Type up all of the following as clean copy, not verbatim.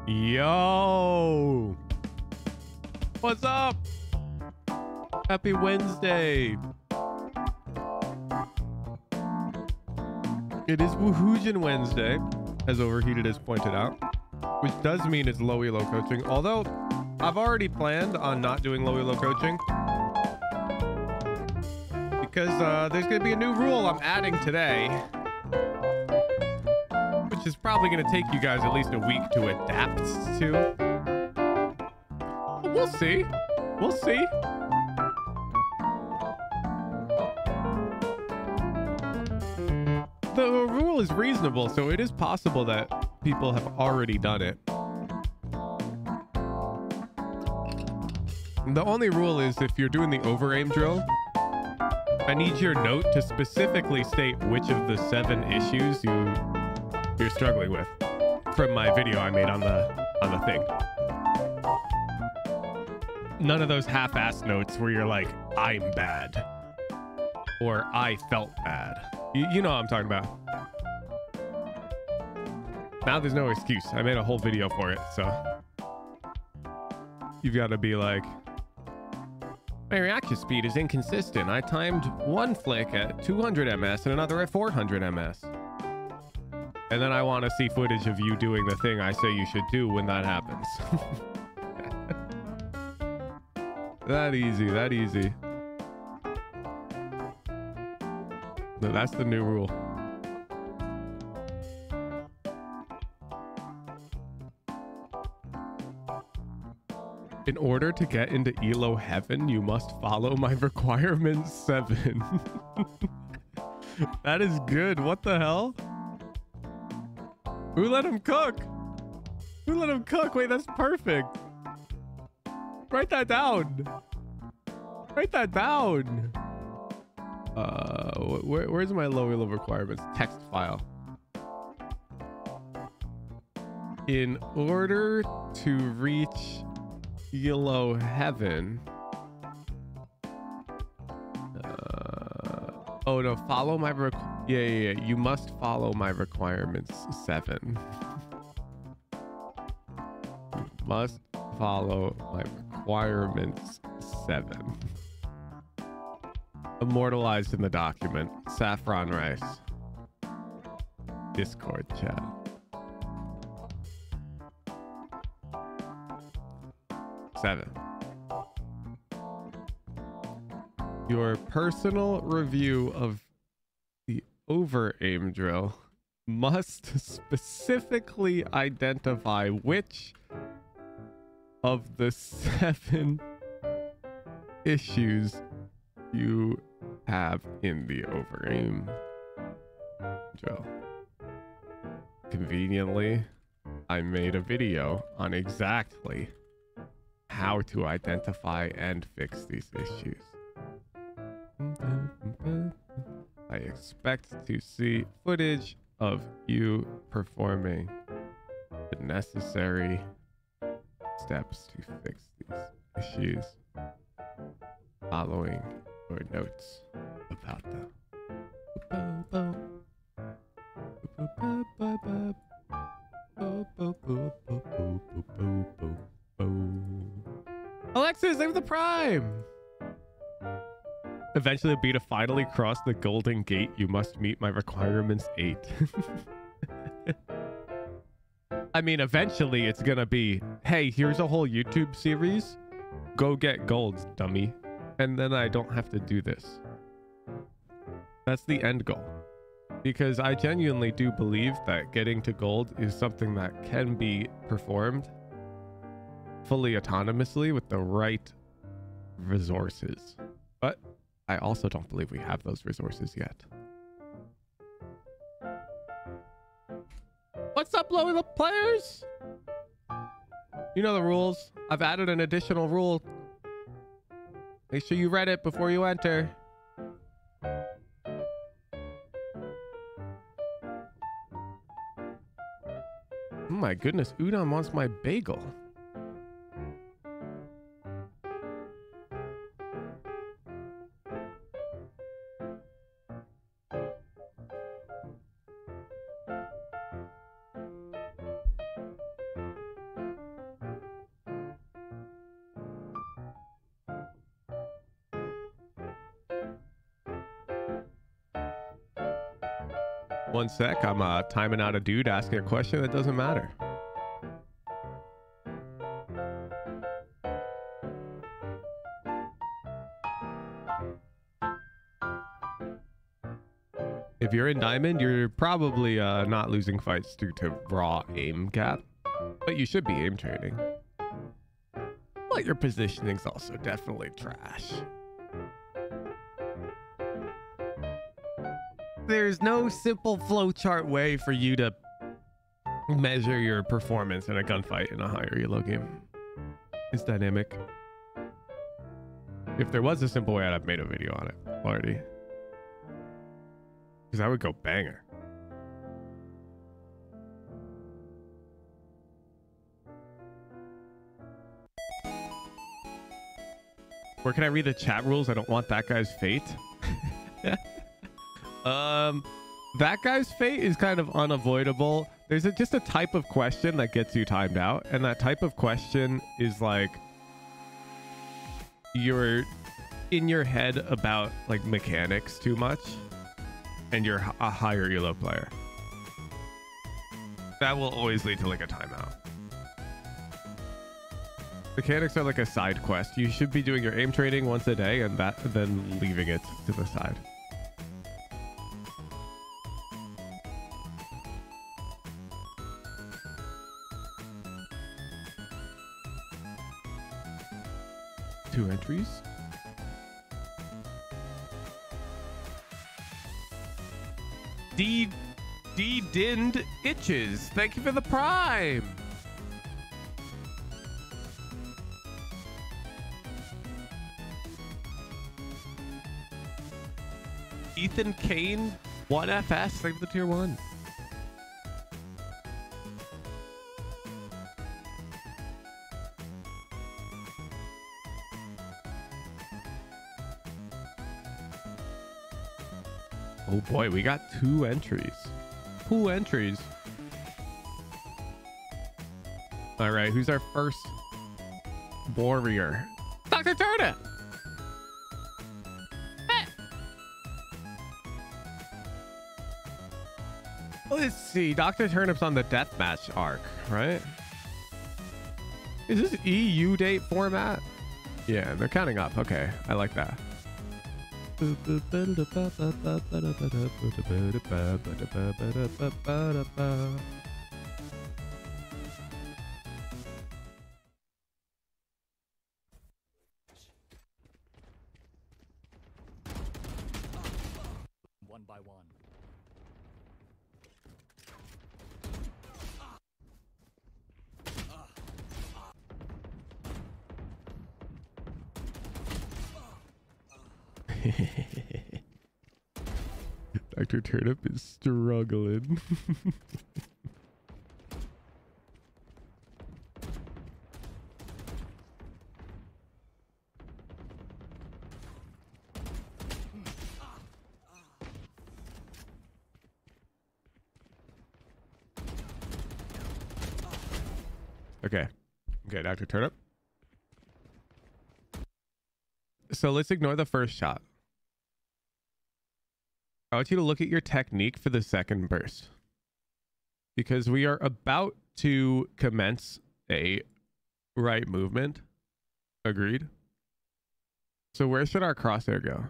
Yo, what's up? Happy Wednesday. It is Woohoojin Wednesday, as Overheated has pointed out, which does mean it's Low ELO Coaching, although I've already planned on not doing Low ELO Coaching because there's going to be a new rule I'm adding today, which is probably going to take you guys at least a week to adapt to. But we'll see. We'll see. The rule is reasonable, so it is possible that people have already done it. The only rule is if you're doing the over-aim drill, I need your note to specifically state which of the 7 issues you're struggling with from my video I made on the thing. None of those half-assed notes where you're like, I'm bad or I felt bad. You know what I'm talking about. Now there's no excuse. I made a whole video for it, so you've got to be like, my reaction speed is inconsistent. I timed one flick at 200 ms and another at 400 ms. And then I want to see footage of you doing the thing I say you should do when that happens. That easy, that easy. No, that's the new rule. In order to get into ELO heaven, you must follow my requirements 7. That is good. What the hell? Who let him cook? Who let him cook? Wait, that's perfect. Write that down. Write that down. Where's my low ELO requirements text file? In order to reach ELO heaven, oh no, follow my yeah, you must follow my requirements 7. You must follow my requirements 7. Immortalized in the document. Saffron rice. Discord chat. 7. Your personal review of the over-aim drill must specifically identify which of the 7 issues you have in the over-aim Joe. Conveniently, I made a video on exactly how to identify and fix these issues. I expect to see footage of you performing the necessary steps to fix these issues, following your notes about them. Alexis, save the prime. Eventually be to finally cross the golden gate. You must meet my requirements 8. I mean, eventually it's gonna be, hey, here's a whole YouTube series. Go get golds, dummy. And then I don't have to do this. That's the end goal. Because I genuinely do believe that getting to gold is something that can be performed fully autonomously with the right resources. But I also don't believe we have those resources yet. What's up, Low ELO players? You know the rules. I've added an additional rule. Make sure you read it before you enter. Oh my goodness, Udon wants my bagel. One sec, I'm timing out a dude asking a question that doesn't matter. If you're in diamond, you're probably not losing fights due to raw aim gap, but you should be aim trading. But your positioning's also definitely trash. There's no simple flowchart way for you to measure your performance in a gunfight in a higher elo game. It's dynamic. If there was a simple way, I'd have made a video on it already. Because I would go banger. Where can I read the chat rules? I don't want that guy's fate. That guy's fate is kind of unavoidable. There's just a type of question that gets you timed out, and that type of question is like you're in your head about like mechanics too much, and you're a higher elo player. That will always lead to like a timeout. Mechanics are like a side quest. You should be doing your aim training once a day and then leaving it to the side. Two entries. D-Dinned Itches. Thank you for the prime. Ethan Kane 1FS. Thank you for the tier 1. Oh boy, we got 2 entries. 2 entries. All right, who's our first warrior? Dr. Turnip. Hey. Let's see. Dr. Turnip's on the deathmatch arc, right? Is this EU date format? Yeah, they're counting up. Okay, I like that. One by one. Dr. Turnip is struggling. Okay. Okay, Dr. Turnip. So let's ignore the first shot. I want you to look at your technique for the second burst, because we are about to commence a right movement. Agreed. So where should our crosshair go?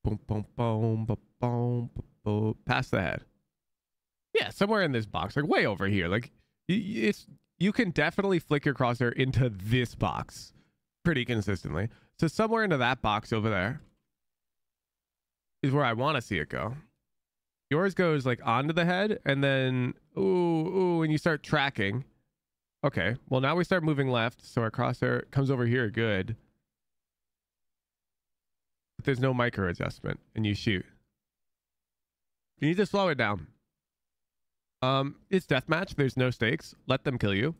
Boom, boom, boom, boom, boom, boom. Past the head. Yeah, somewhere in this box, like way over here. Like you can definitely flick your crosshair into this box pretty consistently. So somewhere into that box over there is where I want to see it go. Yours goes like onto the head and then ooh, and you start tracking. Okay, well now we start moving left, so our crosshair comes over here. Good. But there's no micro adjustment, and you shoot. You need to slow it down. It's deathmatch. There's no stakes. Let them kill you.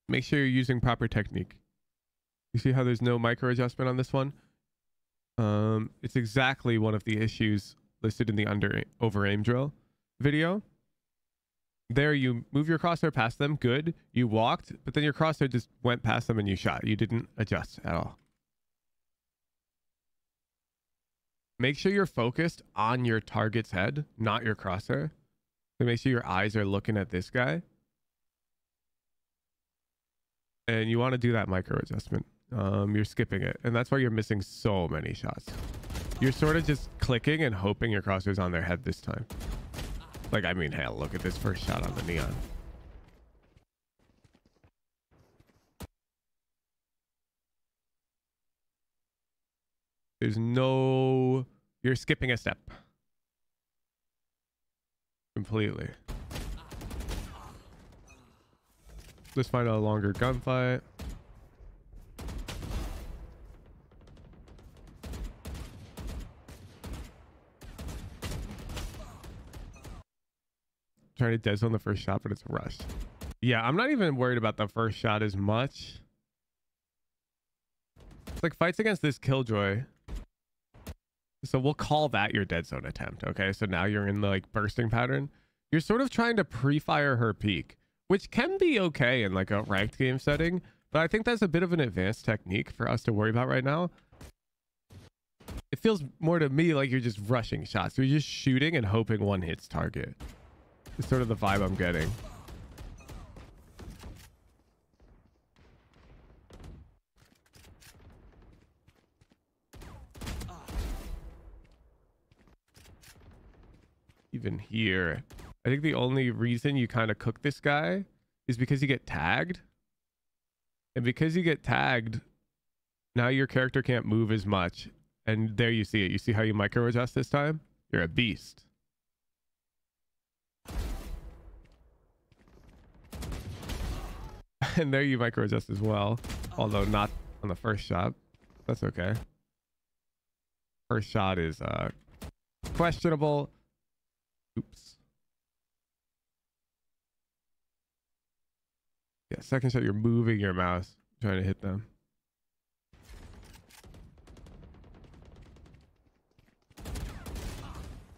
Make sure you're using proper technique. You see how there's no micro adjustment on this one? It's exactly one of the issues listed in the over aim drill video. There, you move your crosshair past them. Good. You walked, but then your crosshair just went past them and you shot. You didn't adjust at all. Make sure you're focused on your target's head, not your crosshair. So make sure your eyes are looking at this guy. And you want to do that micro adjustment. You're skipping it. And that's why you're missing so many shots. You're sort of just clicking and hoping your crosshair's on their head this time. Like, I mean, hell, look at this first shot on the neon. There's no... You're skipping a step. Completely. Let's find a longer gunfight. Trying to dead zone the first shot, but it's a rush. Yeah, I'm not even worried about the first shot as much. It's like fights against this Killjoy. So we'll call that your dead zone attempt. Okay, so now you're in the like bursting pattern. You're sort of trying to pre-fire her peak, which can be okay in like a ranked game setting, but I think that's a bit of an advanced technique for us to worry about right now. It feels more to me like you're just rushing shots. You're just shooting and hoping one hits target. It's sort of the vibe I'm getting. Even here, I think the only reason you kind of cook this guy is because you get tagged. And because you get tagged, now your character can't move as much. And there you see it. You see how you micro adjust this time? You're a beast. And there you micro adjust as well. Although not on the first shot. That's okay. First shot is questionable. Oops. Yeah, second shot, you're moving your mouse, trying to hit them.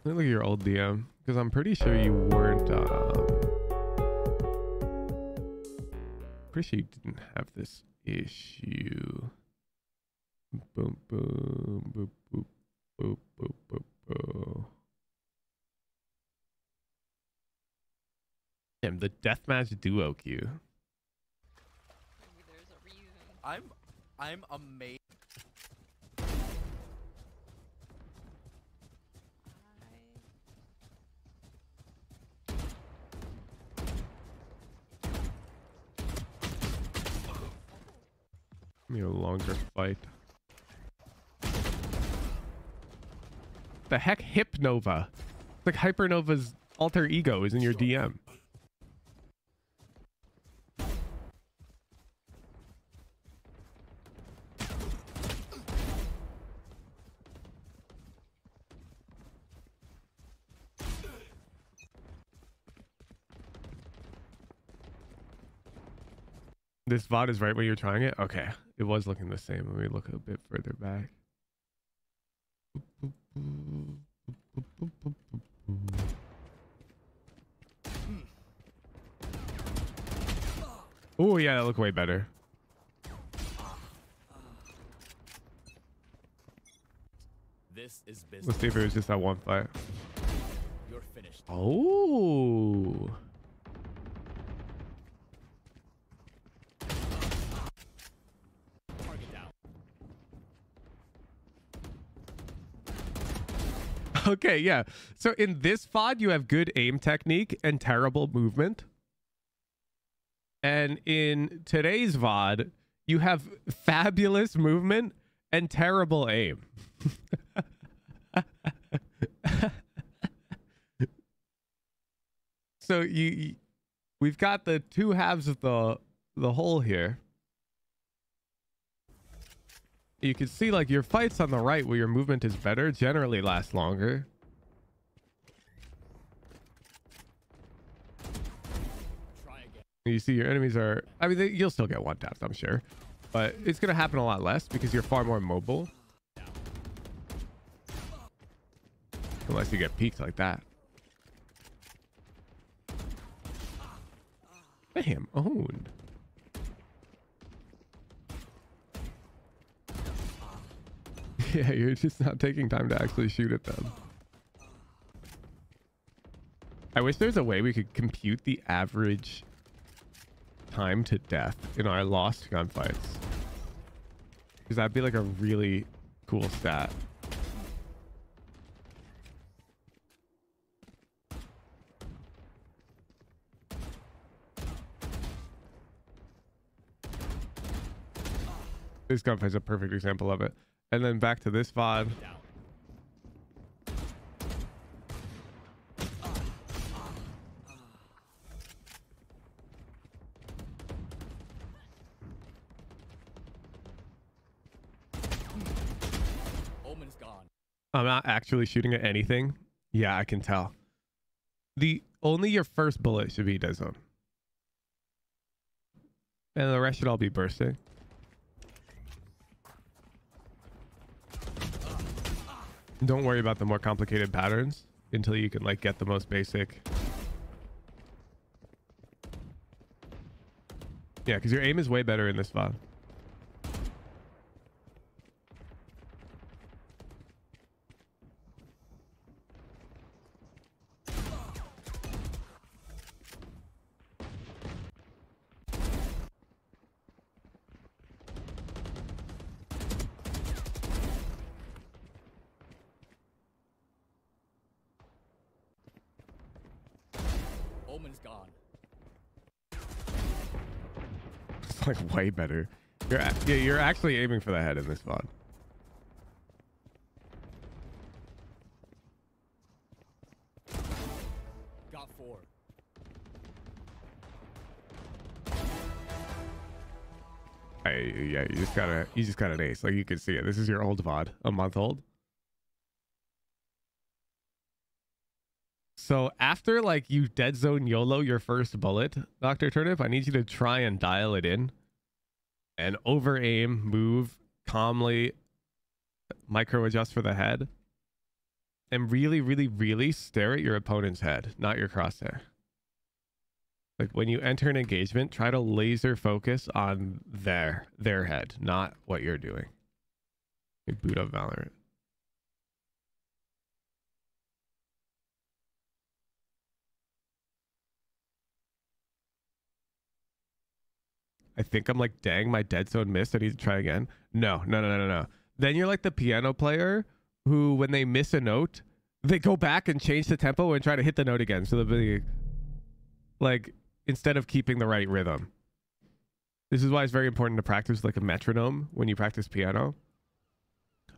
Let me look at your old DM, because I'm pretty sure you weren't, pretty sure you didn't have this issue. Boom, boom, boop, boop, boop, boop, boop, boop. Damn, the deathmatch duo queue. I'm amazed. Give me a longer fight. The heck, Hypnova? Like Hypernova's alter ego is in your DM. This VOD is right when you're trying it? Okay. It was looking the same. Let me look a bit further back. Oh, yeah, that looked way better. This is business. Let's see if it was just that one fight. You're finished. Oh. Target down. Okay, yeah. So in this VOD, you have good aim technique and terrible movement. And in today's VOD, you have fabulous movement and terrible aim. So we've got the two halves of the whole here. You can see like your fights on the right where your movement is better generally last longer. Try again. You see your enemies are, I mean, you'll still get one tapped, I'm sure, but it's going to happen a lot less because you're far more mobile. Unless you get peeked like that. Damn, owned. Yeah, you're just not taking time to actually shoot at them. I wish there's a way we could compute the average time to death in our lost gunfights. Because that'd be like a really cool stat. This gunfight is a perfect example of it. And then back to this VOD. Omen's gone. I'm not actually shooting at anything. Yeah, I can tell. Only your first bullet should be dead zone. And the rest should all be bursting. Don't worry about the more complicated patterns until you can like get the most basic. Yeah, because your aim is way better in this VOD. Omen's gone. It's like way better. You're actually aiming for the head in this VOD. Got 4. Yeah, you just got an ace. Like you can see it. This is your old VOD, a month old. So after like you dead zone YOLO your first bullet, Dr. Turnip, I need you to try and dial it in and over aim, move calmly, micro adjust for the head, and really, really, really stare at your opponent's head, not your crosshair. Like when you enter an engagement, try to laser focus on their head, not what you're doing. You boot up Valorant. I think I'm like, dang, my dead zone missed. I need to try again. No. Then you're like the piano player who, when they miss a note, they go back and change the tempo and try to hit the note again. So they'll be like, instead of keeping the right rhythm. This is why it's very important to practice like a metronome when you practice piano.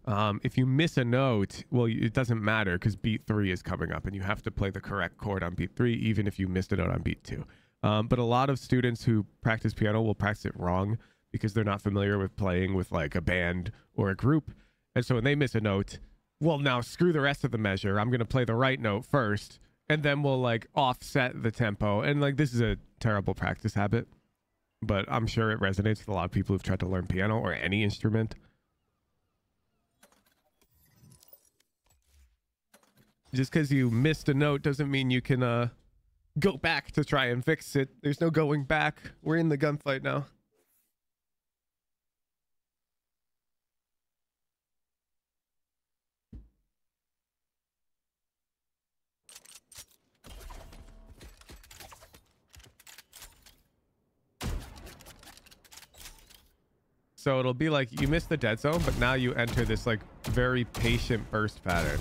If you miss a note, well, it doesn't matter because beat 3 is coming up and you have to play the correct chord on beat 3, even if you missed a note on beat 2. But a lot of students who practice piano will practice it wrong because they're not familiar with playing with like a band or a group. And so when they miss a note, well, now screw the rest of the measure. I'm going to play the right note first, and then we'll like offset the tempo. And like, this is a terrible practice habit, but I'm sure it resonates with a lot of people who've tried to learn piano or any instrument. Just because you missed a note doesn't mean you can go back to try and fix it. There's no going back. We're in the gunfight now. So it'll be like you missed the dead zone, but now you enter this like very patient burst pattern.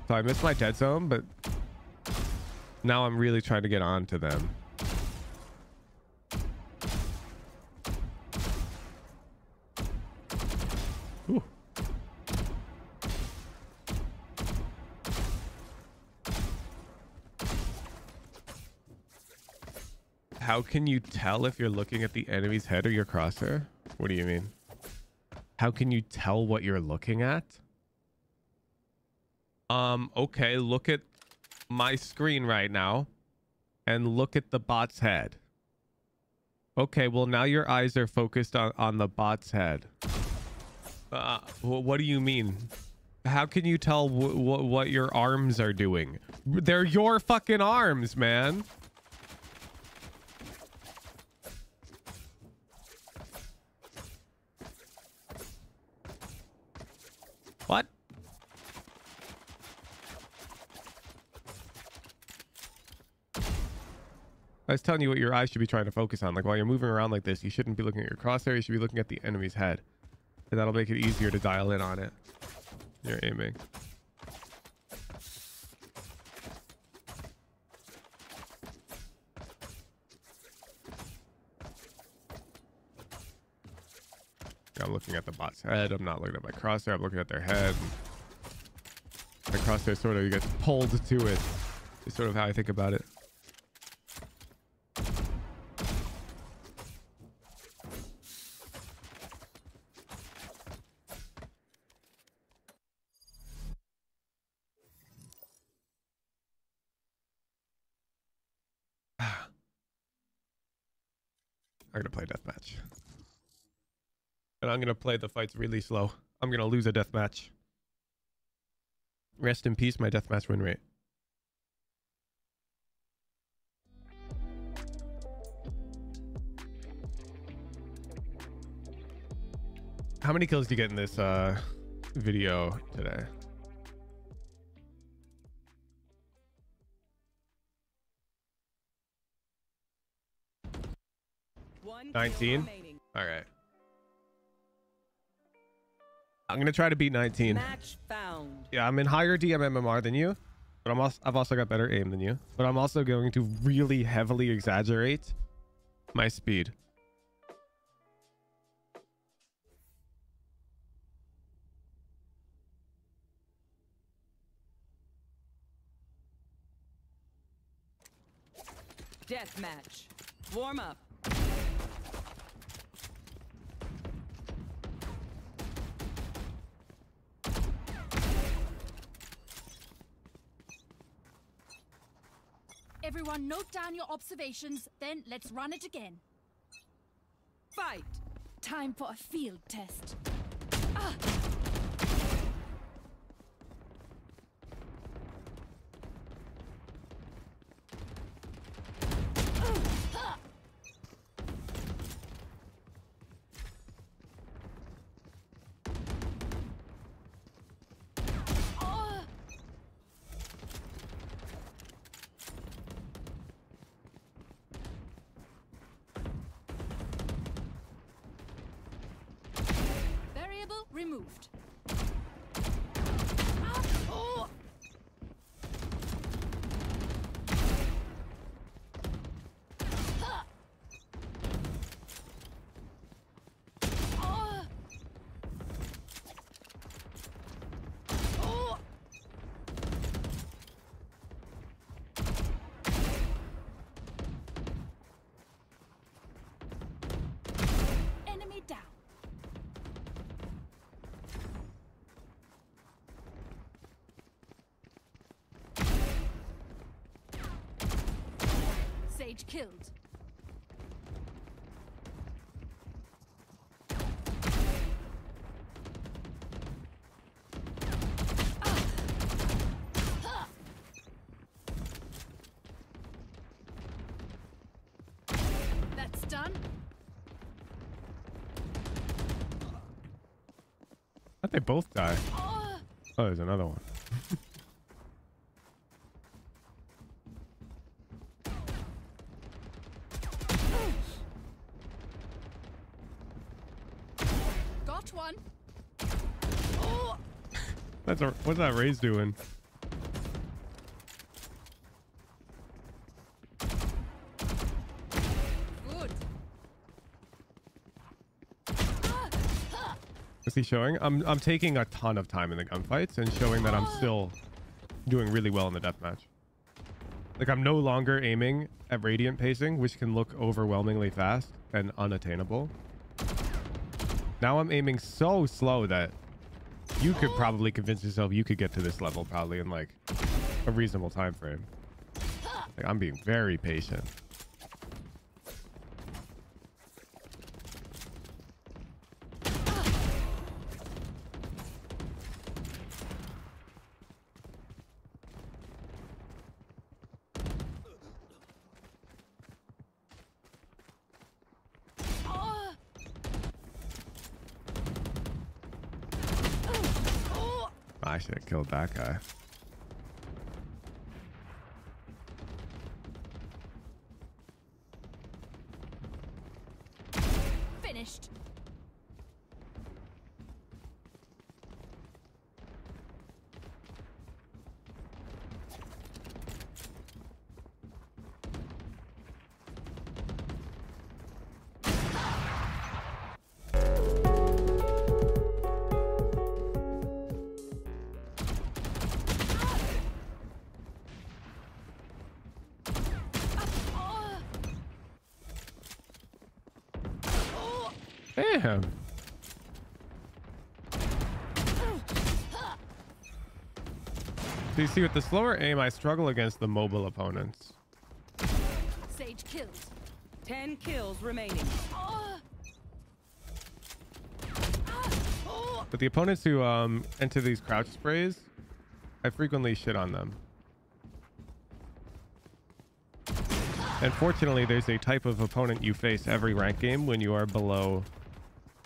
So I missed my dead zone, but now I'm really trying to get on to them. Ooh. How can you tell if you're looking at the enemy's head or your crosshair? What do you mean? How can you tell what you're looking at? Okay, look at my screen right now and look at the bot's head. Okay, well now your eyes are focused on the bot's head. What do you mean? How can you tell what your arms are doing? They're your fucking arms, man. What? I was telling you what your eyes should be trying to focus on. Like while you're moving around like this, you shouldn't be looking at your crosshair. You should be looking at the enemy's head. And that'll make it easier to dial in on it. You're aiming. I'm looking at the bot's head. I'm not looking at my crosshair. I'm looking at their head. My crosshair sort of gets pulled to it. It's sort of how I think about it. I'm gonna play deathmatch. And I'm gonna play the fights really slow. I'm gonna lose a deathmatch. Rest in peace, my deathmatch win rate. How many kills do you get in this video today? One 19? All right. I'm gonna try to beat 19. Match found. Yeah, I'm in higher DMMMR than you, but I've also got better aim than you. But I'm also going to really heavily exaggerate my speed. Death match. Warm up. Everyone note down your observations, then let's run it again. Fight. Time for a field test. Variable removed. Oh. Sage killed. That's done. How'd they both die? Oh, Oh, there's another one. got one. Oh, What's that Raze doing? good. Is he showing? I'm taking a ton of time in the gunfights and showing that I'm still doing really well in the deathmatch. Like, I'm no longer aiming at radiant pacing, which can look overwhelmingly fast and unattainable. Now I'm aiming so slow that you could probably convince yourself you could get to this level probably in like a reasonable time frame. Like, I'm being very patient. Oh, I should have killed that guy. finished. Damn. So you see, with the slower aim, I struggle against the mobile opponents. Sage killed. 10 kills remaining. Oh, But the opponents who enter these crouch sprays, I frequently shit on them. And fortunately, there's a type of opponent you face every rank game when you are below,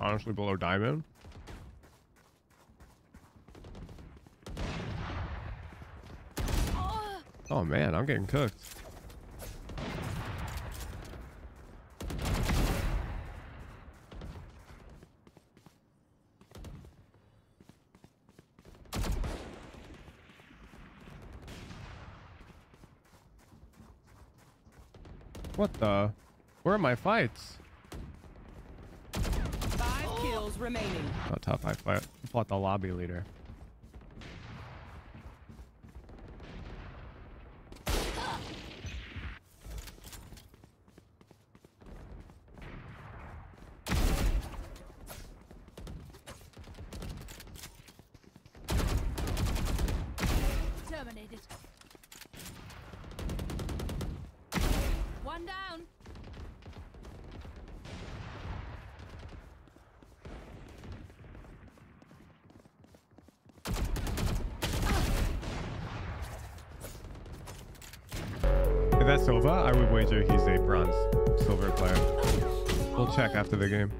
honestly, below diamond. Oh man, I'm getting cooked. What the? Where are my fights? 5 kills remaining. Oh, top. I fought the lobby leader. terminated. One down. If that's Silva, I would wager he's a bronze silver player. We'll check after the game.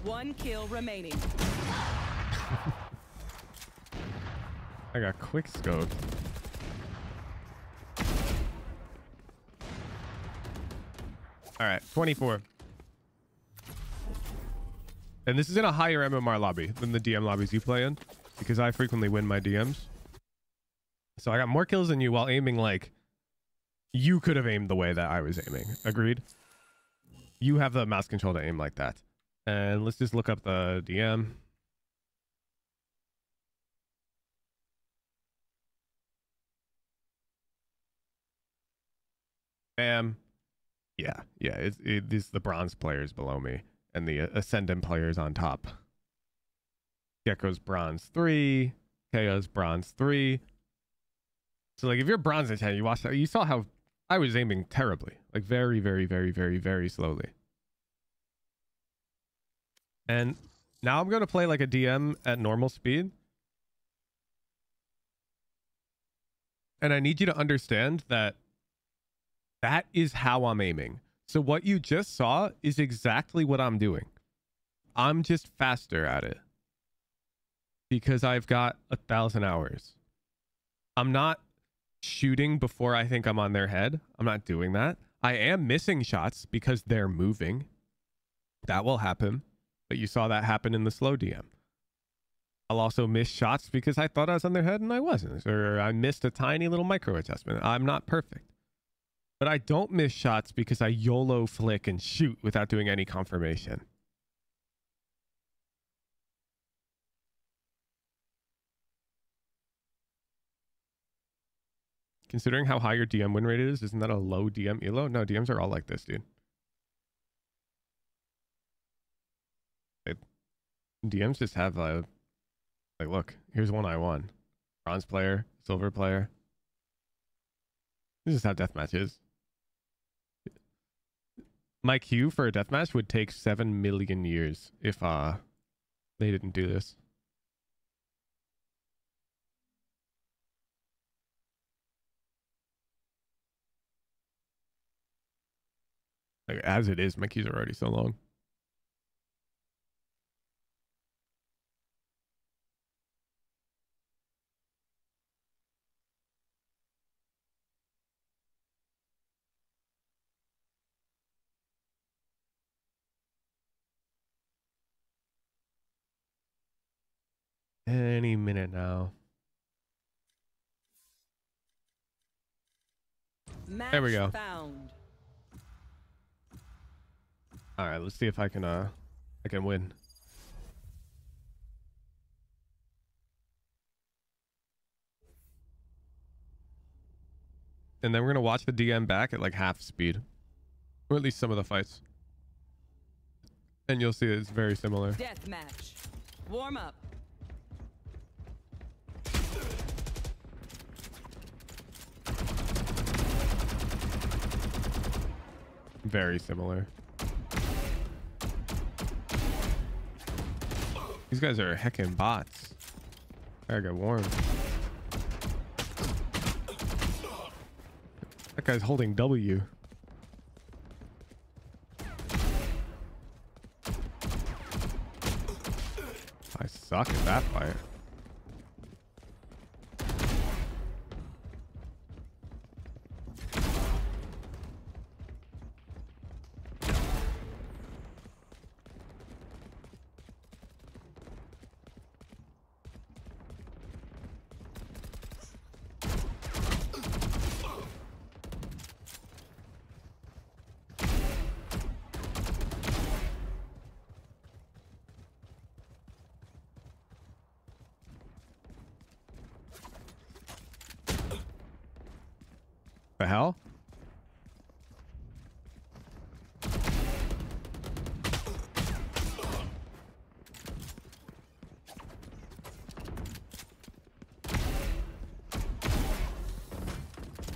One kill remaining. I got quick scoped. All right, 24. And this is in a higher MMR lobby than the DM lobbies you play in, because I frequently win my DMs. So I got more kills than you while aiming like you could have aimed the way that I was aiming. Agreed? You have the mouse control to aim like that. And let's just look up the DM. Bam. Yeah, yeah. It's the bronze players below me and the Ascendant players on top. Gecko's bronze 3. KO's bronze 3. So like if you're bronze at 10, you saw how I was aiming terribly. Like very, very, very, very, very slowly. And now I'm going to play like a DM at normal speed. And I need you to understand that that is how I'm aiming. So what you just saw is exactly what I'm doing. I'm just faster at it. Because I've got 1,000 hours. I'm not shooting before I think I'm on their head. I'm not doing that. I am missing shots because they're moving. That will happen. But you saw that happen in the slow DM. I'll also miss shots because I thought I was on their head and I wasn't. Or I missed a tiny little micro adjustment. I'm not perfect. But I don't miss shots because I YOLO flick and shoot without doing any confirmation. Considering how high your DM win rate is, isn't that a low DM ELO? No, DMs are all like this, dude. DMs just have a... Like, look, here's one I won. Bronze player, silver player. This is how deathmatch is. My queue for a deathmatch would take 7 million years if they didn't do this. Like, as it is, my queues are already so long. Any minute now. Match There we go. Found. All right, let's see if I can win. And then we're gonna watch the DM back at like half speed, or at least some of the fights, and you'll see it's very similar. Death match. Warm up. Very similar. These guys are heckin' bots. I got warm. That guy's holding W. I suck at that fight. The hell?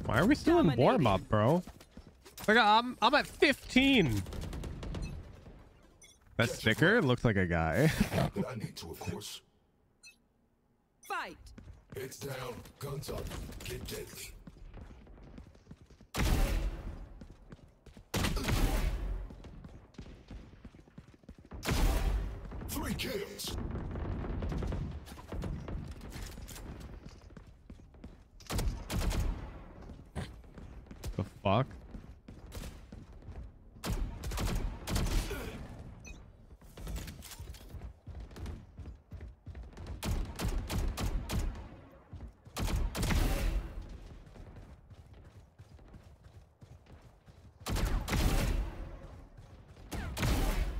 Why are we still in warm up, bro? Like I'm at 15. That sticker looks like a guy. I need to, of course. Fight. Heads down, guns up, get deadly. Three kills. The fuck?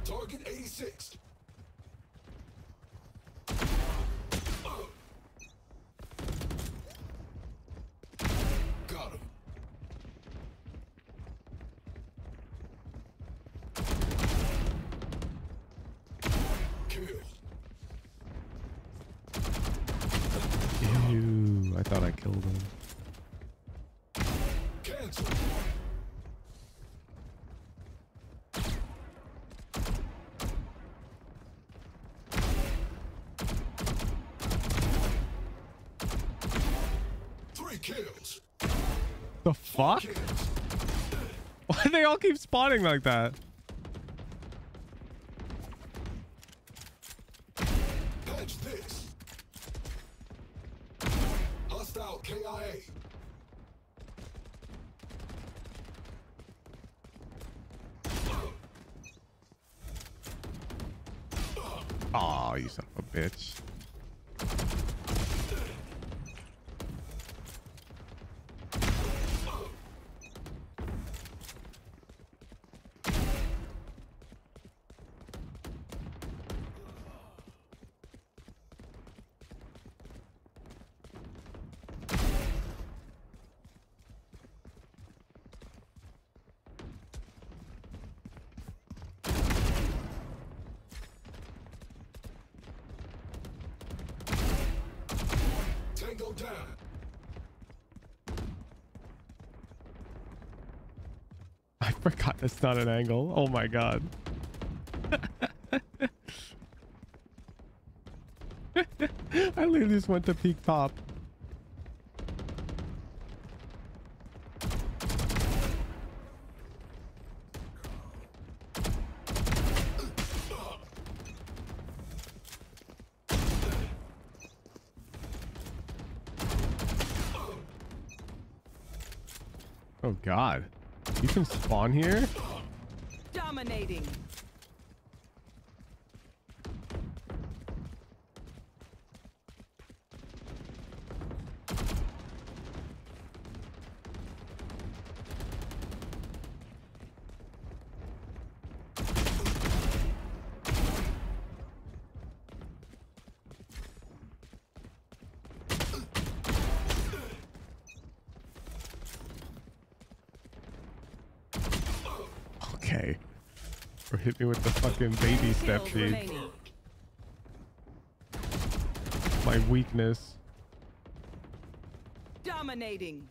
Target 86. Got him. thought I killed him. Cancel. Three kills. The fuck? Kills. Why do they all keep spawning like that? Patch this. Hostile KIA. Oh, you son of a bitch. Tango down. I forgot that's not an angle. Oh my god. I literally just went to peak top. Oh god. You can spawn here? Dominating. Okay. Or hit me with the fucking baby step Kills feed. remaining. My weakness. Dominating.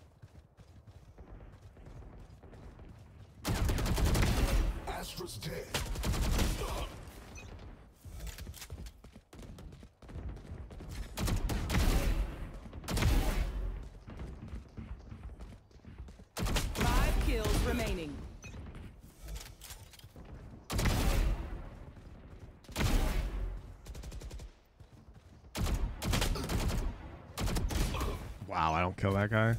Astra's dead. 5 kills remaining. Wow, I don't kill that guy.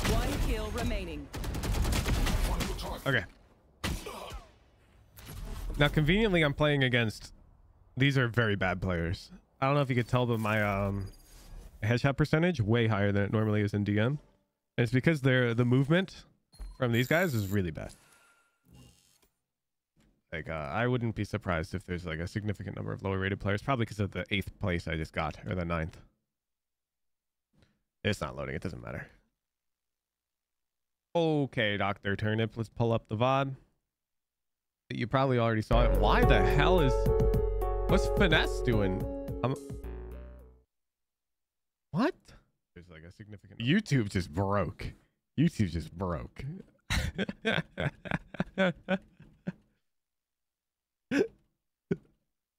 One kill remaining. Final target. Okay. Now, conveniently, I'm playing against... These are very bad players. I don't know if you could tell, but my headshot percentage way higher than it normally is in DM. And it's because the movement from these guys is really bad. Like, I wouldn't be surprised if there's like a significant number of lower rated players, probably because of the 8th place I just got, or the 9th. It's not loading, it doesn't matter. Okay, Dr. Turnip, let's pull up the VOD. You probably already saw it. Why the hell is... What's Finesse doing? What? There's like a significant... YouTube just broke. YouTube just broke.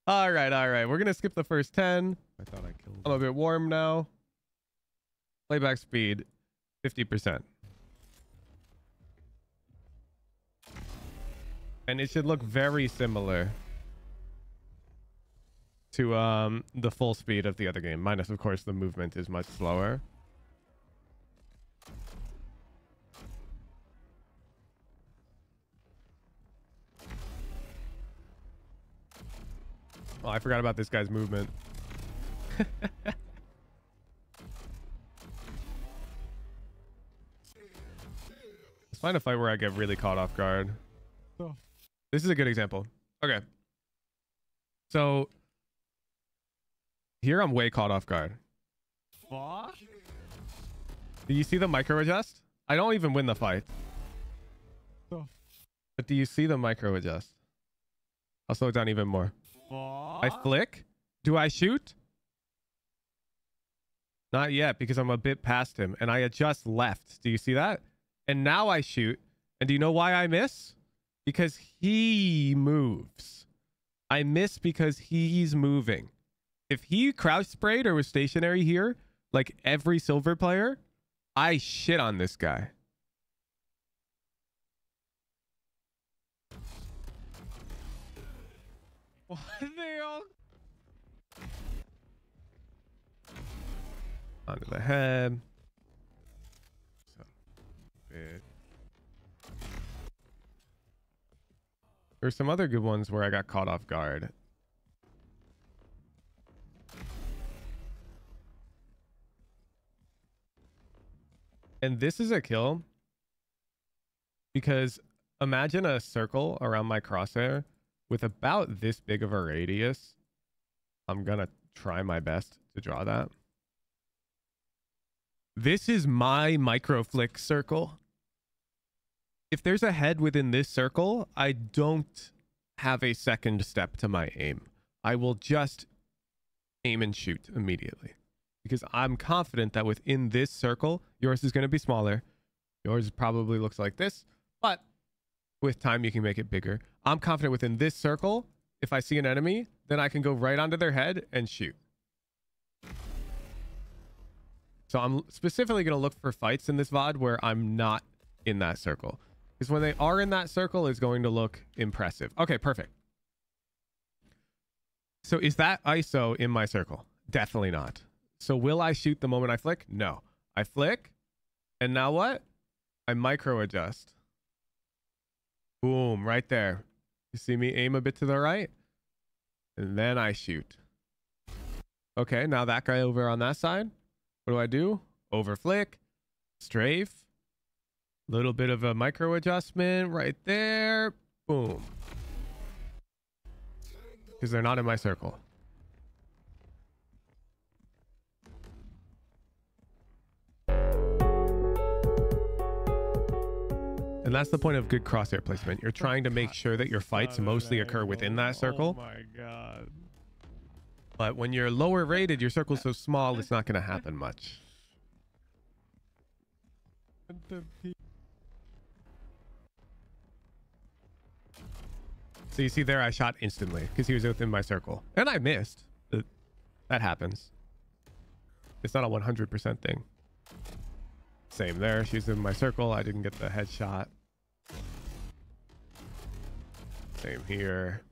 All right. We're gonna skip the first 10. I thought I killed. I'm a bit warm now. Playback speed, 50%. And it should look very similar to the full speed of the other game. Minus, of course, the movement is much slower. Oh, I forgot about this guy's movement. Let's find a fight where I get really caught off guard. This is a good example. Okay. So here I'm way caught off guard. Fuck. Do you see the micro adjust? I don't even win the fight. The But do you see the micro adjust? I'll slow it down even more. I flick. Do I shoot? Not yet, because I'm a bit past him and I adjust left. Do you see that? And now I shoot. And do you know why I miss? Because he moves. I miss because he's moving. If he crouch sprayed or was stationary here, like every silver player, I shit on this guy. Why are they all onto the head? So, bit. There's some other good ones where I got caught off guard. And this is a kill because imagine a circle around my crosshair with about this big of a radius. I'm gonna try my best to draw that. This is my micro flick circle. If there's a head within this circle, I don't have a second step to my aim. I will just aim and shoot immediately because I'm confident that within this circle, yours is going to be smaller. Yours probably looks like this, but with time, you can make it bigger. I'm confident within this circle, if I see an enemy, then I can go right onto their head and shoot. So I'm specifically going to look for fights in this VOD where I'm not in that circle. Because when they are in that circle, it's going to look impressive. Okay, perfect. So is that ISO in my circle? Definitely not. So will I shoot the moment I flick? No. I flick. And now what? I micro adjust. Boom, right there. You see me aim a bit to the right? And then I shoot. Okay, now that guy over on that side. What do? Over flick. Strafe. Little bit of a micro adjustment right there. Boom. Because they're not in my circle. And that's the point of good crosshair placement. You're trying to make sure that your fights mostly occur within that circle. Oh my god. But when you're lower rated, your circle's so small, it's not going to happen much. So you see there, I shot instantly because he was within my circle. And I missed. That happens. It's not a 100% thing. Same there. She's in my circle. I didn't get the headshot. Same here.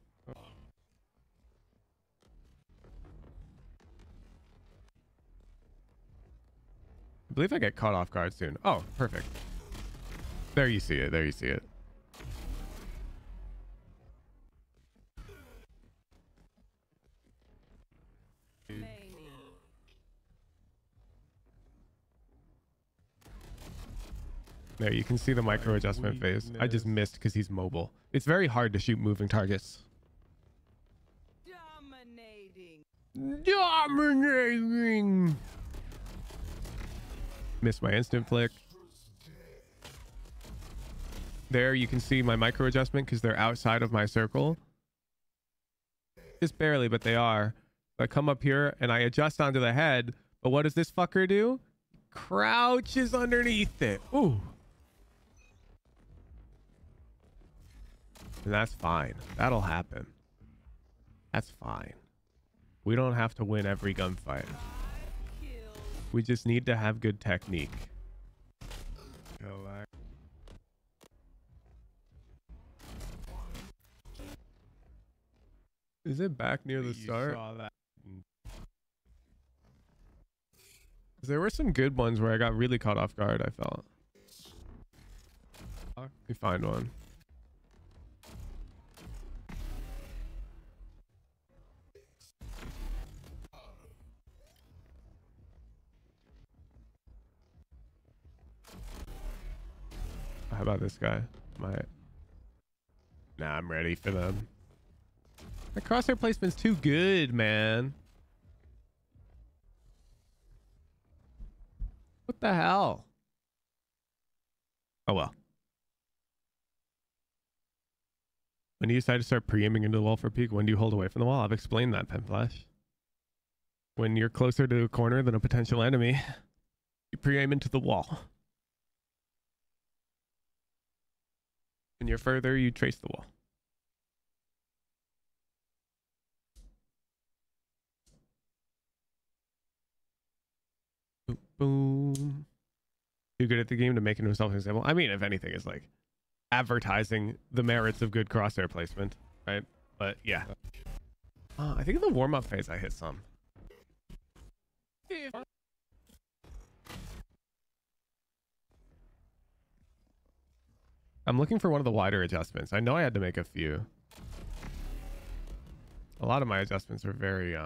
I believe I get caught off guard soon. Oh, perfect. There you see it. There you see it. There, you can see the micro adjustment phase. I just missed because he's mobile. It's very hard to shoot moving targets. Dominating. Missed my instant flick. There, you can see my micro adjustment because they're outside of my circle. Just barely, but they are. I come up here and I adjust onto the head. But what does this fucker do? Crouches underneath it. Ooh. And that's fine. That'll happen. That's fine. We don't have to win every gunfight. We just need to have good technique. Is it back near the start? There were some good ones where I got really caught off guard, I felt. Let me find one. How about this guy? Nah, I'm ready for them. My crosshair placement's too good, man. What the hell? Oh well. When do you decide to start pre-aiming into the wall for peek? When do you hold away from the wall? I've explained that, Penflash. When you're closer to a corner than a potential enemy, you pre-aim into the wall. When you're further, you trace the wall. Boom, boom. Too good at the game to make himself an example. I mean, if anything, it's like advertising the merits of good crosshair placement, right? But yeah. I think in the warm-up phase I hit some. I'm looking for one of the wider adjustments. I know I had to make a few. A lot of my adjustments were very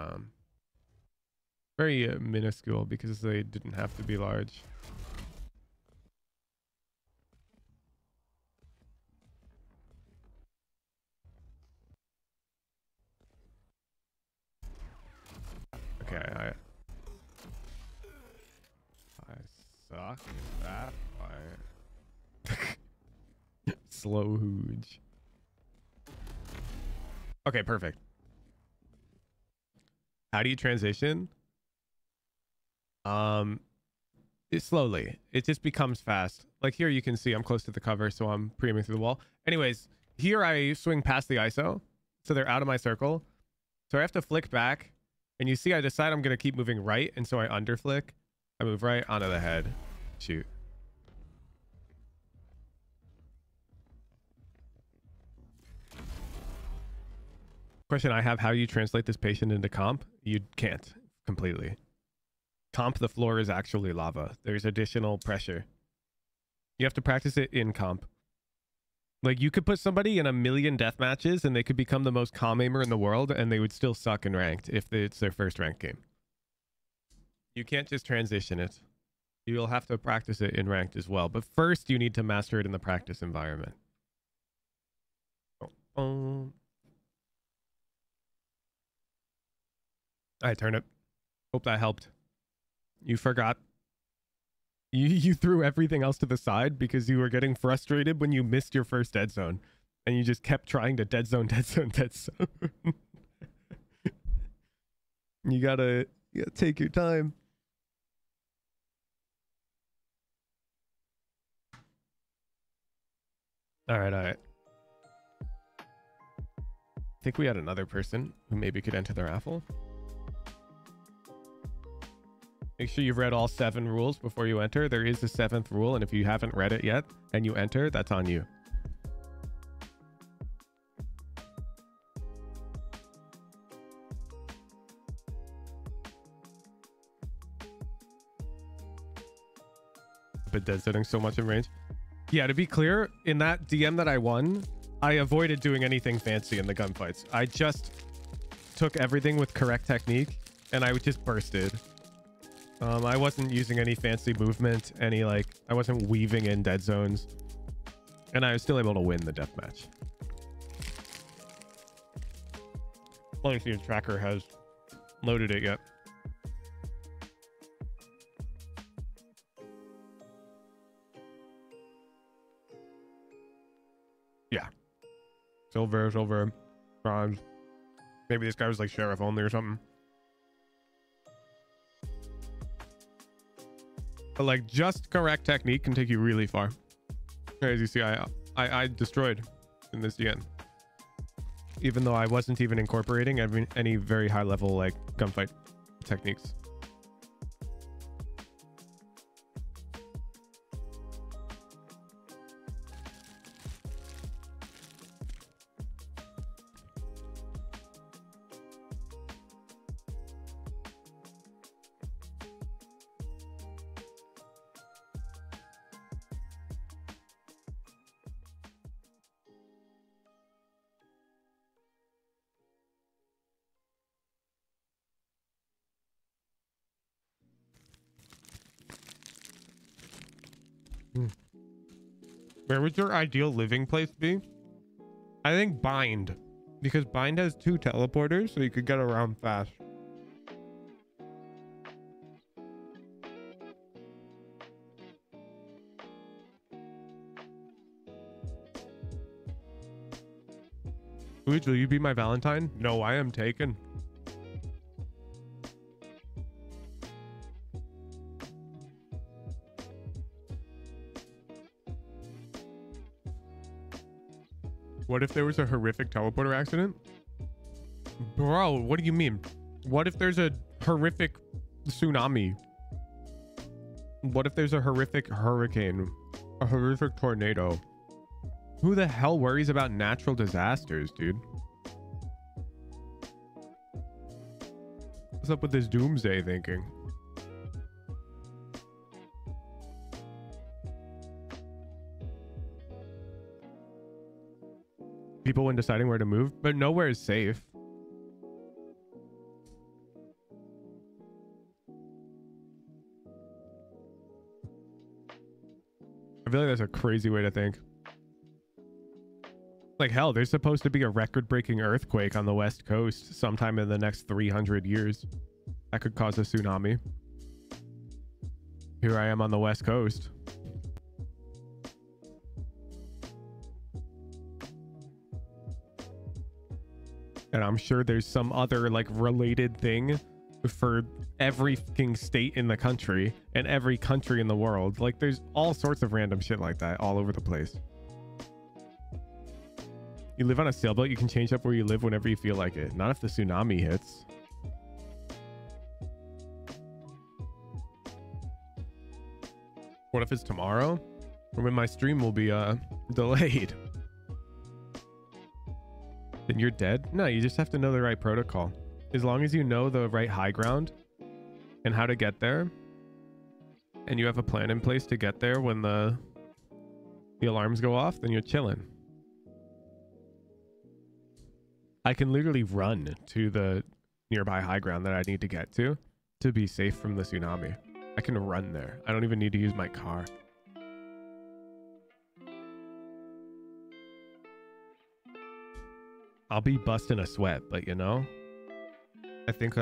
minuscule because they didn't have to be large. Okay, I suck at that. Slow hooge. Okay, perfect. How do you transition? It's slowly. It just becomes fast. Like here you can see I'm close to the cover, so I'm pre-aiming through the wall. Anyways, here I swing past the ISO, so they're out of my circle. So I have to flick back, and you see I decide I'm going to keep moving right, and so I underflick. I move right onto the head. Shoot. Question I have, how you translate this patient into comp? You can't completely. Comp, the floor is actually lava. There's additional pressure. You have to practice it in comp. Like you could put somebody in 1,000,000 death matches and they could become the most calm aimer in the world and they would still suck in ranked if it's their first ranked game. You can't just transition it. You'll have to practice it in ranked as well. But first you need to master it in the practice environment. All right, Turnip. Hope that helped. You forgot. You threw everything else to the side because you were getting frustrated when you missed your first dead zone. And you just kept trying to dead zone, dead zone, dead zone. You gotta take your time. All right, all right. I think we had another person who maybe could enter the raffle. Make sure you've read all 7 rules before you enter. There is a 7th rule, and if you haven't read it yet and you enter, that's on you. But dead setting so much in range. Yeah, to be clear, in that DM that I won, I avoided doing anything fancy in the gunfights. I just took everything with correct technique, and I just bursted. I wasn't using any fancy movement, I wasn't weaving in dead zones, and I was still able to win the deathmatch. Let me see if Tracker has loaded it yet. Yeah. Silver, bronze. Maybe this guy was like sheriff only or something. But like just correct technique can take you really far. As you see, I destroyed in this DN. Even though I wasn't even incorporating any very high level like gunfight techniques. Where would your ideal living place be? I think Bind, because Bind has 2 teleporters, so you could get around fast. Ooch, will you be my Valentine? No, I am taken. What if there was a horrific teleporter accident? Bro, what do you mean? What if there's a horrific tsunami? What if there's a horrific hurricane? A horrific tornado? Who the hell worries about natural disasters, dude? What's up with this doomsday thinking? People when deciding where to move, but nowhere is safe. I feel like that's a crazy way to think. Like, hell, there's supposed to be a record-breaking earthquake on the West Coast sometime in the next 300 years. That could cause a tsunami. Here I am on the West Coast. And I'm sure there's some other, like, related thing for every fucking state in the country and every country in the world. Like, there's all sorts of random shit like that all over the place. You live on a sailboat, you can change up where you live whenever you feel like it. Not if the tsunami hits. What if it's tomorrow? Or when my stream will be delayed? Then you're dead? No, you just have to know the right protocol. As long as you know the right high ground and how to get there, and you have a plan in place to get there when the alarms go off, then you're chilling. I can literally run to the nearby high ground that I need to get to be safe from the tsunami. I can run there. I don't even need to use my car. I'll be busting a sweat, but you know, I think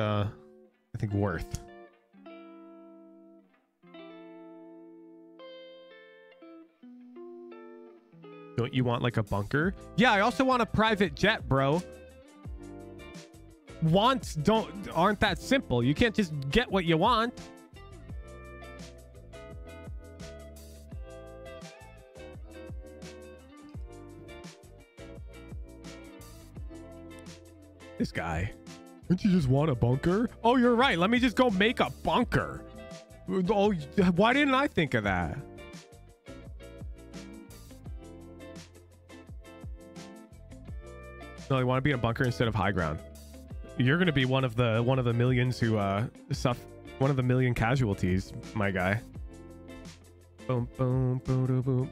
worth. Don't you want like a bunker? Yeah, I also want a private jet, bro. Wants aren't that simple. You can't just get what you want. This guy. Don't you just want a bunker? Oh, you're right. Let me just go make a bunker. Oh, why didn't I think of that? No, you want to be in a bunker instead of high ground. You're gonna be one of the millions who suffer, one of the million casualties, my guy. Boom, boom, boom, boom, boom,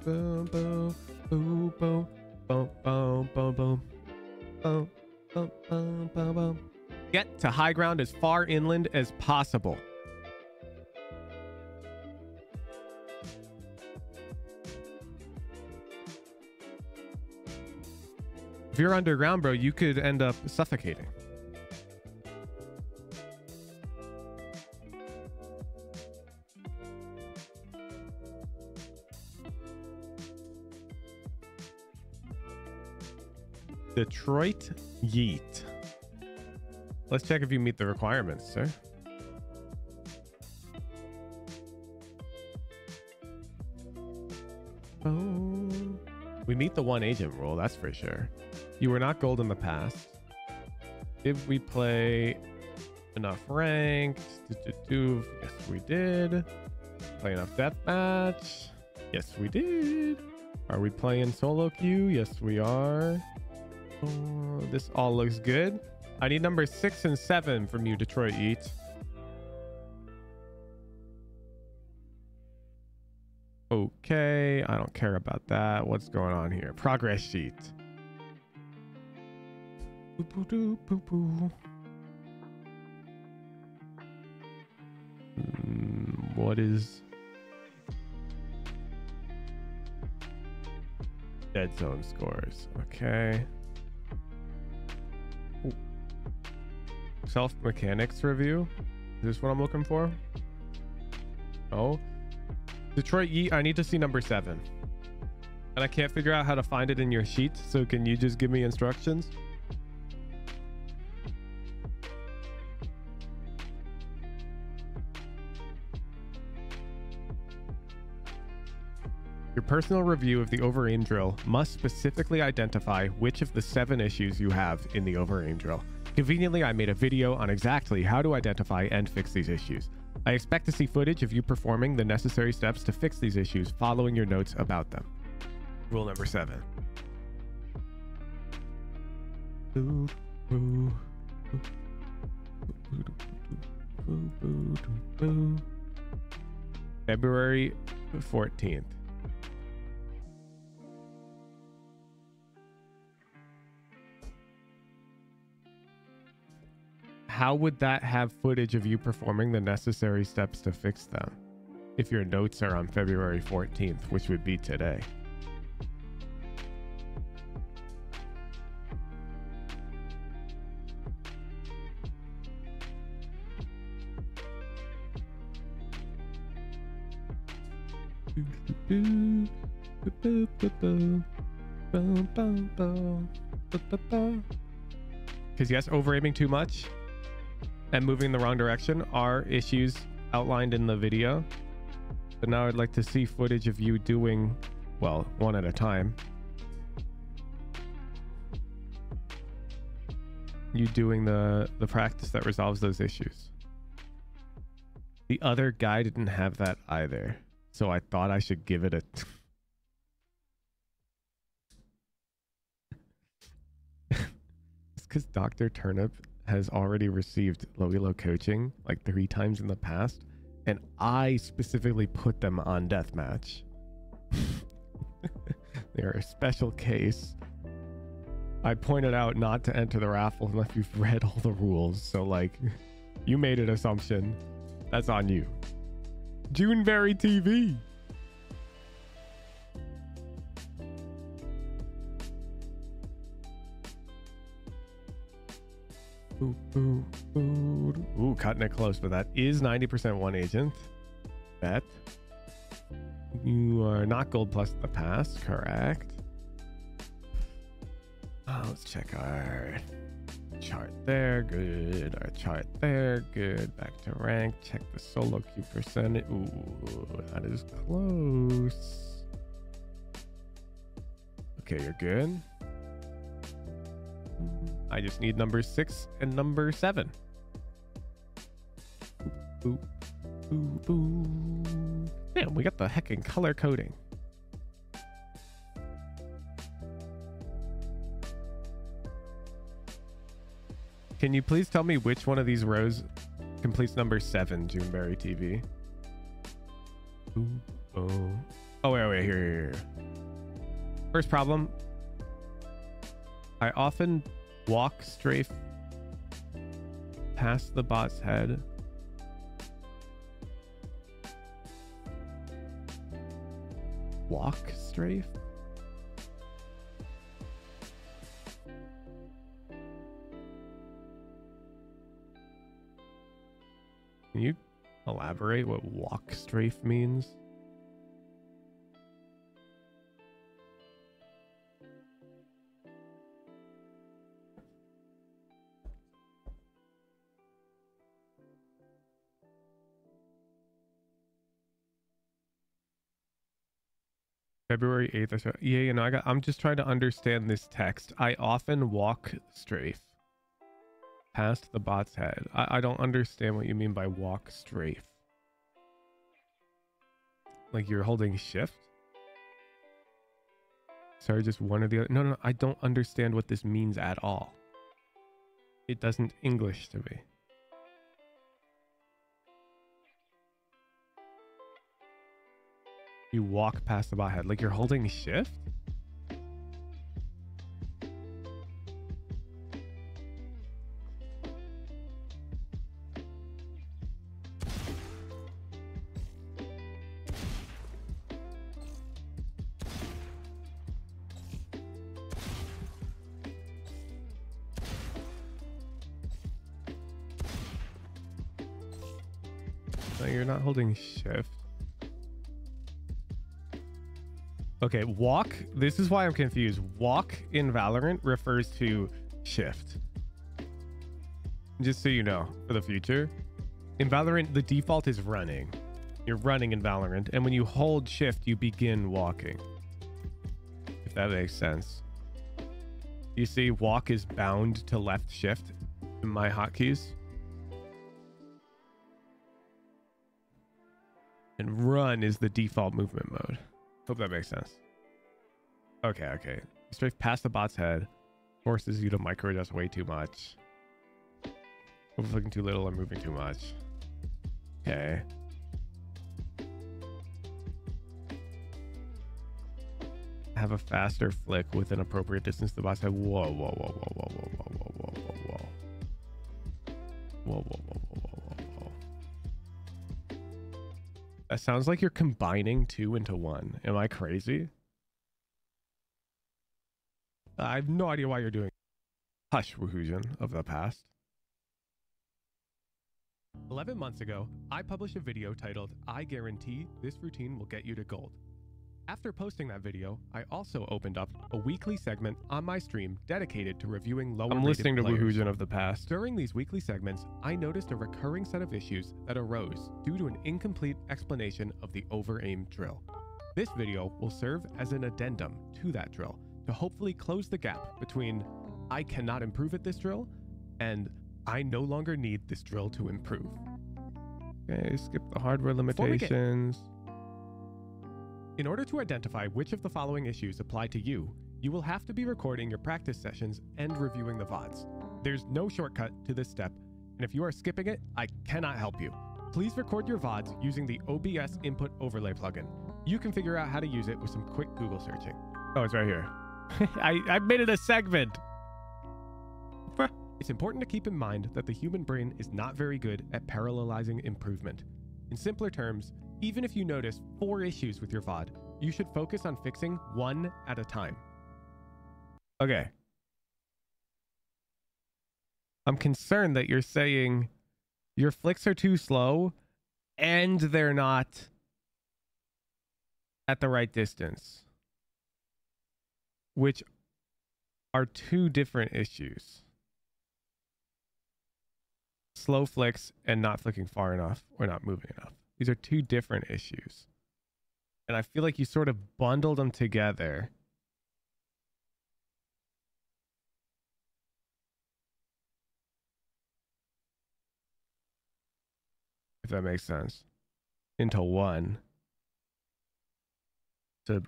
boom, boom, boom, boom, boom, boom, boom, boom. Boom, boom, boom, boom, boom. Get to high ground as far inland as possible. If you're underground, bro, you could end up suffocating. Detroit Yeet. Let's check if you meet the requirements, sir. Oh, we meet the one agent rule, that's for sure. You were not gold in the past. Did we play enough ranked? Yes, we did. Play enough deathmatch? Yes, we did. Are we playing solo queue? Yes, we are. Oh, this all looks good. I need number 6 and 7 from you, Detroit Eat. Okay, I don't care about that. What's going on here? Progress sheet. What is dead zone scores? Okay. Ooh. Self mechanics review. Is this what I'm looking for? Oh, Detroit Yeet. I need to see number 7. And I can't figure out how to find it in your sheet. So can you just give me instructions? Your personal review of the overaim drill must specifically identify which of the 7 issues you have in the overaim drill. Conveniently, I made a video on exactly how to identify and fix these issues. I expect to see footage of you performing the necessary steps to fix these issues following your notes about them. Rule number 7. February 14th. How would that have footage of you performing the necessary steps to fix them if your notes are on February 14th, which would be today? Because yes, overaiming too much and moving in the wrong direction are issues outlined in the video. But now I'd like to see footage of you doing, well, one at a time. You doing the practice that resolves those issues. The other guy didn't have that either. So I thought I should give it a... It's because Dr. Turnip has already received Low ELO Coaching like 3 times in the past, and I specifically put them on deathmatch. They're a special case. I pointed out not to enter the raffle unless you've read all the rules, so like, you made an assumption. That's on you. Juneberry TV. Ooh, cutting it close, but that is 90% one agent. Bet. You are not gold plus the pass, correct? Let's check our chart there. Good. Our chart there. Good. Back to rank. Check the solo queue percentage. Ooh, that is close. Okay, you're good. I just need number 6 and number 7. Boop, boop, boop. Damn, we got the heckin' color coding. Can you please tell me which one of these rows completes number 7, Juneberry TV? Ooh, oh, wait, here. First problem. I often walk strafe past the bot's head. Walk strafe? Can you elaborate what walk strafe means? February 8th. Yeah, you know, I'm just trying to understand this text. I often walk strafe past the bot's head. I don't understand what you mean by walk strafe. Like you're holding shift? Sorry, just one or the other. No, I don't understand what this means at all. It doesn't English to me. You walk past the bot head like you're holding shift? No, you're not holding shift. Okay, walk. This is why I'm confused. Walk in Valorant refers to shift. Just so you know, for the future. In Valorant, the default is running. You're running in Valorant, and when you hold shift, you begin walking. If that makes sense. You see, walk is bound to left shift in my hotkeys. And run is the default movement mode. Hope that makes sense. Okay, okay. Strafe past the bot's head. Forces you to micro adjust way too much. Overflicking too little or moving too much. Okay. Have a faster flick with an appropriate distance to the bot's head. Whoa, whoa, whoa, whoa, whoa, whoa, whoa, whoa, whoa, whoa, whoa. Whoa, whoa, whoa, whoa, whoa, whoa, whoa. That sounds like you're combining two into one. Am I crazy? I have no idea why you're doing it. Hush, Woohoojan of the past. 11 months ago, I published a video titled, I guarantee this routine will get you to gold. After posting that video, I also opened up a weekly segment on my stream dedicated to reviewing lower rated players. I'm listening to Woohoojan of the past. During these weekly segments, I noticed a recurring set of issues that arose due to an incomplete explanation of the over-aim drill. This video will serve as an addendum to that drill to hopefully close the gap between I cannot improve at this drill and I no longer need this drill to improve. Okay, skip the hardware limitations. In order to identify which of the following issues apply to you, you will have to be recording your practice sessions and reviewing the VODs. There's no shortcut to this step, and if you are skipping it, I cannot help you. Please record your VODs using the OBS Input Overlay plugin. You can figure out how to use it with some quick Google searching. Oh, it's right here. I made it a segment. It's important to keep in mind that the human brain is not very good at parallelizing improvement. In simpler terms, even if you notice 4 issues with your VOD, you should focus on fixing 1 at a time. Okay. I'm concerned that you're saying your flicks are too slow and they're not at the right distance, which are 2 different issues. Slow flicks and not flicking far enough or not moving enough. These are 2 different issues. And I feel like you sort of bundled them together. If that makes sense. Into one. So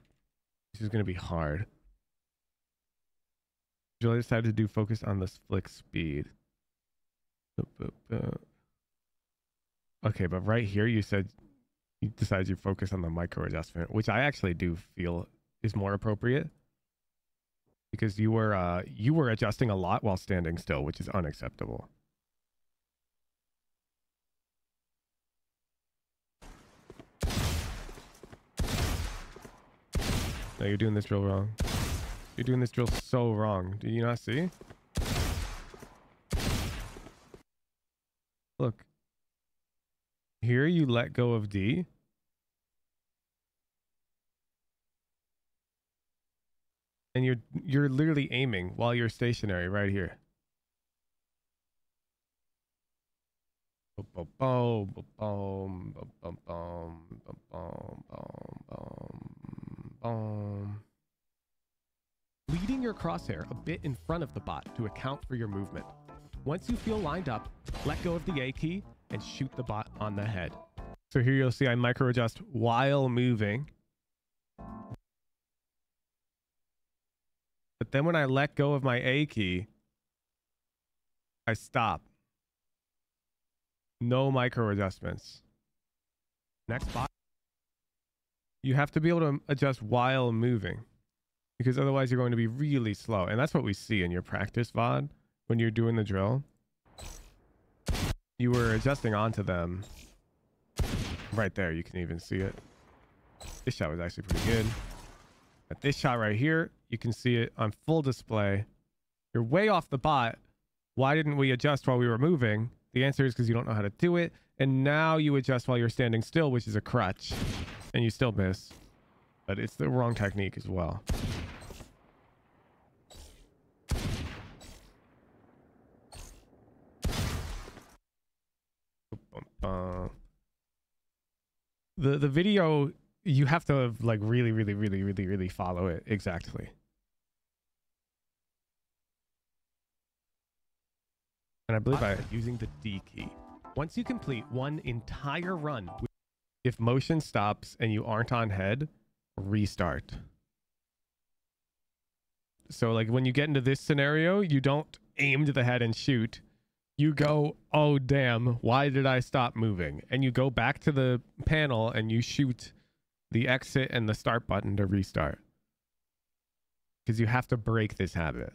this is going to be hard. Julia decided to do focus on the flick speed. Okay, but right here you said you decided you focus on the micro adjustment, which I actually do feel is more appropriate because you were adjusting a lot while standing still, which is unacceptable. No, you're doing this drill wrong. You're doing this drill so wrong. Do you not see? Look. Here you let go of D. And you're literally aiming while you're stationary right here. Leading your crosshair a bit in front of the bot to account for your movement. Once you feel lined up, let go of the A key and shoot the bot on the head. So here you'll see I micro adjust while moving. But then when I let go of my A key, I stop. No micro adjustments. Next bot. You have to be able to adjust while moving because otherwise you're going to be really slow. And that's what we see in your practice VOD when you're doing the drill. You were adjusting onto them right there. You can even see it. This shot was actually pretty good. At this shot right here, you can see it on full display. You're way off the bot. Why didn't we adjust while we were moving? The answer is because you don't know how to do it. And now you adjust while you're standing still, which is a crutch. And you still miss. but it's the wrong technique as well. The video, you have to like really follow it exactly. And I believe using the D key. Once you complete one entire run, if motion stops and you aren't on head, restart. So like when you get into this scenario, you don't aim to the head and shoot. You go, oh damn, why did I stop moving? And you go back to the panel and you shoot the exit and the start button to restart. Because you have to break this habit.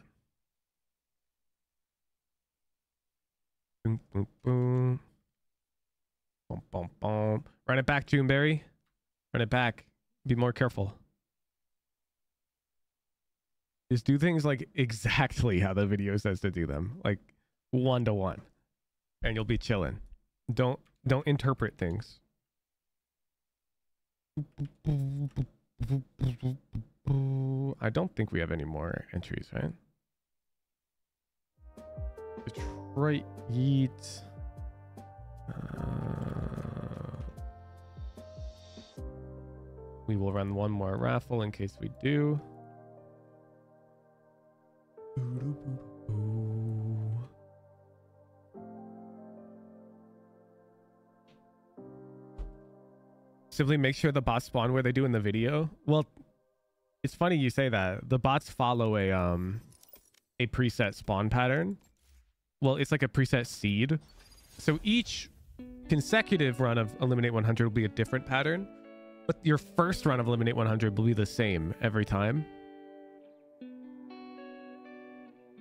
Boom, boom, boom. Boom, boom, boom. Run it back, Juneberry. Run it back. Be more careful. Just do things like exactly how the video says to do them. Like 1-to-1. And you'll be chilling. Don't interpret things. I don't think we have any more entries, right? Detroit Yeet. We will run one more raffle in case we do. Simply make sure the bots spawn where they do in the video. Well, it's funny you say that. The bots follow a preset spawn pattern. Well, it's like a preset seed. So each consecutive run of Eliminate 100 will be a different pattern, but your first run of Eliminate 100 will be the same every time.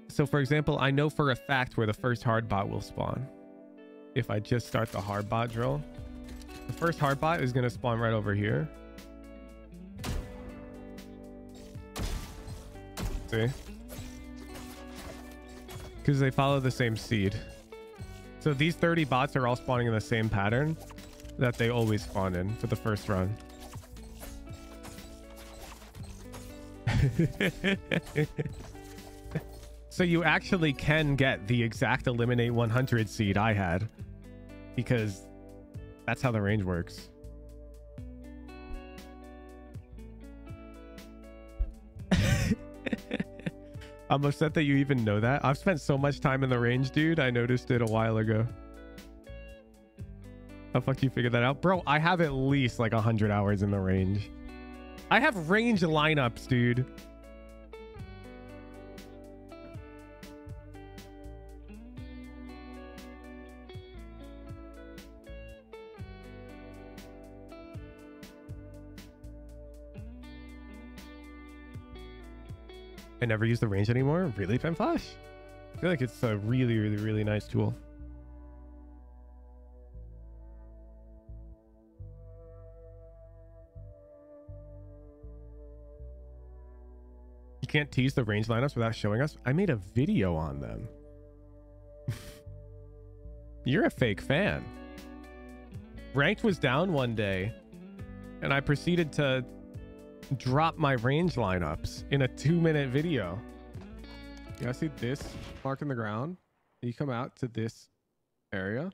So for example, I know for a fact where the first hard bot will spawn. If I just start the hard bot drill, the first hard bot is going to spawn right over here. See? Because they follow the same seed. So these 30 bots are all spawning in the same pattern that they always spawn in for the first run. So you actually can get the exact Eliminate 100 seed I had, because that's how the range works. I'm upset that you even know that. I've spent so much time in the range, dude. I noticed it a while ago. How the fuck you figured that out? Bro, I have at least like 100 hours in the range. I have range lineups, dude. I never use the range anymore. Really, Femflash? I feel like it's a really nice tool. You can't tease the range lineups without showing us. I made a video on them. You're a fake fan. Ranked was down one day, and I proceeded to drop my range lineups in a 2-minute video. You guys see this mark in the ground? You come out to this area.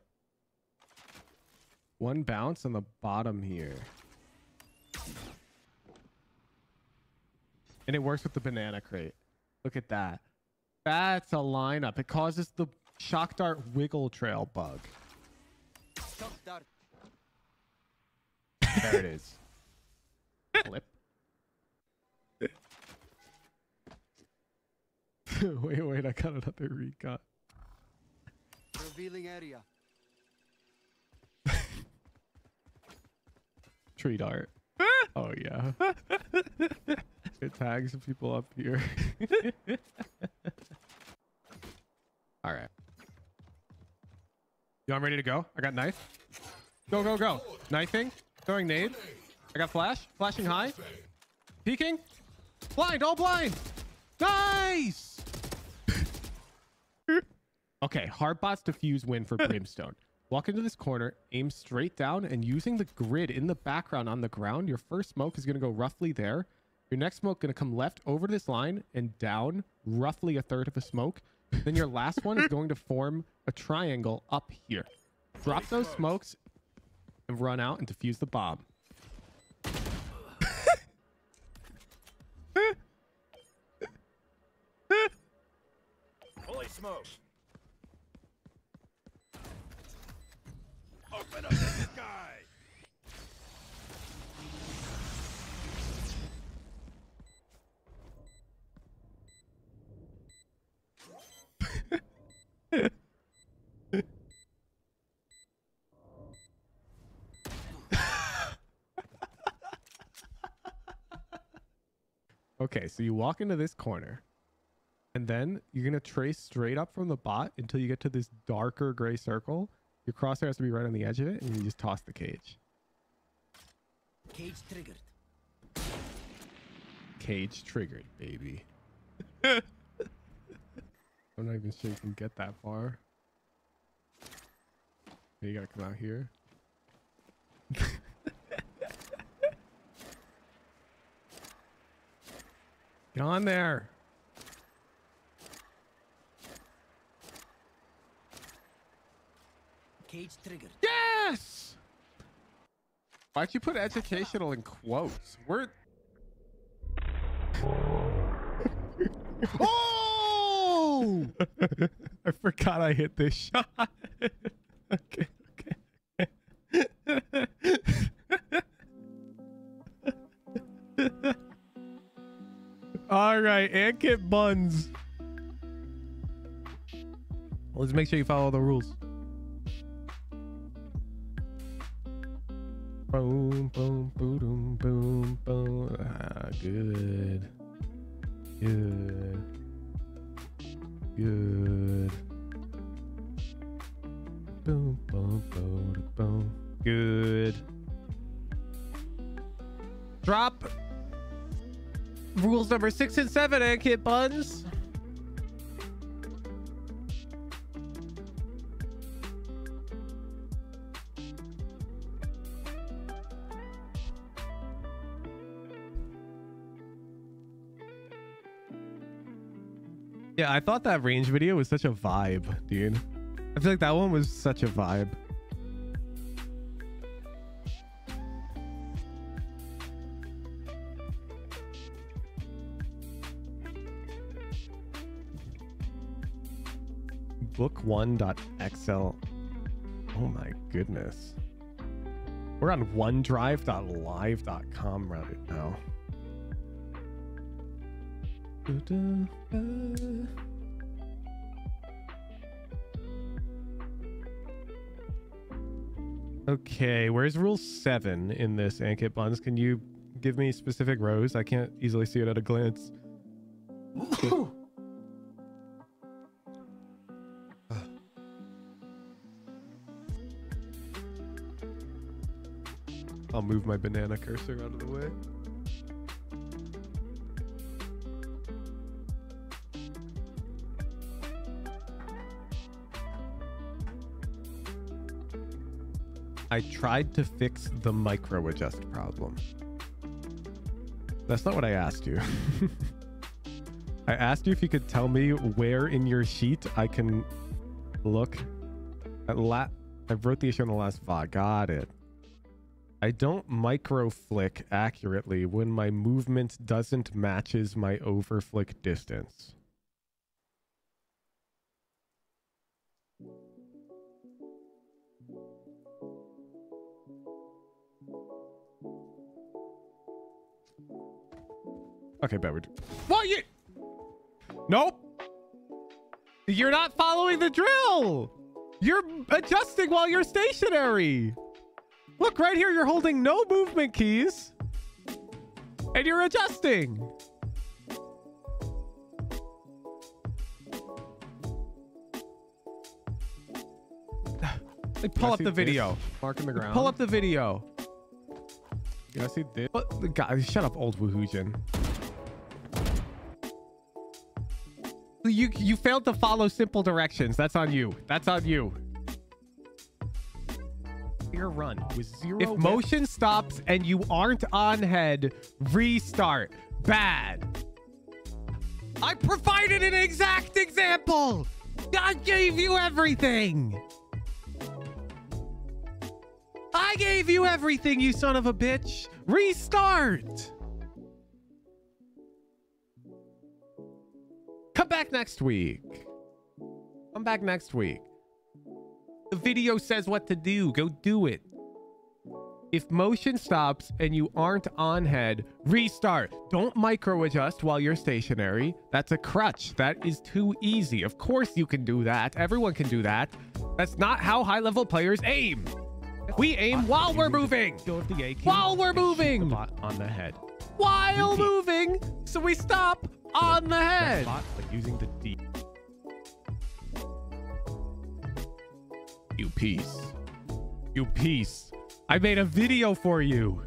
One bounce on the bottom here. And it works with the banana crate. Look at that. That's a lineup. It causes the shock dart wiggle trail bug. There it is. Flip. wait, I got another recon. Revealing area. Tree dart. Oh yeah. It tags people up here. All right. Yo, I'm ready to go. I got knife. Go. Knifing. Throwing nade. I got flash. Flashing high. Peeking. Blind. All blind. Nice. Okay. Hard bots defuse win for Brimstone. Walk into this corner, aim straight down, and using the grid in the background on the ground, your first smoke is going to go roughly there. Your next smoke going to come left over this line and down roughly a third of a smoke. Then your last one is going to form a triangle up here. Drop those smokes and run out and defuse the bomb. Fully smoked. Open up the sky. Okay, so you walk into this corner, and then you're going to trace straight up from the bot until you get to this darker gray circle. Your crosshair has to be right on the edge of it, and you just toss the cage. Cage triggered. Cage triggered, baby. I'm not even sure you can get that far. You gotta come out here. Get on there. Cage triggered. Yes! Why'd you put educational in quotes? We're... Oh! I forgot I hit this shot. Okay, okay. All right, Ankit buns. Let's make sure you follow the rules. Boom, boom, boom, boom, boom. Ah, good. Good. Good. Boom, boom, boom, boom. Good. Drop rules number 6 and 7, Ankit buns. Yeah, I thought that range video was such a vibe, dude. I feel like that one was such a vibe. Book1.xl. Oh my goodness. We're on OneDrive.live.com right now. Okay, where's rule 7 in this, Ankit buns? Can you give me specific rows? I can't easily see it at a glance. I'll move my banana cursor out of the way. I tried to fix the micro adjust problem. That's not what I asked you. I asked you if you could tell me where in your sheet I can look at I wrote the issue on the last VOD. Got it. I don't micro flick accurately when my movement doesn't matches my over flick distance. Okay, Bedward. What you? Nope. You're not following the drill. You're adjusting while you're stationary. Look right here. You're holding no movement keys, and you're adjusting. Pull up the video. Mark in the ground. Pull up the video. You guys see this? What? God, shut up, old Woohoojin. You failed to follow simple directions. That's on you. That's on you. entire run with 0 if motion stops and you aren't on head, restart. Bad. I provided an exact example. I gave you everything. I gave you everything, you son of a bitch. Restart. Come back next week. Come back next week. The video says what to do. Go do it. If motion stops and you aren't on head, restart. Don't micro adjust while you're stationary. That's a crutch. That is too easy. Of course you can do that. Everyone can do that. That's not how high level players aim. We aim while we're moving. While we're moving. On the head. While moving. So we stop on the head. But using the D. You piece. You piece. I made a video for you.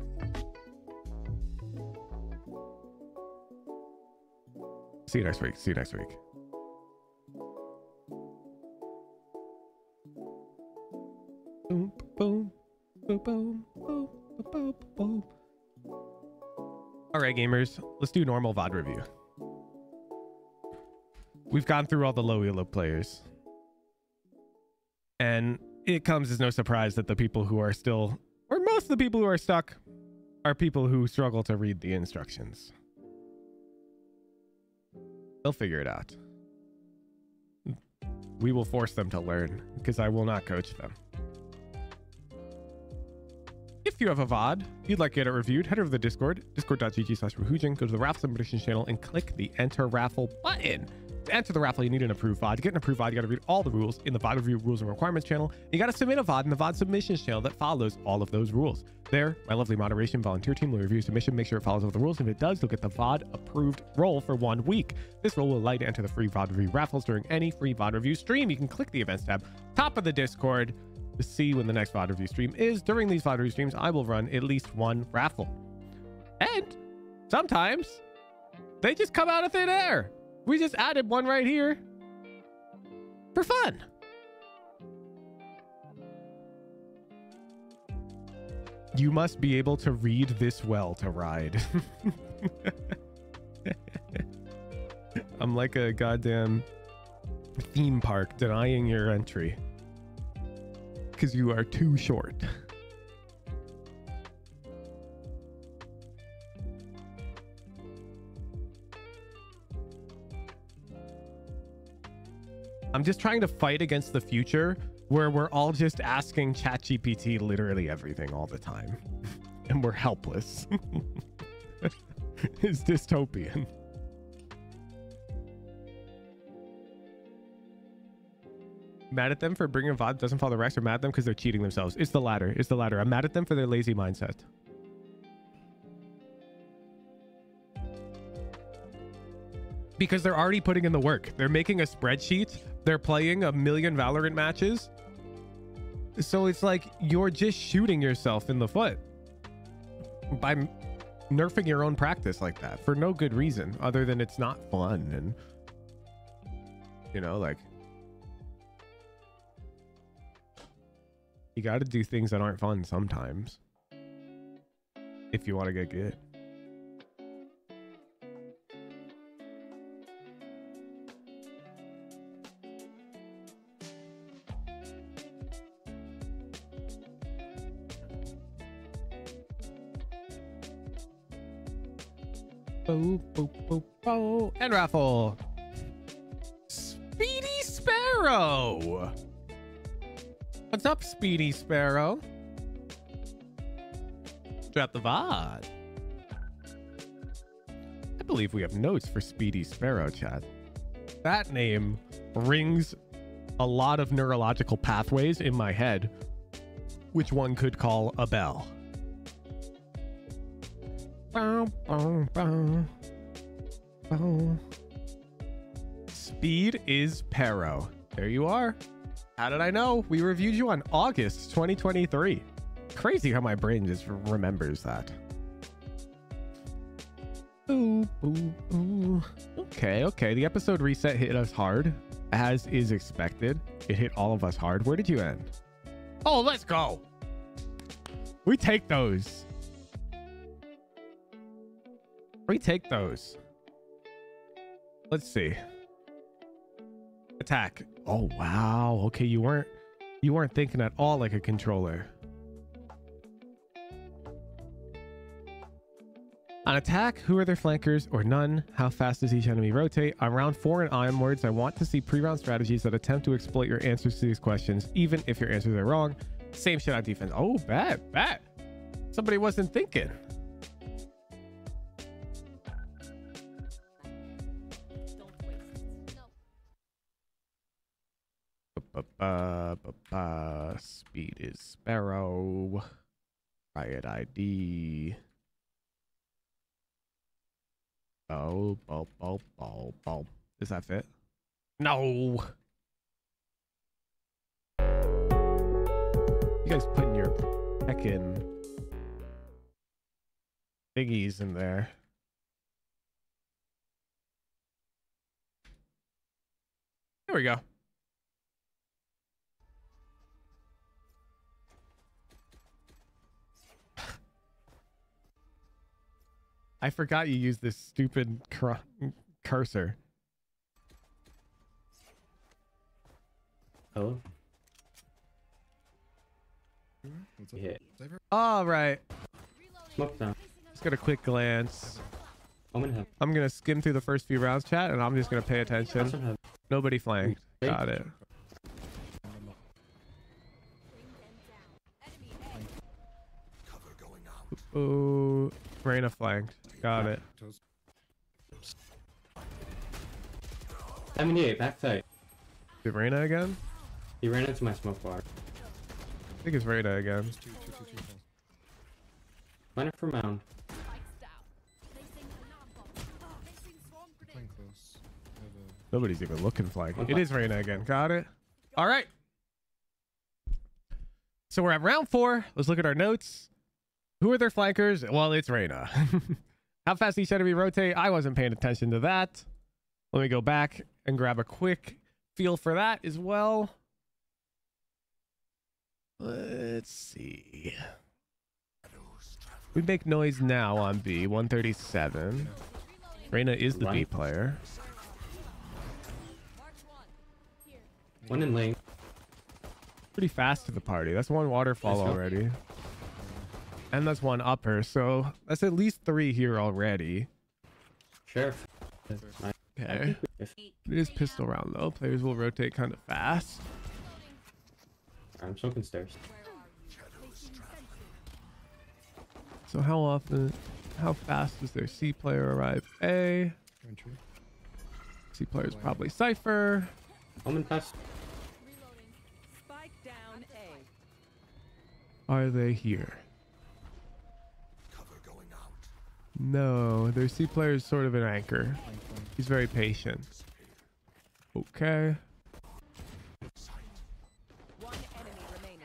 See you next week. See you next week. Boom, boom, boom, boom, boom, boom, boom. All right, gamers, let's do normal VOD review. We've gone through all the low elo players. And it comes as no surprise that the people who are still, or most of the people who are stuck, are people who struggle to read the instructions. They'll figure it out. We will force them to learn, because I will not coach them. If you have a VOD you'd like to get it reviewed, head over to the Discord, discord.gg/Rahujin, go to the Raffles and Predictions channel and click the Enter Raffle button. To enter the raffle, you need an approved VOD. To get an approved VOD, you got to read all the rules in the VOD Review Rules and Requirements channel. You got to submit a VOD in the VOD Submissions channel that follows all of those rules. There, my lovely moderation volunteer team will review submission, make sure it follows all the rules. And if it does, you'll get the VOD approved role for 1 week. This role will allow you to enter the free VOD Review raffles during any free VOD Review stream. You can click the Events tab, top of the Discord, to see when the next VOD Review stream is. During these VOD Review streams, I will run at least 1 raffle. And sometimes they just come out of thin air. We just added one right here for fun. You must be able to read this well to ride. I'm like a goddamn theme park denying your entry because you are too short. I'm just trying to fight against the future where we're all just asking ChatGPT literally everything all the time. And we're helpless. It's dystopian. Mad at them for bringing a VOD doesn't follow the rest, or mad at them because they're cheating themselves? It's the latter. It's the latter. I'm mad at them for their lazy mindset. Because they're already putting in the work. They're making a spreadsheet. They're playing 1 million Valorant matches. So it's like you're just shooting yourself in the foot by nerfing your own practice like that for no good reason other than it's not fun. And, you know, like, you got to do things that aren't fun sometimes if you want to get good. Boop, boop, boop, boop. And raffle. Speedy Sparrow. What's up, Speedy Sparrow? Drop the VOD. I believe we have notes for Speedy Sparrow, chat. That name rings a lot of neurological pathways in my head, which one could call a bell. Speed is Pero. There you are. How did I know? We reviewed you on August 2023. Crazy how my brain just remembers that. Ooh, ooh, ooh. Okay. The episode reset hit us hard, as is expected. It hit all of us hard. Where did you end? Oh, let's go. We take those. We take those. Let's see. Attack. Oh wow. Okay, you weren't thinking at all like a controller. On attack, who are their flankers or none? How fast does each enemy rotate? On round 4 and onwards, I want to see pre-round strategies that attempt to exploit your answers to these questions, even if your answers are wrong. Same shit on defense. Oh, bet. Somebody wasn't thinking. Speed is Sparrow. Riot ID. Oh, does that fit? No. You guys putting your heckin' biggies in there. There we go. I forgot you used this stupid cursor. Oh. What's up? Yeah. Cypher? All right. Smoke down. Just got a quick glance. Omen have. I'm going to skim through the first few rounds, chat, and I'm just going to pay attention. Ascent have. Nobody flanked. Got it. Cover going out. Ooh, Reyna flanked. Got it. Toes. 78, backside. Is it Reyna again? He ran into my smoke bar. I think it's Reyna again. Just two. Mine for mound. Playing close. I have a Nobody's even looking flank. It is Reyna again. Got it. All right. So we're at round 4. Let's look at our notes. Who are their flankers? Well, it's Reyna. How fast each enemy rotate? I wasn't paying attention to that. Let me go back and grab a quick feel for that as well. Let's see. We make noise now on B, 137. Reyna is the B player. One in lane. Pretty fast to the party. That's one waterfall already. And that's one upper. So that's at least 3 here already. Sheriff. Okay. It is pistol round though. Players will rotate kind of fast. I'm smoking stairs. So how fast does their C player arrive? A. entry. C player is probably Cypher. Omen pass. Spike down A. Are they here? Cover going out. No, their C player is sort of an anchor. He's very patient. Okay. One enemy remaining.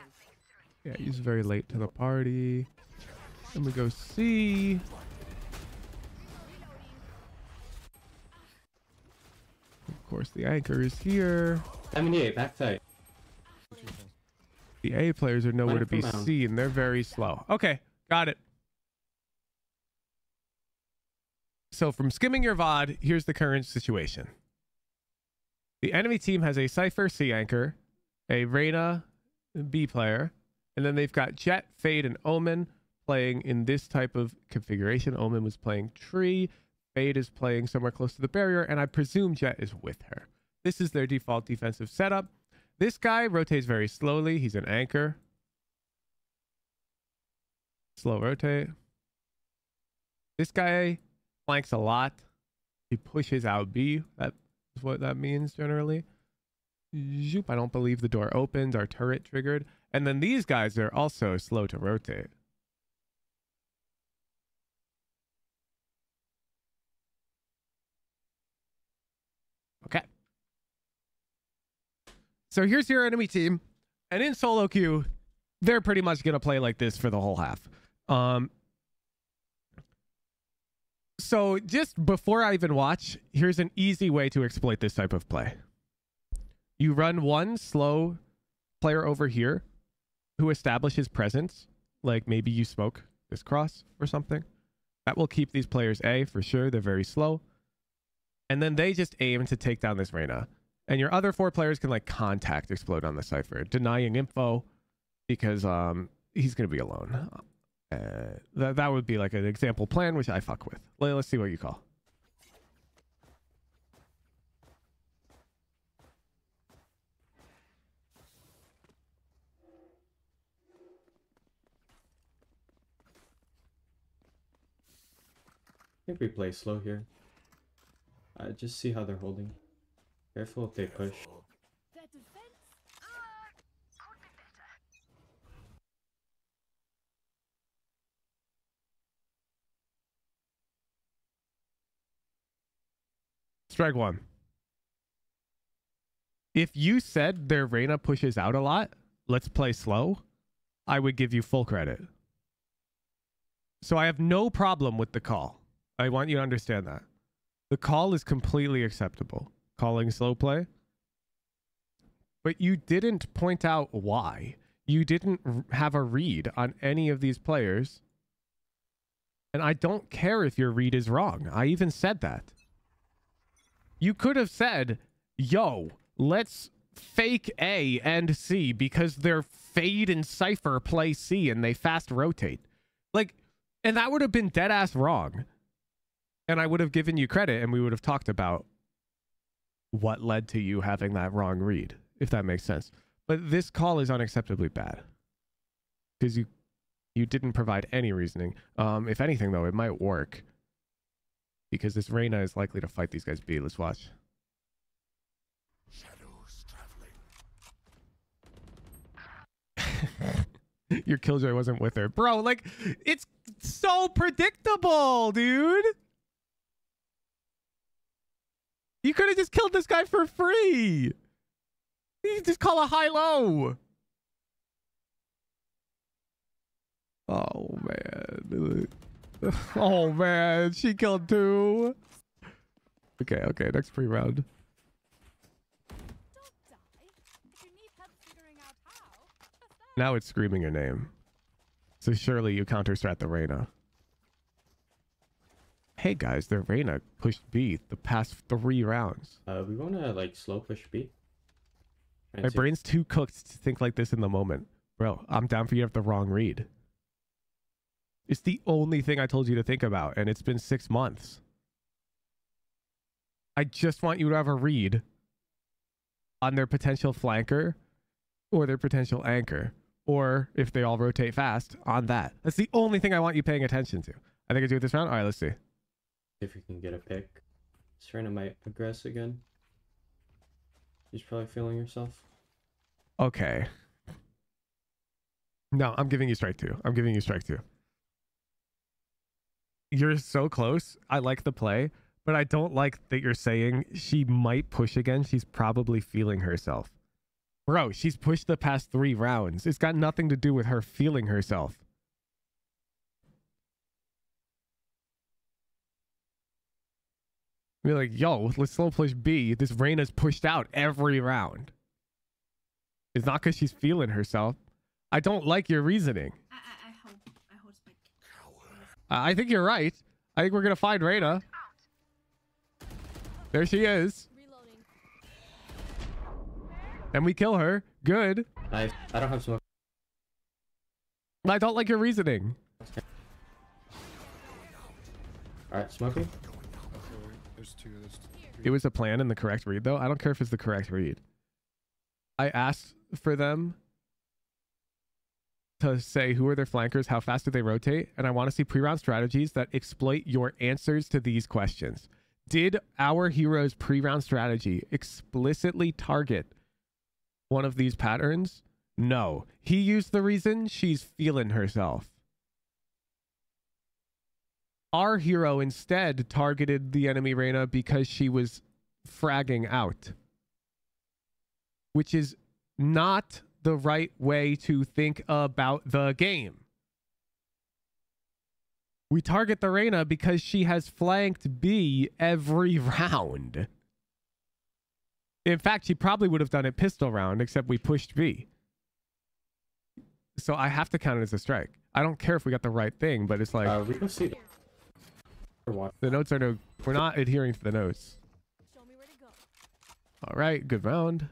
Yeah, he's very late to the party. Then we go C. Of course, the anchor is here. 78, backside. The A players are nowhere to be Mine from seen. They're very slow. Okay, got it. So from skimming your VOD, here's the current situation. The enemy team has a Cypher C anchor, a Reyna B player, and then they've got Jet, Fade, and Omen playing in this type of configuration. Omen was playing tree. Fade is playing somewhere close to the barrier, and I presume Jet is with her. This is their default defensive setup. This guy rotates very slowly. He's an anchor. Slow rotate. This guy flanks a lot. He pushes out B. That is what that means generally. Zoop, I don't believe the door opens. Our turret triggered. And then these guys are also slow to rotate. Okay. So here's your enemy team. And in solo queue, they're pretty much going to play like this for the whole half. So just before I even watch, here's an easy way to exploit this type of play. You run one slow player over here who establishes presence like maybe you smoke this cross or something. That will keep these players A for sure. They're very slow. And then they just aim to take down this Reyna. And your other 4 players can like contact explode on the Cypher, denying info because he's going to be alone. That would be like an example plan, which I fuck with. Let's see what you call. I think we play slow here. Just see how they're holding. Careful if they push. Their defense could be better. Strike 1. If you said their Reyna pushes out a lot, let's play slow, I would give you full credit. So I have no problem with the call. I want you to understand that. The call is completely acceptable. Calling slow play. But you didn't point out why. You didn't have a read on any of these players. And I don't care if your read is wrong. I even said that. You could have said, yo, let's fake A and C because their Fade and Cypher play C and they fast rotate. Like, and that would have been dead ass wrong. And I would have given you credit and we would have talked about what led to you having that wrong read, if that makes sense. But this call is unacceptably bad because you didn't provide any reasoning. If anything, though, it might work because this Reyna is likely to fight these guys B. Let's watch. Shadows traveling. Your Killjoy wasn't with her. Bro, like, it's so predictable, dude. You could have just killed this guy for free. You just call a high-low. Oh, man. Oh, man. She killed 2. Okay, next pre-round. Don't die. If you need help figuring out how, Now it's screaming your name. So surely you counter-strat the Reyna. Hey guys, the Reyna pushed B the past 3 rounds. We want to like slow push B. My brain's too cooked to think like this in the moment. Bro, I'm down for you to have the wrong read. It's the only thing I told you to think about, and it's been 6 months. I just want you to have a read on their potential flanker or their potential anchor, or if they all rotate fast, on that. That's the only thing I want you paying attention to. I think I do it this round. All right, let's see. If you can get a pick. Serena might aggress again. She's probably feeling herself. Okay. No, I'm giving you strike 2. I'm giving you strike 2. You're so close. I like the play, but I don't like that you're saying she might push again. She's probably feeling herself. Bro, she's pushed the past 3 rounds. It's got nothing to do with her feeling herself. Be like, yo, let's slow push B. This Reyna's pushed out every round. It's not because she's feeling herself. I don't like your reasoning. I hold spike. I think you're right. I think we're going to find Reyna. There she is. Reloading. And we kill her. Good. I don't have smoke. I don't like your reasoning. Alright, smoking. Okay, wait. There's 2. There's 2. It was a plan and the correct read, though. I don't care if it's the correct read. I asked for them to say who are their flankers, how fast do they rotate, and I want to see pre-round strategies that exploit your answers to these questions. Did our hero's pre-round strategy explicitly target one of these patterns? No. He used the reason she's feeling herself. Our hero instead targeted the enemy Reyna because she was fragging out, which is not the right way to think about the game. We target the Reyna because she has flanked B every round. In fact, she probably would have done it pistol round, except we pushed B. So I have to count it as a strike. I don't care if we got the right thing, but it's like We can see the notes are no. We're not adhering to the notes. Show me where to go. All right, good round.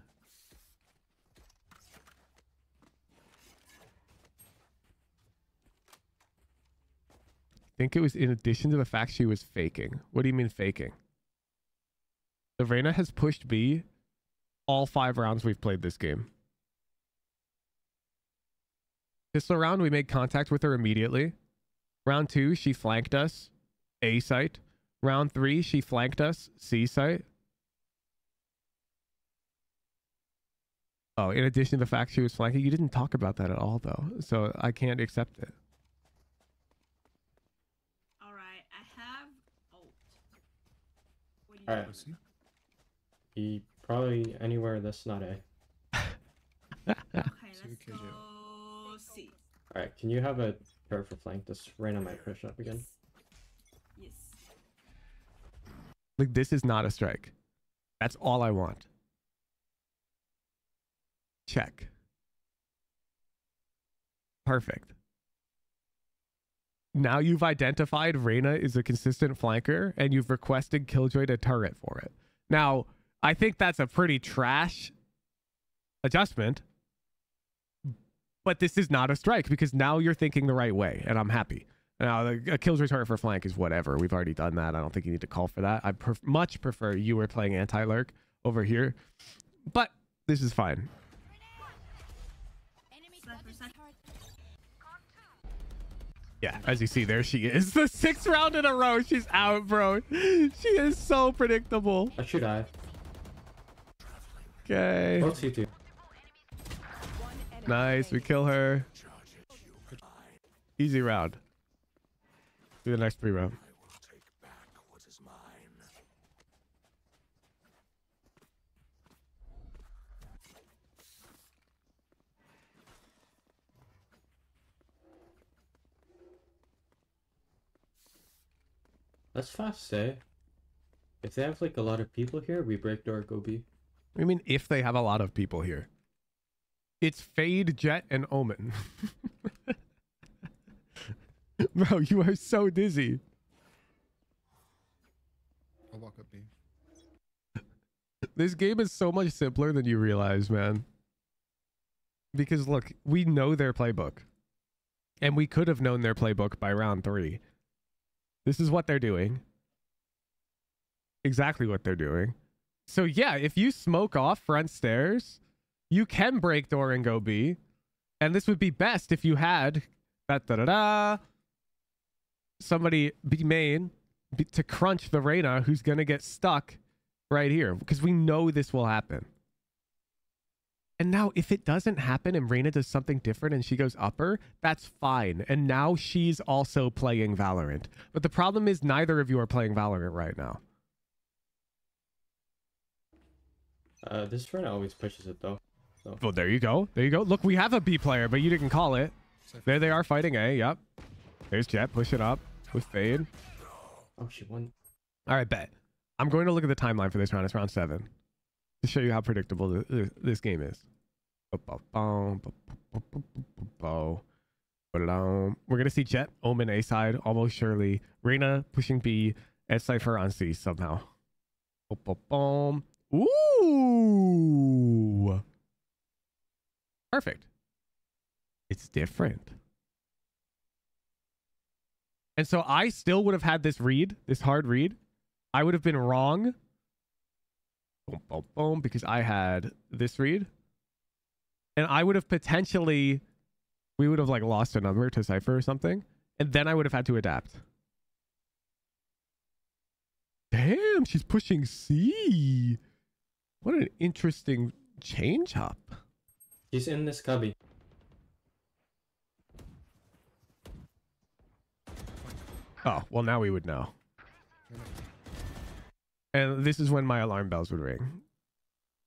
I think it was in addition to the fact she was faking. What do you mean faking? The Reyna has pushed B all 5 rounds we've played this game. Pistol round, we made contact with her immediately. Round 2, she flanked us. A site. Round 3, she flanked us. C site. Oh, in addition to the fact she was flanking, you didn't talk about that at all, though. So I can't accept it. Alright, I have ult. What do you Alright. Pussy. he probably anywhere that's not A. Okay, let's KJ. go C. Alright, can you have a pair for flank? This Reyna might push up again. Yes. Like, this is not a strike. That's all I want. Check. Perfect. Now you've identified Reyna is a consistent flanker and you've requested Killjoy to turret for it. Now, I think that's a pretty trash adjustment, but this is not a strike because now you're thinking the right way and I'm happy. Now, a Killjoy turret for flank is whatever. We've already done that. I don't think you need to call for that. I much prefer you were playing anti-lurk over here, but this is fine. Cypher. Yeah, as you see, there she is. The 6th round in a row. She's out, bro. She is so predictable. I should die. Okay. Both C2. One enemy Nice. We remaining. kill her. Easy round. Do the next 3 round. I will take back what is mine. That's fast, eh? If they have like a lot of people here, we break door, go B. I mean, if they have a lot of people here. It's Fade, Jet, and Omen. Bro, you are so dizzy. I'll walk up B. This game is so much simpler than you realize, man. Because look, we know their playbook. And we could have known their playbook by round 3. This is what they're doing. Exactly what they're doing. So yeah, if you smoke off front stairs, you can break door and go B. And this would be best if you had somebody B main to crunch the Reyna who's going to get stuck right here. Because we know this will happen. And now if it doesn't happen and Reyna does something different and she goes upper, that's fine. And now she's also playing Valorant. But the problem is neither of you are playing Valorant right now. This Reyna always pushes it though. So. Well, there you go. There you go. Look, we have a B player, but you didn't call it. Cypher. There they are fighting A. Yep. There's Jet. Push it up with Fade. Oh, she won. All right, bet. I'm going to look at the timeline for this round. It's round 7 to show you how predictable this game is. We're going to see Jet, Omen A side, almost surely. Reyna pushing B, and Cypher on C somehow. Ooh. Perfect. It's different. And so I still would have had this read, this hard read. I would have been wrong. Boom, boom, boom, because I had this read. And I would have potentially, we would have like lost a number to Cypher or something. And then I would have had to adapt. Damn, she's pushing C. What an interesting change up. She's in this cubby. Oh, well, now we would know. And this is when my alarm bells would ring.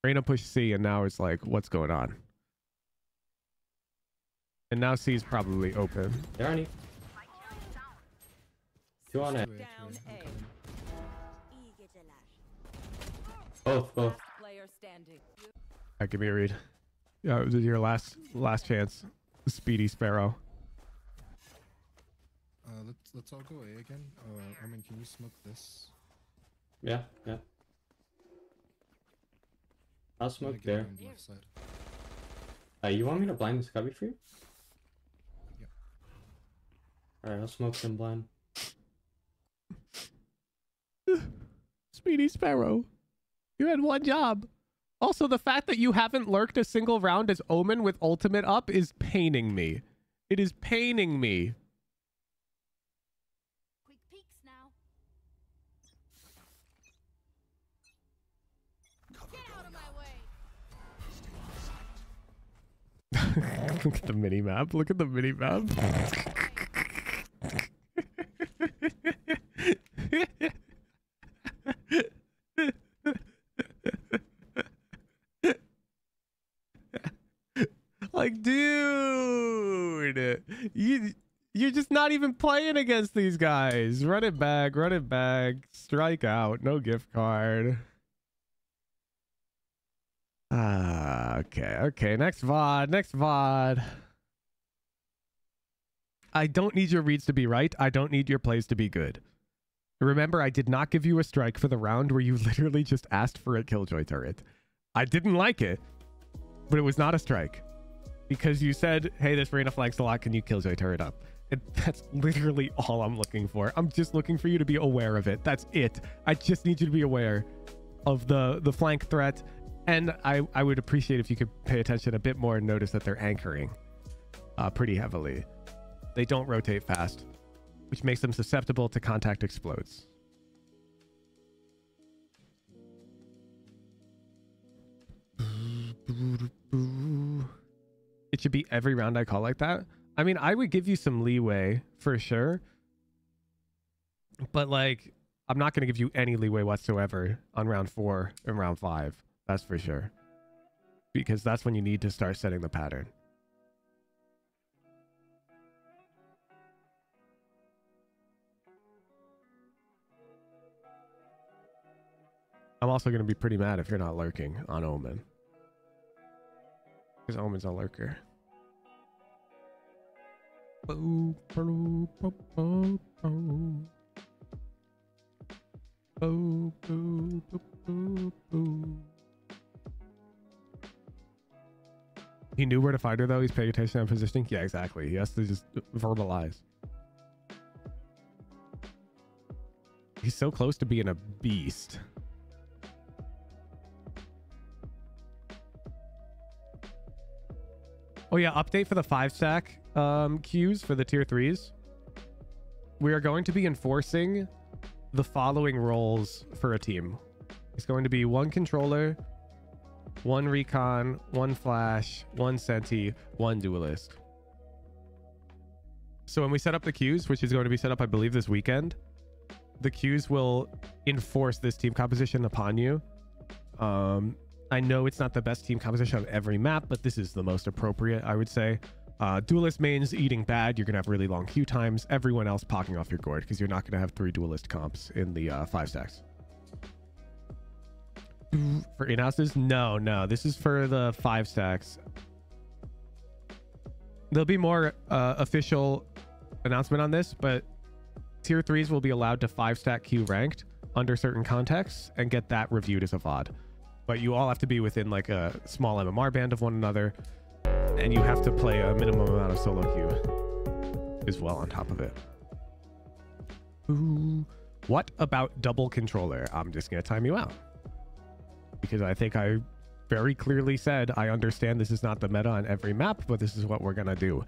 Reyna pushed C, and now it's like, what's going on? And now C is probably open. They're on E. 2 on A. Down A. Both. Player standing. All right, give me a read. Yeah, it was your last chance. Speedy Sparrow. Let's all go A again. Omen, can you smoke this? Yeah. I'll I'm gonna smoke get there. on the left side. You want me to blind this cubby for you? Yep. Alright, I'll smoke them blind. Speedy Sparrow, you had one job. Also, the fact that you haven't lurked a single round as Omen with ultimate up is paining me. It is paining me. Quick peeks now. Get out of my way. Look at the mini map. Look at the mini map. Like, dude, you're just not even playing against these guys. Run it back, strike out, no gift card. Okay, next VOD. I don't need your reads to be right. I don't need your plays to be good. Remember, I did not give you a strike for the round where you literally just asked for a Killjoy turret. I didn't like it, but it was not a strike. Because you said, hey, this Reyna flanks a lot, can you Killjoy turret up? And that's literally all I'm looking for. I'm just looking for you to be aware of it. That's it. I just need you to be aware of the flank threat. And I would appreciate if you could pay attention a bit more and notice that they're anchoring pretty heavily. They don't rotate fast, which makes them susceptible to contact explodes. It should be every round I call like that. I mean, I would give you some leeway for sure. But like, I'm not going to give you any leeway whatsoever on round 4 and round 5. That's for sure. Because that's when you need to start setting the pattern. I'm also going to be pretty mad if you're not lurking on Omen. Because Omen's a lurker. Boo, boo, boo, boo, boo. Boo, boo, boo, boo, boo. He knew where to find her though. He's paying attention on positioning. Yeah, exactly. He has to just verbalize. He's so close to being a beast. Oh yeah, update for the 5-stack queues for the tier 3s. We are going to be enforcing the following roles for a team. It's going to be 1 controller, 1 recon, 1 flash, 1 senti, 1 duelist. So when we set up the queues, which is going to be set up, I believe, this weekend, the queues will enforce this team composition upon you. I know it's not the best team composition on every map, but this is the most appropriate, I would say. Duelist mains eating bad. You're going to have really long queue times. Everyone else pocking off your gourd because you're not going to have 3 duelist comps in the 5 stacks. For in-houses? No. This is for the 5 stacks. There'll be more official announcement on this, but tier 3s will be allowed to 5-stack queue ranked under certain contexts and get that reviewed as a VOD. But you all have to be within like a small MMR band of one another, and you have to play a minimum amount of solo queue as well on top of it. Ooh. What about double controller? I'm just going to time you out. Because I think I very clearly said I understand this is not the meta on every map, but this is what we're going to do.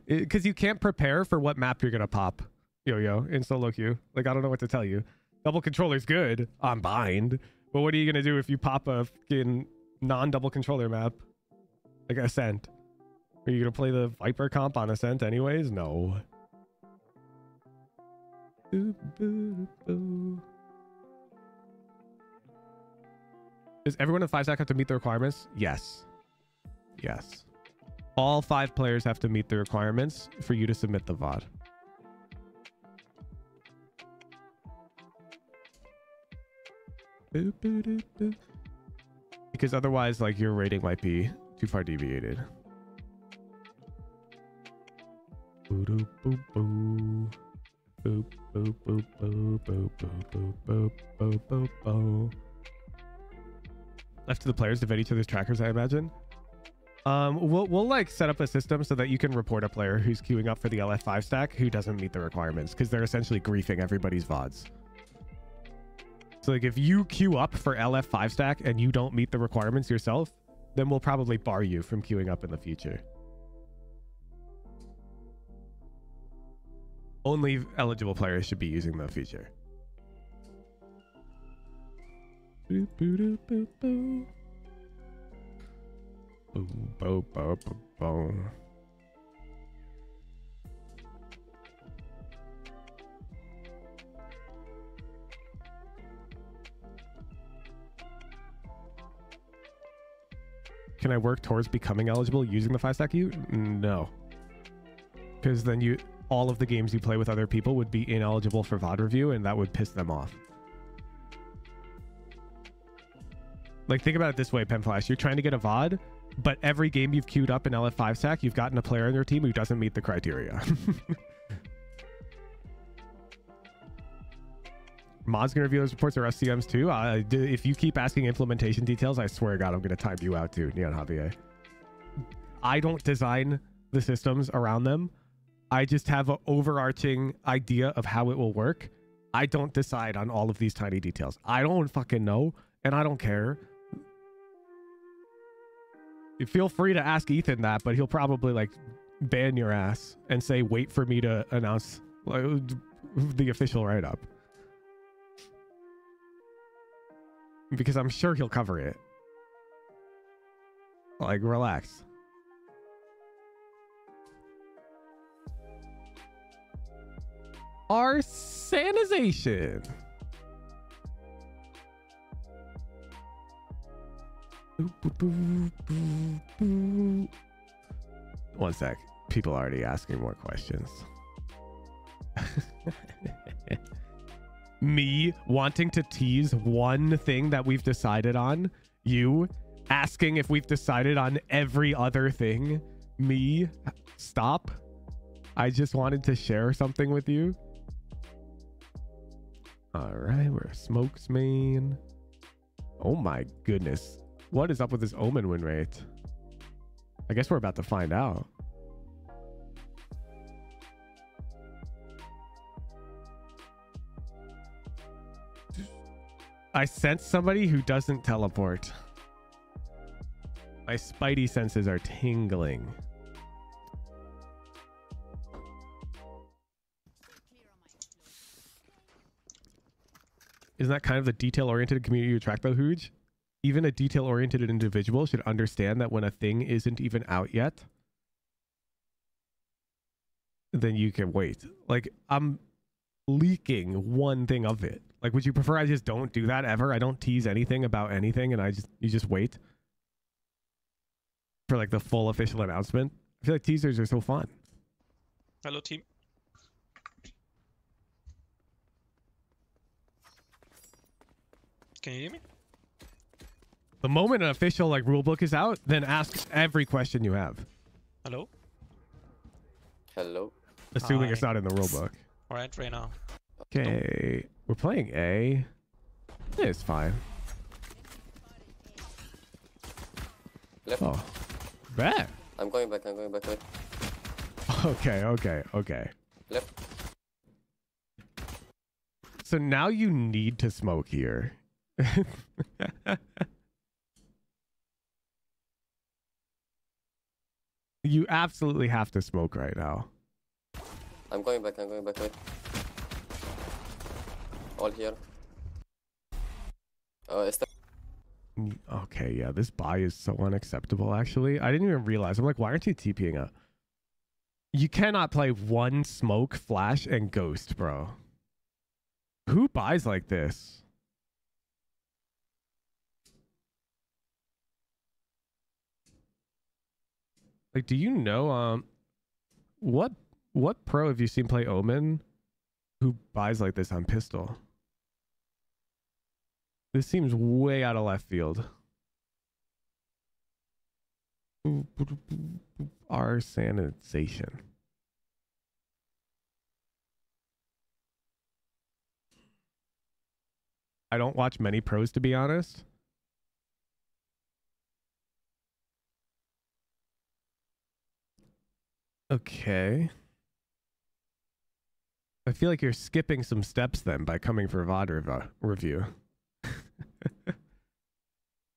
Because you can't prepare for what map you're going to pop, Yo-Yo, in solo queue. Like, I don't know what to tell you. Double controller's good on bind, but what are you going to do if you pop a fucking non-double controller map? Like Ascent. Are you going to play the Viper comp on Ascent anyways? No. Does everyone in 5-stack have to meet the requirements? Yes. Yes. All 5 players have to meet the requirements for you to submit the VOD. because otherwise, like, your rating might be too far deviated. Boo doo boo boo. Boop boop boop boop boop boop boop boop boop boop. Left to the players to vet each other's trackers, I imagine. We'll like set up a system so that you can report a player who's queuing up for the LF5 stack who doesn't meet the requirements, because they're essentially griefing everybody's VODs. So like if you queue up for LF5 stack and you don't meet the requirements yourself, then we'll probably bar you from queuing up in the future. Only eligible players should be using the feature. Boop, boop, boop, boop, boop. Boom, boom, boom, boom, boom. Can I work towards becoming eligible using the 5-stack queue? No. Because then all of the games you play with other people would be ineligible for VOD review, and that would piss them off. Like, think about it this way, Penflash. You're trying to get a VOD, but every game you've queued up in LF5 stack, you've gotten a player on your team who doesn't meet the criteria. Mods gonna review those reports or SCMs too? If you keep asking implementation details, I swear to God, I'm gonna time you out too, Neon Javier. I don't design the systems around them. I just have an overarching idea of how it will work. I don't decide on all of these tiny details. I don't fucking know, and I don't care. You feel free to ask Ethan that, but he'll probably like ban your ass and say, wait for me to announce the official write-up. Because I'm sure he'll cover it. Like, relax. Arsanization. One sec. People are already asking more questions. Me wanting to tease one thing that we've decided on. You asking if we've decided on every other thing. Me, stop. I just wanted to share something with you. All right, we're a smokes main. Oh my goodness. What is up with this Omen win rate? I guess we're about to find out. I sense somebody who doesn't teleport. My spidey senses are tingling. Isn't that kind of the detail-oriented community you attract though, Hooge? Even a detail-oriented individual should understand that when a thing isn't even out yet, then you can wait. Like, I'm leaking one thing of it. Like, would you prefer I just don't do that ever? I don't tease anything about anything, and you just wait for like the full official announcement. I feel like teasers are so fun. Hello, team. Can you hear me? The moment an official like rulebook is out, then ask every question you have. Hello. Hello. Assuming Hi. it's not in the rulebook. All right, right now. Okay, we're playing A. It's fine. Left. Oh, bet. I'm going back. Wait. Okay. Left. So now you need to smoke here. You absolutely have to smoke right now. I'm going back. Wait. All here. Okay, yeah, this buy is so unacceptable, actually. I didn't even realize. I'm like, why aren't you TPing up? You cannot play one smoke, flash, and ghost, bro. Who buys like this? Like, do you know, what pro have you seen play Omen who buys like this on pistol? This seems way out of left field. Our sanitization. I don't watch many pros, to be honest. Okay. I feel like you're skipping some steps then by coming for VOD review.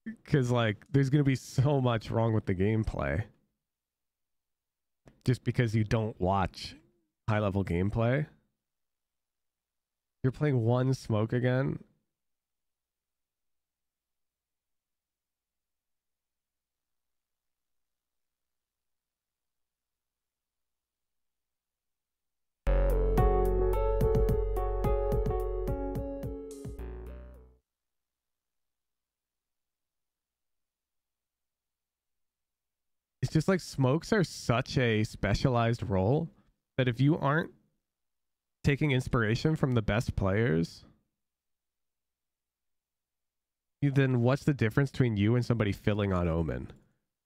Because, like, there's going to be so much wrong with the gameplay. Just because you don't watch high-level gameplay. You're playing one smoke again. It's just like smokes are such a specialized role that if you aren't taking inspiration from the best players, then what's the difference between you and somebody filling on Omen?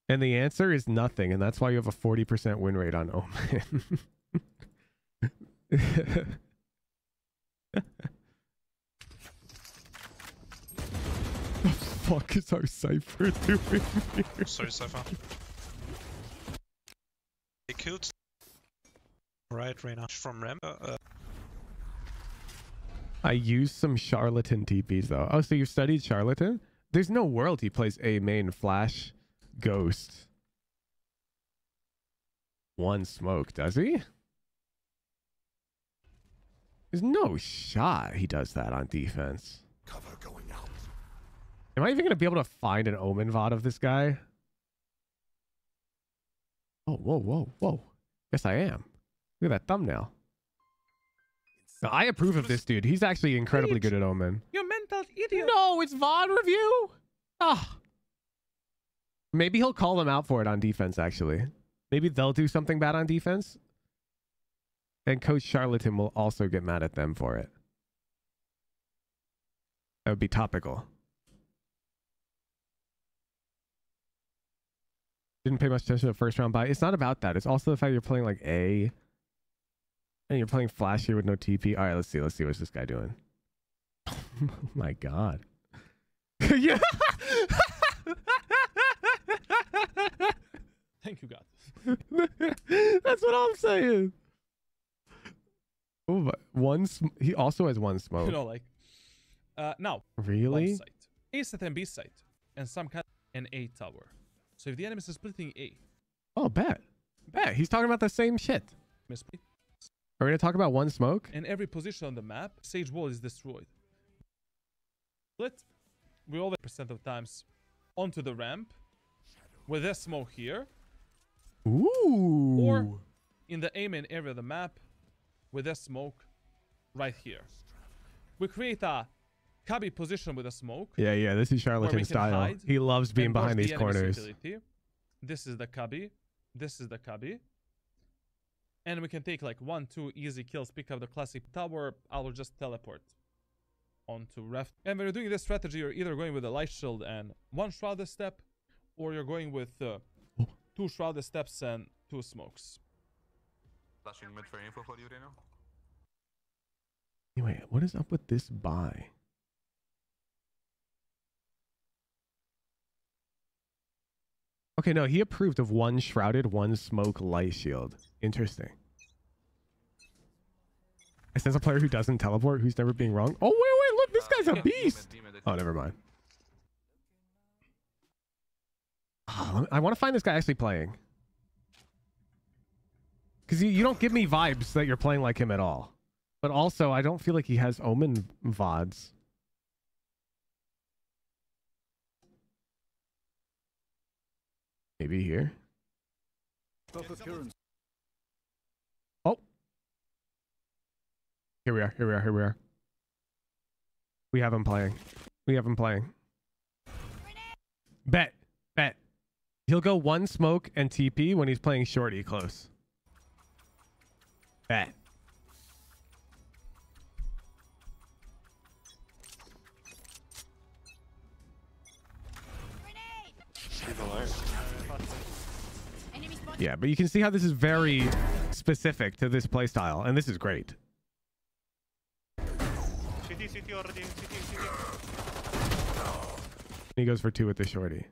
And the answer is nothing, and that's why you have a 40% win rate on Omen. The fuck is our Cypher doing here? Sorry, Cypher. They killed. Right, Reyna. From ramp. I used some charlatan TPs though. Oh, so you studied charlatan? There's no world he plays a main flash ghost. One smoke, does he? There's no shot he does that on defense. Cover going out. Am I even going to be able to find an Omen VOD of this guy? Oh, whoa, whoa, whoa. Yes, I am. Look at that thumbnail. Now, I approve of this dude. He's actually incredibly good at Omen. You mental idiot. No, it's VOD review. Ah. Maybe he'll call them out for it on defense, actually. Maybe they'll do something bad on defense. And Coach Charlatan will also get mad at them for it. That would be topical. Didn't pay much attention to the first round buy. It's not about that. It's also the fact you're playing like A. And you're playing Flash here with no TP. All right, let's see. Let's see. What's this guy doing? Oh my God. Yeah. Thank you, God. That's what I'm saying. Oh, he also has one smoke. You know, like, now. Really? Site. A site and B site. And some kind of an A tower. So if the enemy is splitting A. Oh, bet. Bet. He's talking about the same shit. Are we going to talk about one smoke? In every position on the map, Sage Wall is destroyed. Split. We all percent of times onto the ramp with a smoke here. Ooh. Or in the A main area of the map with a smoke right here. We create a cubby position with a smoke. Yeah. This is charlatan style. He loves being behind these corners. This is the cubby. This is the cubby. And we can take like 1-2 easy kills, pick up the classic tower. I'll just teleport onto ref. And when you're doing this strategy, you're either going with a light shield and 1 shrouded step, or you're going with 2 shrouded steps and 2 smokes. Flashing mid for info for you right now. Anyway, what is up with this buy? Okay, no, he approved of 1 shrouded, 1 smoke light shield. Interesting. I sense a player who doesn't teleport, who's never being wrong. Oh, wait, look, this guy's a beast. Oh, never mind. Oh, I want to find this guy actually playing. Because you don't give me vibes that you're playing like him at all. But also, I don't feel like he has Omen VODs. Maybe here. Oh. Here we are. We have him playing. Bet. He'll go 1 smoke and TP when he's playing shorty close. Bet. Yeah, but you can see how this is very specific to this playstyle, and this is great. CT already. CT. He goes for 2 with the shorty.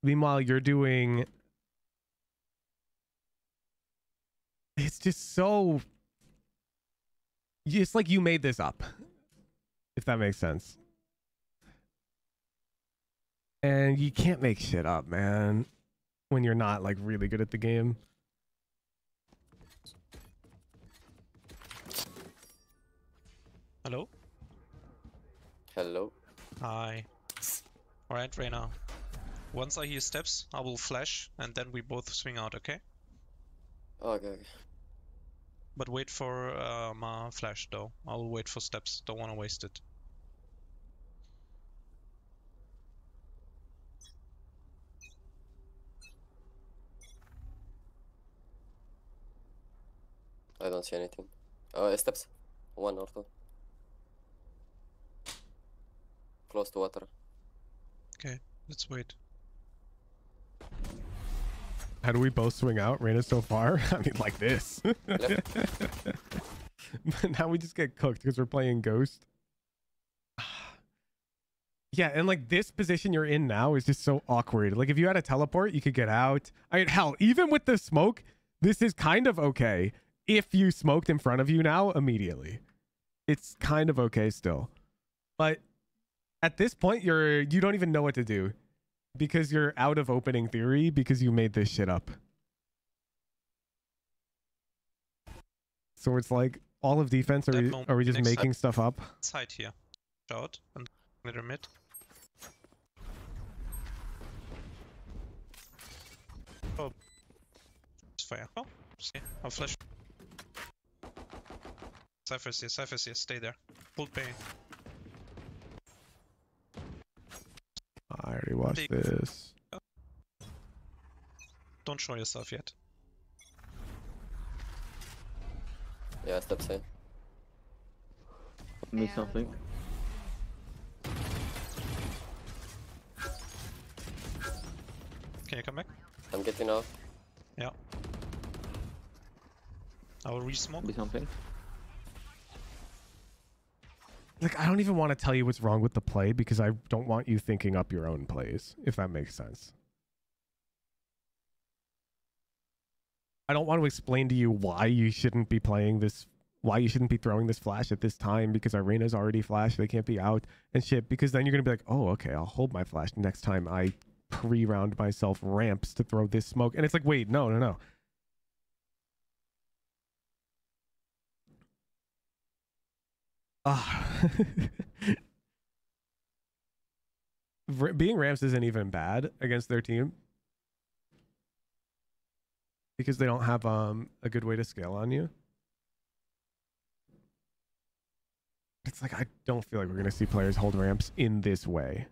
Meanwhile, you're doing... It's just so... It's like you made this up, if that makes sense. And you can't make shit up, man, when you're not like really good at the game. Hello? Hello. Hi. Alright, Reyna. Once I hear steps, I will flash, and then we both swing out, okay? Okay. But wait for my flash, though. I will wait for steps. Don't want to waste it. I don't see anything. Steps. 1 or 2. Close to water. Okay, let's wait. How do we both swing out? Reyna so far? I mean, like this. But now we just get cooked because we're playing Ghost. Yeah, and like this position you're in now is just so awkward. Like if you had a teleport, you could get out. I mean, hell, even with the smoke, this is kind of okay. If you smoked in front of you now, immediately. It's kind of okay still. But at this point, you don't even know what to do. Because you're out of opening theory because you made this shit up. So it's like all of defense, are we just making stuff up? Side here. Out and middle mid. Oh. It's fire. Oh, see. I'll flash. Cypher's here, stay there. Hold pain. I already watched this. Don't show yourself yet. Yeah, steps in. Me something. Can you come back? I'm getting out. Yeah. I will re-smoke. Be something. Like, I don't even want to tell you what's wrong with the play because I don't want you thinking up your own plays, if that makes sense. I don't want to explain to you why you shouldn't be playing this, why you shouldn't be throwing this flash at this time because Arena's already flashed, they can't be out and shit, because then you're going to be like, oh, okay, I'll hold my flash next time I pre-round myself ramps to throw this smoke. And it's like, wait, no. Being ramps isn't even bad against their team because they don't have a good way to scale on you. It's like I don't feel like we're gonna see players hold ramps in this way.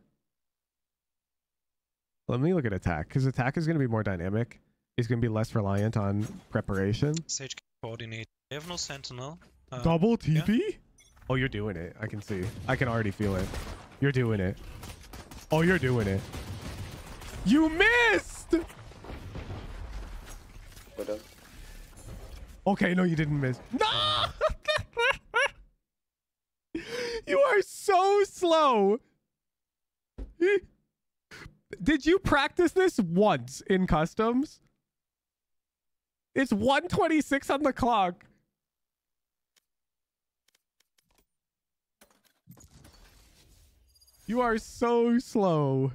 Let me look at attack because attack is gonna be more dynamic. It's gonna be less reliant on preparation. Sage can coordinate. They have no sentinel. Double TP? Yeah. Oh, you're doing it. I can see. I can already feel it. You're doing it. Oh, you're doing it. You missed! Okay, no, you didn't miss. No! You are so slow. Did you practice this once in customs? It's 1:26 on the clock. You are so slow.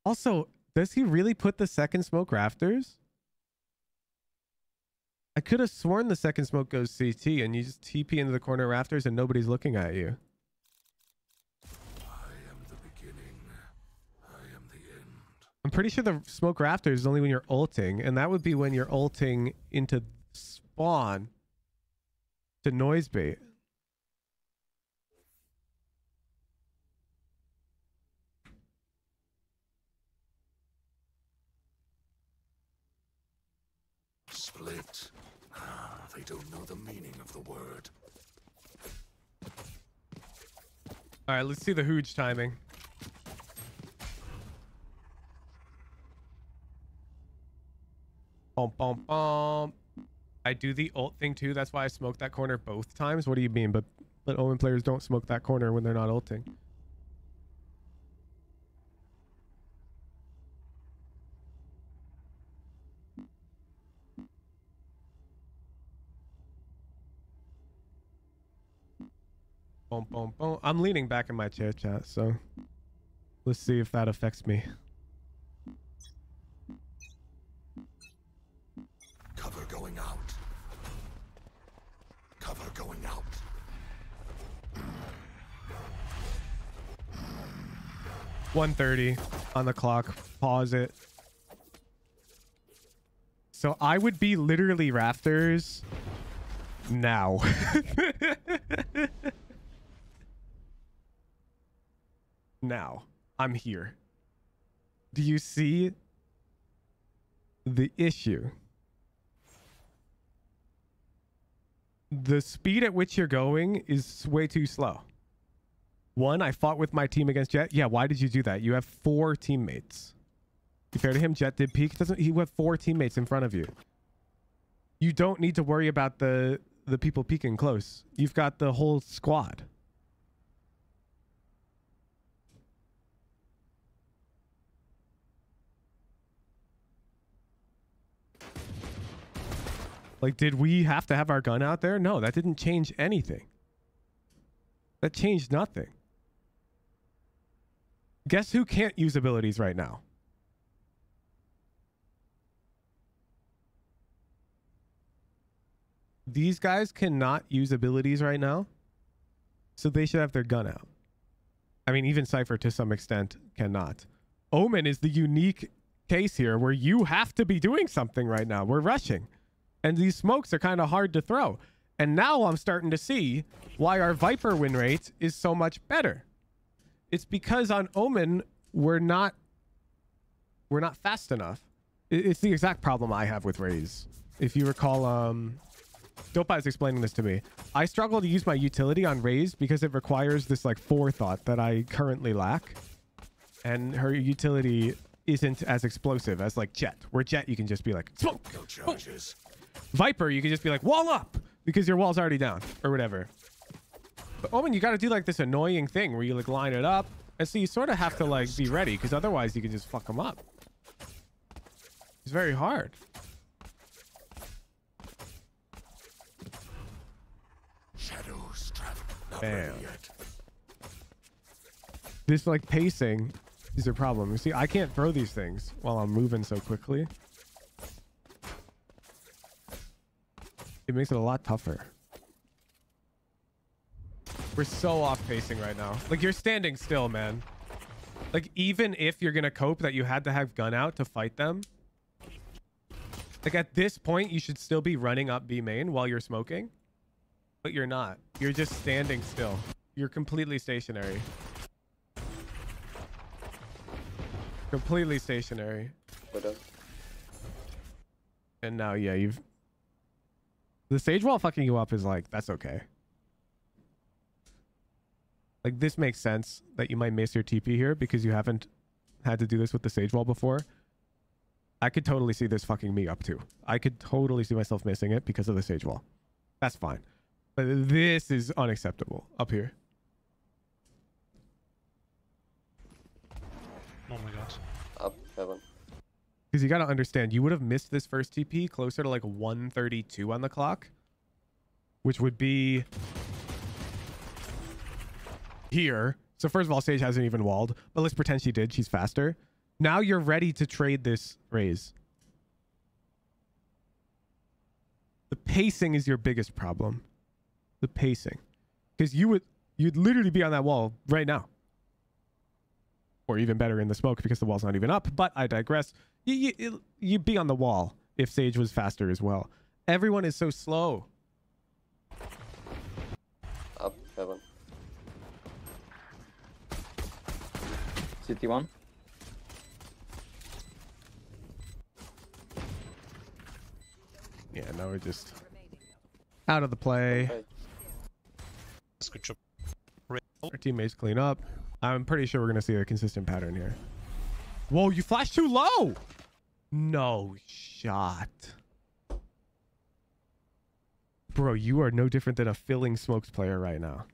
Also, does he really put the second smoke rafters? I could have sworn the second smoke goes CT and you just TP into the corner rafters and nobody's looking at you. I am the beginning. I am the end. I'm pretty sure the smoke rafters is only when you're ulting, and that would be when you're ulting into spawn to noise bait. Split. They don't know the meaning of the word. All right, let's see the hooge timing. Bum, bum, bum. I do the ult thing too. That's why I smoked that corner both times. What do you mean? But Omen players don't smoke that corner when they're not ulting. Boom, boom, boom. I'm leaning back in my chair, chat, so let's see if that affects me. Cover going out. Cover going out. 1:30 on the clock. Pause it. So I would be literally rafters now. Now I'm here. Do you see the issue? The speed at which you're going is way too slow. One, I fought with my team against Jet. Yeah, why did you do that? You have 4 teammates. To be fair to him, Jet did peek. He have 4 teammates in front of you. You don't need to worry about the people peeking close. You've got the whole squad. Like, did we have to have our gun out there? No, that didn't change anything. That changed nothing. Guess who can't use abilities right now? These guys cannot use abilities right now, so they should have their gun out. I mean, even Cypher to some extent cannot. Omen is the unique case here where you have to be doing something right now. We're rushing. And these smokes are kind of hard to throw. And now I'm starting to see why our Viper win rate is so much better. It's because on Omen, we're not fast enough. It's the exact problem I have with Raze. If you recall, Dopa is explaining this to me. I struggle to use my utility on Raze because it requires this like forethought that I currently lack. And her utility isn't as explosive as like Jet. Where Jet, you can just be like, smoke! No charges. Viper, you can just be like, wall up! Because your wall's already down. Or whatever. But Omen, you got to do like this annoying thing where you like line it up. And so you sort of have to like be ready because otherwise you can just fuck them up. It's very hard. Shadows travel. Not Bam. ready yet. This like pacing is a problem. You see, I can't throw these things while I'm moving so quickly. It makes it a lot tougher. We're so off pacing right now. Like, you're standing still, man. Like, even if you're gonna cope that you had to have gun out to fight them, like at this point you should still be running up B main while you're smoking, but you're not. You're just standing still. You're completely stationary. Completely stationary. And now, yeah, you've... The sage wall fucking you up is like, that's okay. Like, this makes sense that you might miss your TP here because you haven't had to do this with the sage wall before. I could totally see this fucking me up too. I could totally see myself missing it because of the sage wall. That's fine. But this is unacceptable up here. Oh my god. Up, heaven. Because you got to understand, you would have missed this first TP closer to like 132 on the clock, which would be here. So first of all, Sage hasn't even walled, but let's pretend she did. She's faster. Now you're ready to trade this Raze. The pacing is your biggest problem. The pacing. Because you'd literally be on that wall right now. Or even better in the smoke because the wall's not even up, but I digress. You'd be on the wall if Sage was faster as well. Everyone is so slow. Up, heaven. City 1. Yeah, now we're just out of the play. Okay. Good job. Our teammates clean up. I'm pretty sure we're going to see a consistent pattern here. Whoa, you flashed too low! No shot. Bro, you are no different than a filling smokes player right now.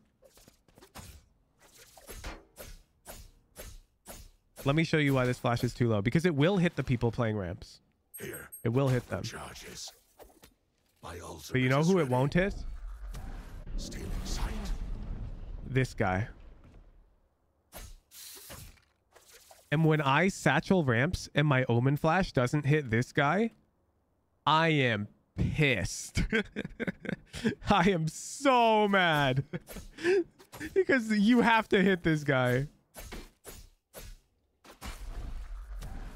Let me show you why this flash is too low. Because it will hit the people playing ramps. Here. It will hit them. Charges. My ultimate But you know is who it ready. won't hit? Stealing sight. This guy. And when I satchel ramps and my Omen flash doesn't hit this guy, I am pissed. I am so mad. Because you have to hit this guy.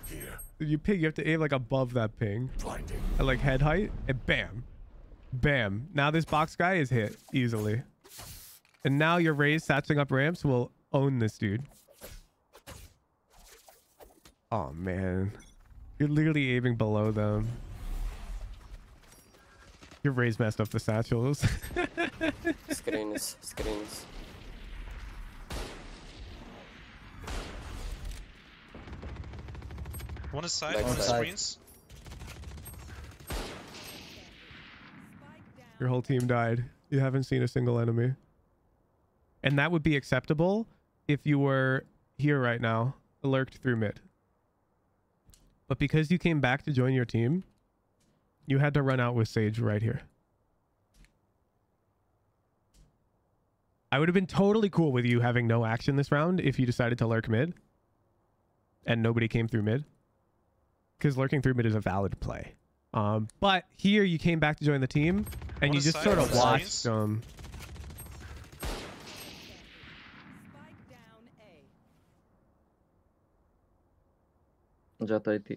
Here. You have to aim like above that ping. Blinding. At like head height. And bam. Bam. Now this box guy is hit easily. And now your Raze satching up ramps will own this dude. Oh man. You're literally aiming below them. Your Raze messed up the satchels. Screens. One is side, Back one is side. screens. Your whole team died. You haven't seen a single enemy. And that would be acceptable if you were here right now, lurked through mid. But because you came back to join your team, you had to run out with Sage right here. I would have been totally cool with you having no action this round if you decided to lurk mid and nobody came through mid. Because lurking through mid is a valid play. But here you came back to join the team and One you is just side, sort one of is watched screens. Spike down A. जाता है थी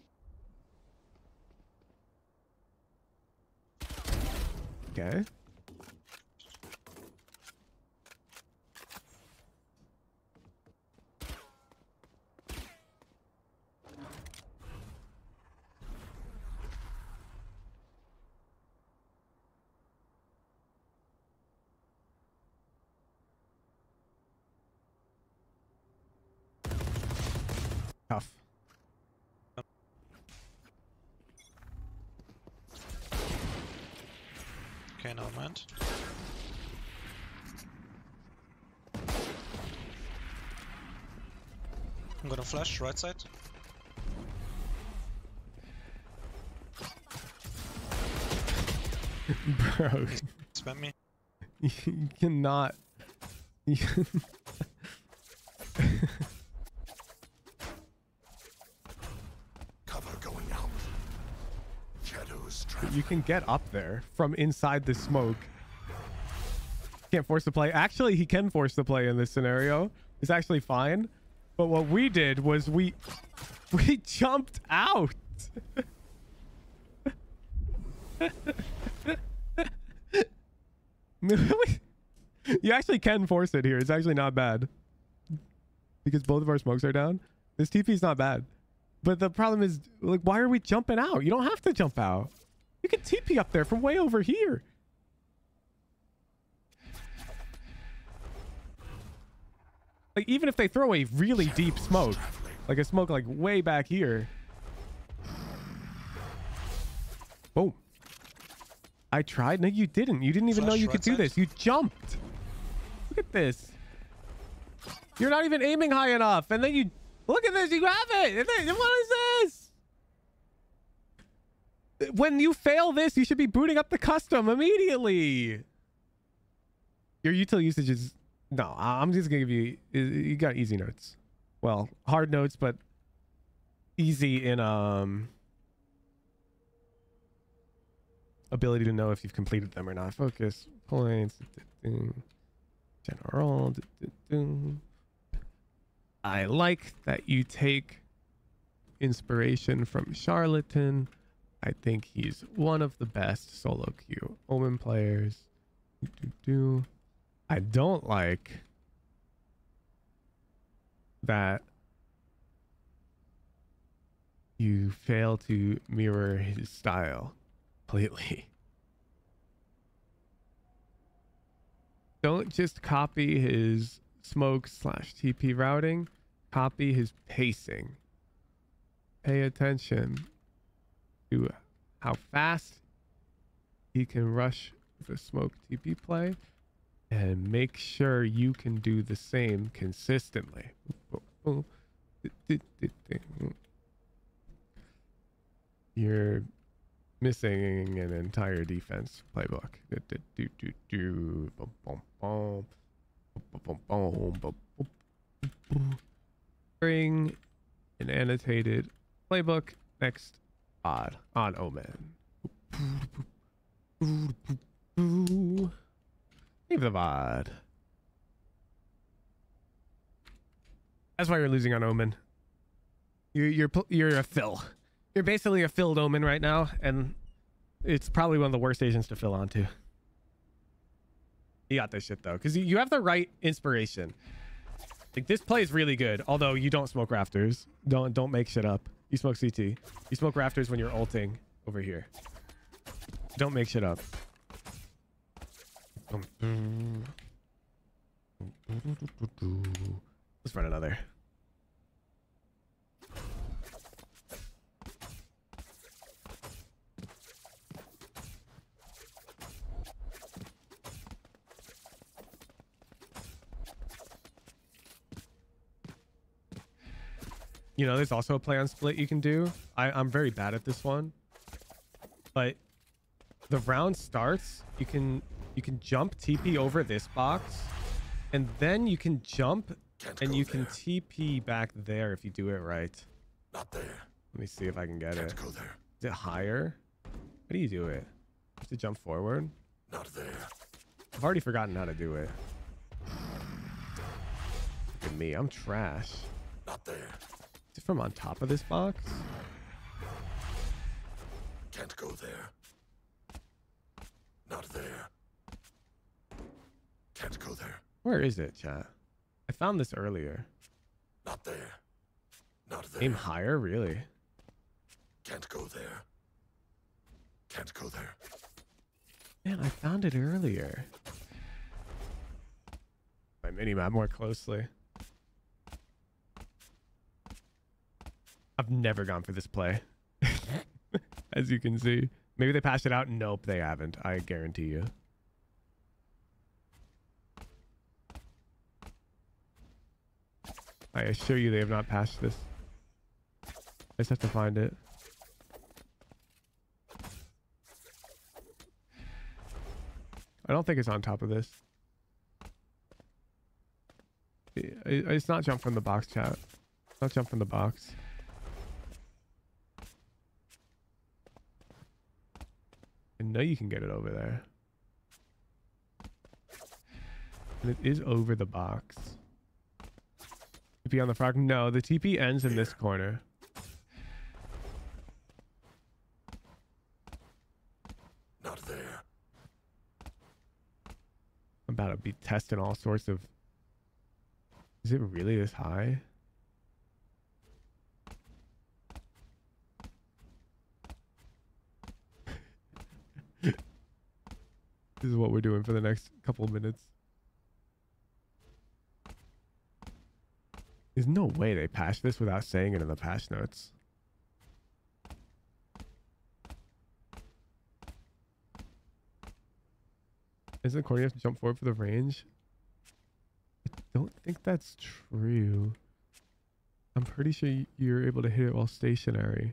Okay. Tough. Okay, never mind. I'm gonna flash right side. Bro, Spam me. you cannot. You Cover going out. Shadows traveling. You can get up there from inside the smoke. Can't force the play. Actually, he can force the play in this scenario. It's actually fine. But what we did was we jumped out. You actually can force it here. It's actually not bad. Because both of our smokes are down. This TP is not bad. But the problem is, like, why are we jumping out? You don't have to jump out. You can TP up there from way over here. Like, even if they throw a really deep smoke, like a smoke like way back here. Boom. I tried. No, you didn't. You didn't even know Flash you right could do side. this. You jumped. Look at this. You're not even aiming high enough. And then you... Look at this. You have it. And then, what is this? When you fail this, you should be booting up the custom immediately. Your util usage is... No, I'm just going to give you... You got easy notes. Well, hard notes, but easy in... ability to know if you've completed them or not. Focus points. General. I like that you take inspiration from Charlatan. I think he's one of the best solo queue Omen players. I don't like that you fail to mirror his style completely. Don't just copy his smoke / TP routing, copy his pacing. Pay attention. to how fast he can rush the smoke TP play, and make sure you can do the same consistently. You're missing an entire defense playbook. Bring an annotated playbook next VOD on Omen. Leave the VOD. That's why you're losing on Omen. You're a fill. You're basically a filled Omen right now, and it's probably one of the worst agents to fill onto. You got this shit though, because you have the right inspiration. Like, this play is really good, although you don't smoke rafters. Don't make shit up. You smoke CT. You smoke rafters when you're ulting over here. Don't make shit up. Let's run another. You know, there's also a play on split you can do. I'm very bad at this one, but the round starts, you can jump TP over this box, and then you can jump and you can TP back there if you do it right. Not there. Let me see if I can get it. Go there. Is it higher? How do you do it? Just to jump forward? Not there. I've already forgotten how to do it. Look at me, I'm trash. Not there. Is it from on top of this box? Can't go there. Not there. Can't go there. Where is it, chat? I found this earlier. Not there. Not there. Aim higher? Really? Can't go there. Can't go there. Man, I found it earlier. My mini-map more closely. I've never gone for this play. As you can see. Maybe they patched it out. Nope, they haven't. I guarantee you. I assure you they have not patched this. I just have to find it. I don't think it's on top of this. It's not jump from the box, chat. It's not jump from the box. I know you can get it over there. And it is over the box. TP on the frog? No, the TP ends in this corner. Not there. I'm about to be testing all sorts of... Is it really this high? This is what we're doing for the next couple of minutes. There's no way they patched this without saying it in the patch notes. Isn't the corner you have to jump forward for the range? I don't think that's true. I'm pretty sure you're able to hit it while stationary.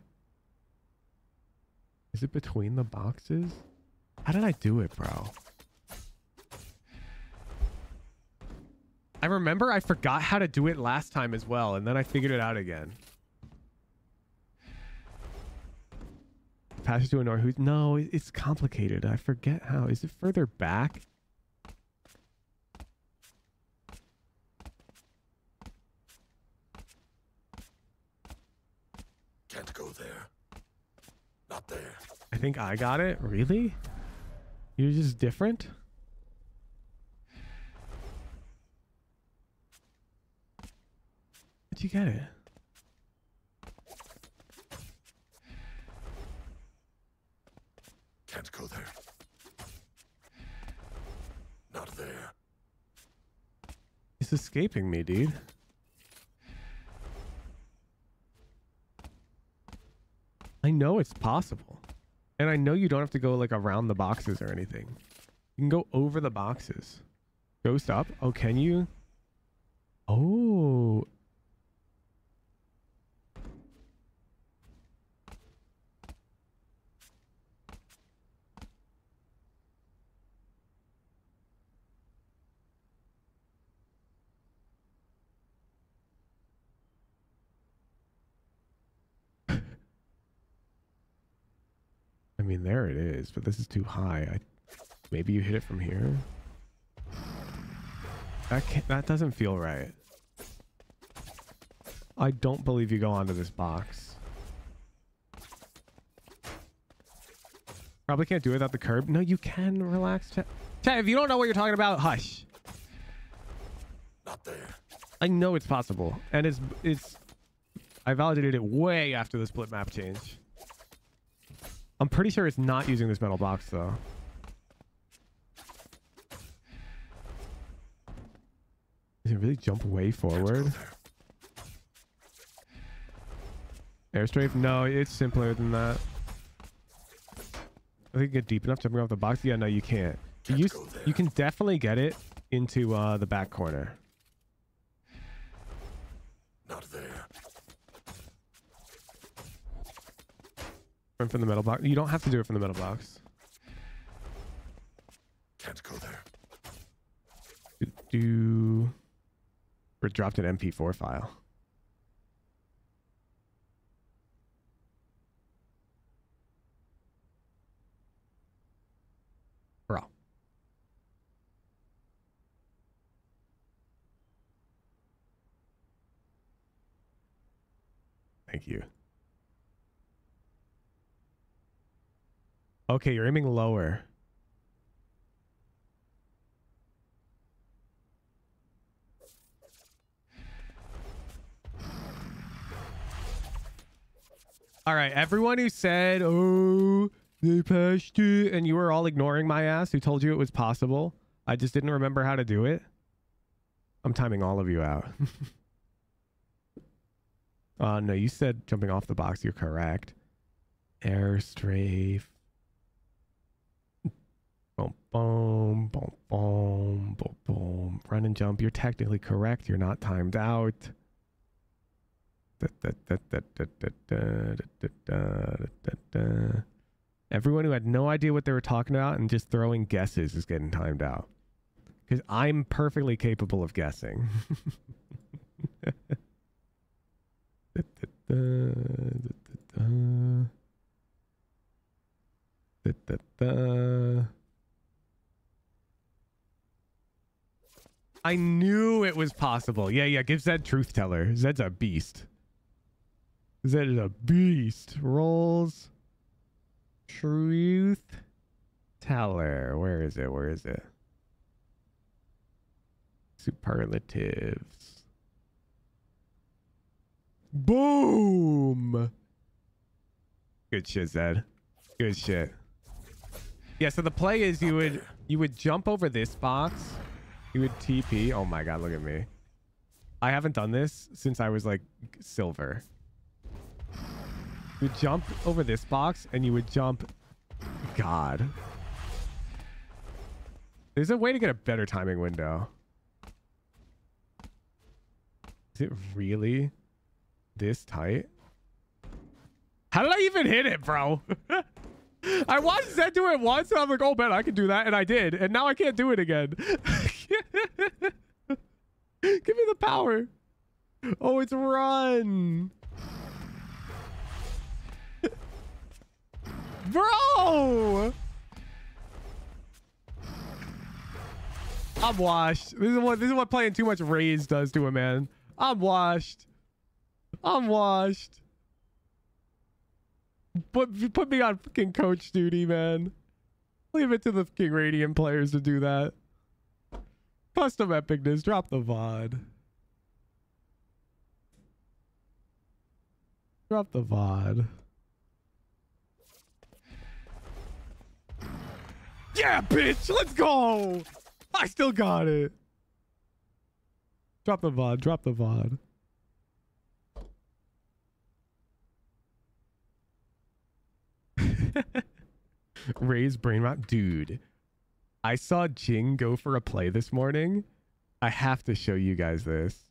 Is it between the boxes? How did I do it, bro? I remember I forgot how to do it last time as well, and then I figured it out again. Patches to a north. No, it's complicated. I forget how. Is it further back? Can't go there. Not there. I think I got it. Really? You're just different? How'd you get it? Can't go there. Not there. It's escaping me, dude. I know it's possible. And I know you don't have to go like around the boxes or anything. You can go over the boxes. Ghost up. Oh, can you? Oh. I mean, there it is, but this is too high. Maybe you hit it from here. That doesn't feel right. I don't believe you go onto this box. Probably can't do it without the curb. No, you can. Relax. Chat, if you don't know what you're talking about, hush. Not there. I know it's possible, and it's. I validated it way after the split map change. I'm pretty sure it's not using this metal box though. Does it really jump way forward? Airstrafe? No, it's simpler than that. I think you get deep enough jumping off the box. Yeah, no, you can't. You can definitely get it into the back corner. Not there. From the metal box. You don't have to do it from the metal box. Can't go there. Or dropped an MP4 file. Bro. Thank you. Okay, you're aiming lower. All right, everyone who said, oh, they patched it, and you were all ignoring my ass, who told you it was possible. I just didn't remember how to do it. I'm timing all of you out. No, you said jumping off the box. You're correct. Airstrafe. Boom, boom, boom, boom, boom, boom. Run and jump. You're technically correct. You're not timed out. Everyone who had no idea what they were talking about and just throwing guesses is getting timed out. Because I'm perfectly capable of guessing. I knew it was possible. Yeah, give Zed truth teller. Zed's a beast. Zed is a beast. Rolls truth teller. Where is it? Superlatives. Boom. Good shit, Zed. Good shit. Yeah, so the play is you would jump over this box. You would TP. Oh my god, look at me. I haven't done this since I was like silver. You would jump over this box and you would jump. God. There's a way to get a better timing window. Is it really this tight? How did I even hit it, bro? I watched Zed do it once and I'm like, oh man, I can do that. And I did. And now I can't do it again. Give me the power. Oh, it's run. Bro. I'm washed. This is what playing too much Raze does to a man. I'm washed. Put me on fucking coach duty, man. Leave it to the fucking Radiant players to do that. Custom epicness. Drop the VOD. Drop the VOD. Yeah, bitch. Let's go. I still got it. Drop the VOD. Drop the VOD. Ray's brain rot. Dude, I saw Jing go for a play this morning. I have to show you guys this.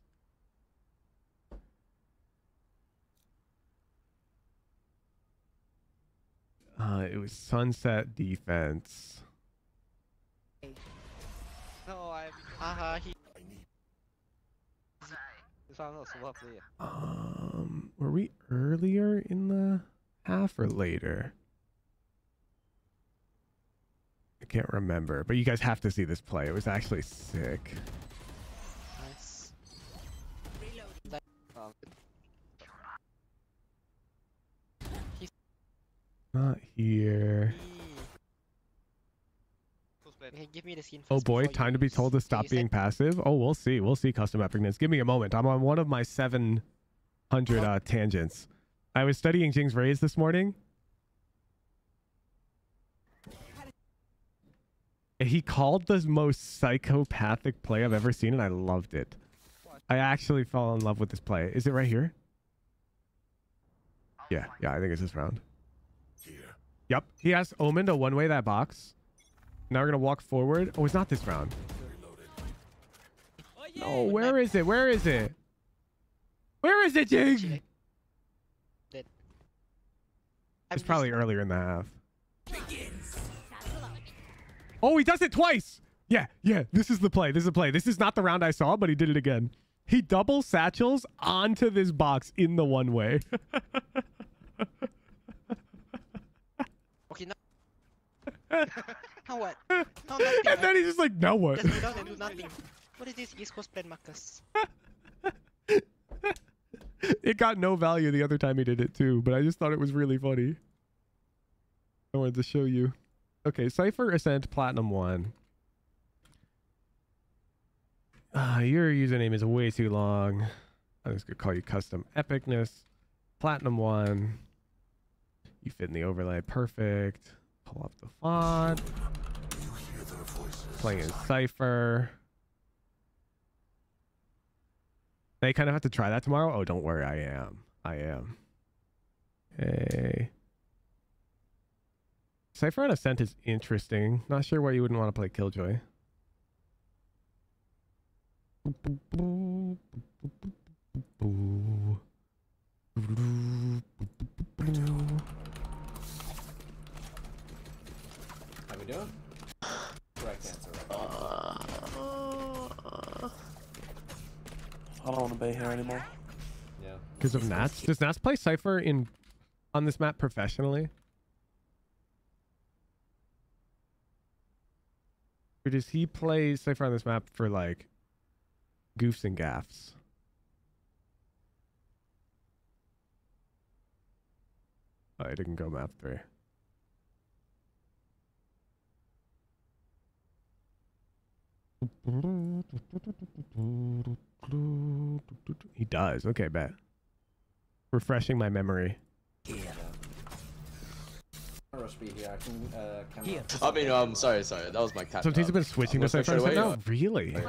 It was sunset defense. No, Were we earlier in the half or later? I can't remember, but you guys have to see this play. It was actually sick. Nice. Not here. Give me the scene Oh first boy, before time you to be use- told to you stop said- being passive. Oh, we'll see. We'll see custom epicness. Give me a moment. I'm on one of my 700 tangents. I was studying Jing's Rays this morning. He called the most psychopathic play I've ever seen, and I loved it. I actually fell in love with this play. Is it right here? Yeah, I think it's this round. Yep, he has Omen to one-way that box. Now we're gonna walk forward. Oh, it's not this round. No, where is it? Where is it? Where is it, Jing? It's probably earlier in the half. Oh, he does it twice. Yeah. This is the play. This is the play. This is not the round I saw, but he did it again. He double satchels onto this box in the one way. Okay, now. Now what? No, nothing. And then he's just like, now what? Just go down and do nothing. What is this East Coast plan, Marcus? It got no value the other time he did it too, but I just thought it was really funny. I wanted to show you. Okay, Cypher, Ascent, Platinum 1. Your username is way too long. I'm just gonna call you Custom Epicness. Platinum 1. You fit in the overlay. Perfect. Pull up the font. Playing in Cypher. Now you kind of have to try that tomorrow. Oh, don't worry. I am. Hey. Cypher on Ascent is interesting. Not sure why you wouldn't want to play Killjoy. How we doing? Correct answer. I don't want to be here anymore. Yeah. Because of Nats? Does Nats play Cypher on this map professionally? Or does he play Cypher on this map for like goofs and gaffs? Oh, I didn't go map 3. He does. Okay, bet. Refreshing my memory. I mean, sorry, that was my cat. Sometimes he's been switching to Cypher. No, really? One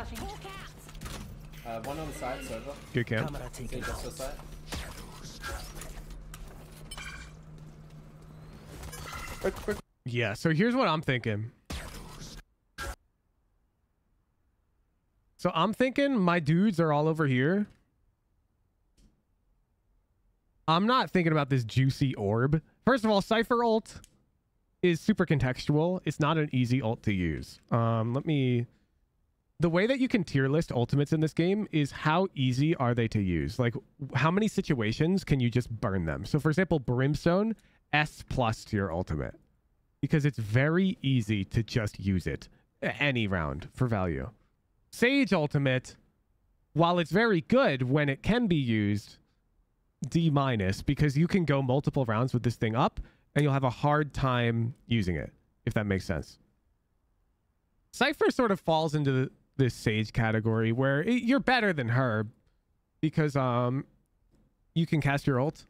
on the side, server. Good camp. Just the side. Yeah, so here's what I'm thinking. So I'm thinking my dudes are all over here. I'm not thinking about this juicy orb. First of all, Cypher ult is super contextual. It's not an easy ult to use. The way that you can tier list ultimates in this game is how easy are they to use? Like, how many situations can you just burn them? So for example, Brimstone, S+ to your ultimate. Because it's very easy to just use it any round for value. Sage ultimate, while it's very good when it can be used, D-, because you can go multiple rounds with this thing up and you'll have a hard time using it, if that makes sense. Cypher sort of falls into this Sage category where you're better than her because you can cast your ult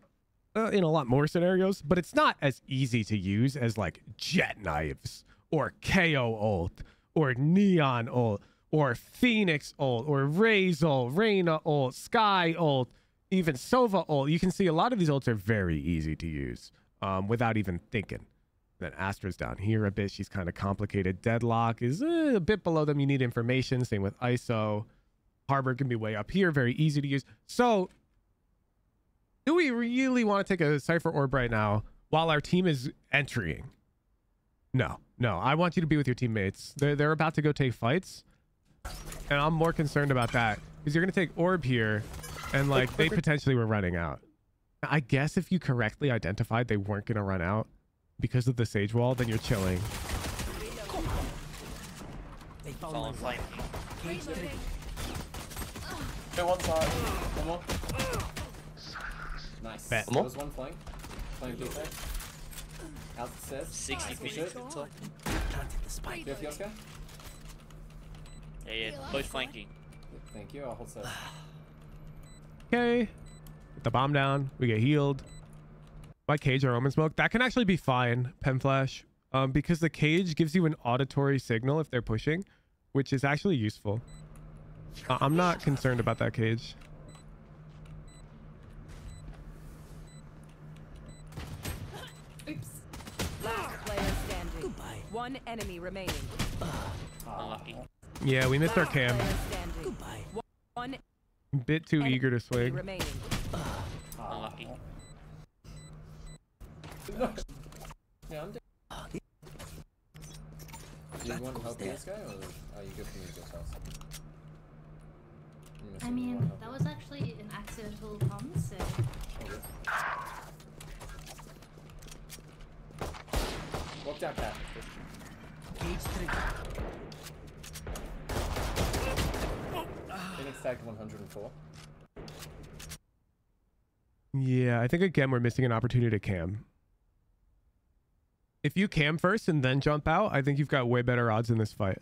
in a lot more scenarios, but it's not as easy to use as like Jet Knives or KO ult or Neon ult or Phoenix ult or Raze ult, Reyna ult, Sky ult, even Sova ult. You can see a lot of these ults are very easy to use without even thinking. Then Astra's down here a bit. She's kind of complicated. Deadlock is a bit below them. You need information. Same with ISO. Harbor can be way up here. Very easy to use. So do we really want to take a Cypher orb right now while our team is entering? No. I want you to be with your teammates. They're about to go take fights. And I'm more concerned about that because you're going to take orb here and like they potentially were running out. I guess if you correctly identified they weren't going to run out because of the sage wall, then you're chilling. They found my cage triggered. Go one side. One more. Nice. Bet. There was one flank. Flank defense. Out the stairs. 60 feet. Planted the spike. Do you have Yoska? Yeah, both flanking. Thank you. I'll hold set. Okay. Get the bomb down. We get healed. My cage or Omen smoke. That can actually be fine, Pen Flash. Because the cage gives you an auditory signal if they're pushing, which is actually useful. I'm not concerned about that cage. Oops. Last player standing. Goodbye. One enemy remaining. Unlucky. Yeah, we missed our cam. Player standing. Goodbye. One Bit too enemy eager to swing. remaining. Unlucky. Yeah, I'm Do you want help with this guy, or are you good for me to go fast? I mean, that was actually an accidental comm, so... Walk down, cat. Cage triggered. Phoenix tagged 104. Yeah, I think again we're missing an opportunity to cam. If you cam first and then jump out, I think you've got way better odds in this fight.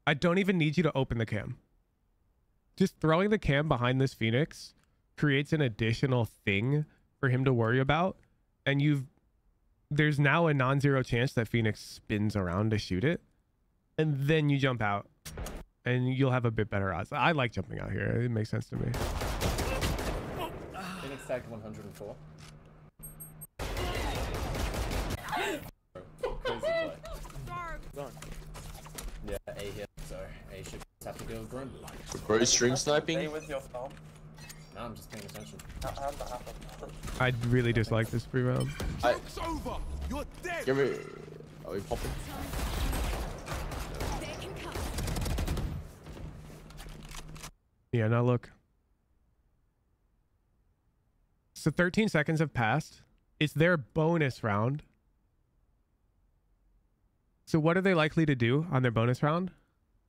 I don't even need you to open the cam. Just throwing the cam behind this Phoenix creates an additional thing for him to worry about. And there's now a non-zero chance that Phoenix spins around to shoot it. And then you jump out and you'll have a bit better odds. I like jumping out here. It makes sense to me. Phoenix tagged 104. Crazy play. Yeah, A here, so A should just have to go with Grim. Bro, stream sniping? No, I'm just paying attention. I really dislike this pre-round. Give me... Are we popping? Yeah, now look. So 13 seconds have passed. It's their bonus round. So what are they likely to do on their bonus round?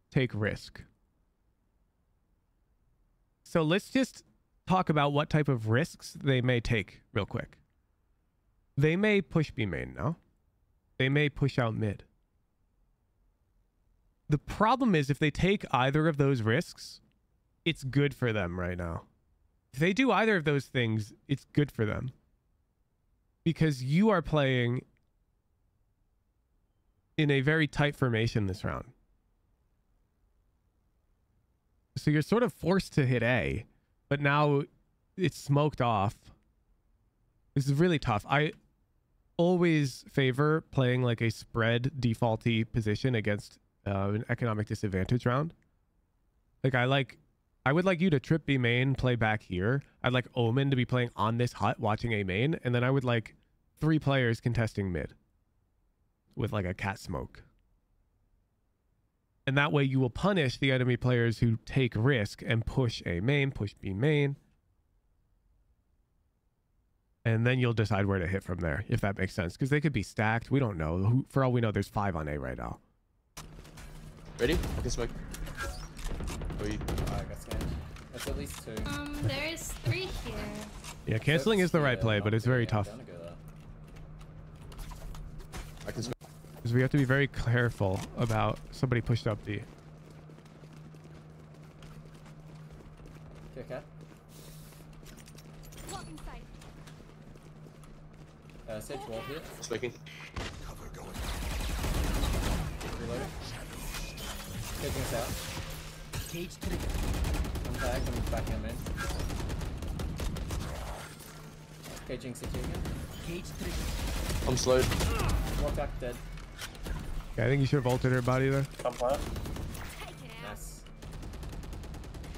Take risk. So let's just talk about what type of risks they may take real quick. They may push B main now. They may push out mid. The problem is if they take either of those risks, it's good for them right now. If they do either of those things, it's good for them. Because you are playing in a very tight formation this round. So you're sort of forced to hit A, but now it's smoked off. This is really tough. I always favor playing like a spread defaulty position against an economic disadvantage round. Like I would like you to trip B main, play back here. I'd like Omen to be playing on this hut, watching A main, and then I would like 3 players contesting mid with like a cat smoke. And that way you will punish the enemy players who take risk and push A main, push B main. And then you'll decide where to hit from there, if that makes sense. Because they could be stacked. We don't know. For all we know, there's 5 on A right now. Ready? I can smoke. I got scanned. That's at least 2. There's 3 here. Yeah, canceling is the right play, but it's very tough. I can smoke. Because we have to be very careful about somebody pushed up D. Okay, cat. Sage wall here. Smoking. Cover going. Reloading. Taking us out. Cage triggered. I'm tagged. I'm back in, man. Caging CT again. Cage trigger. I'm slowed. One back dead. Yeah, I think you should have ulted her body there. Come plant. Take it out. Nice.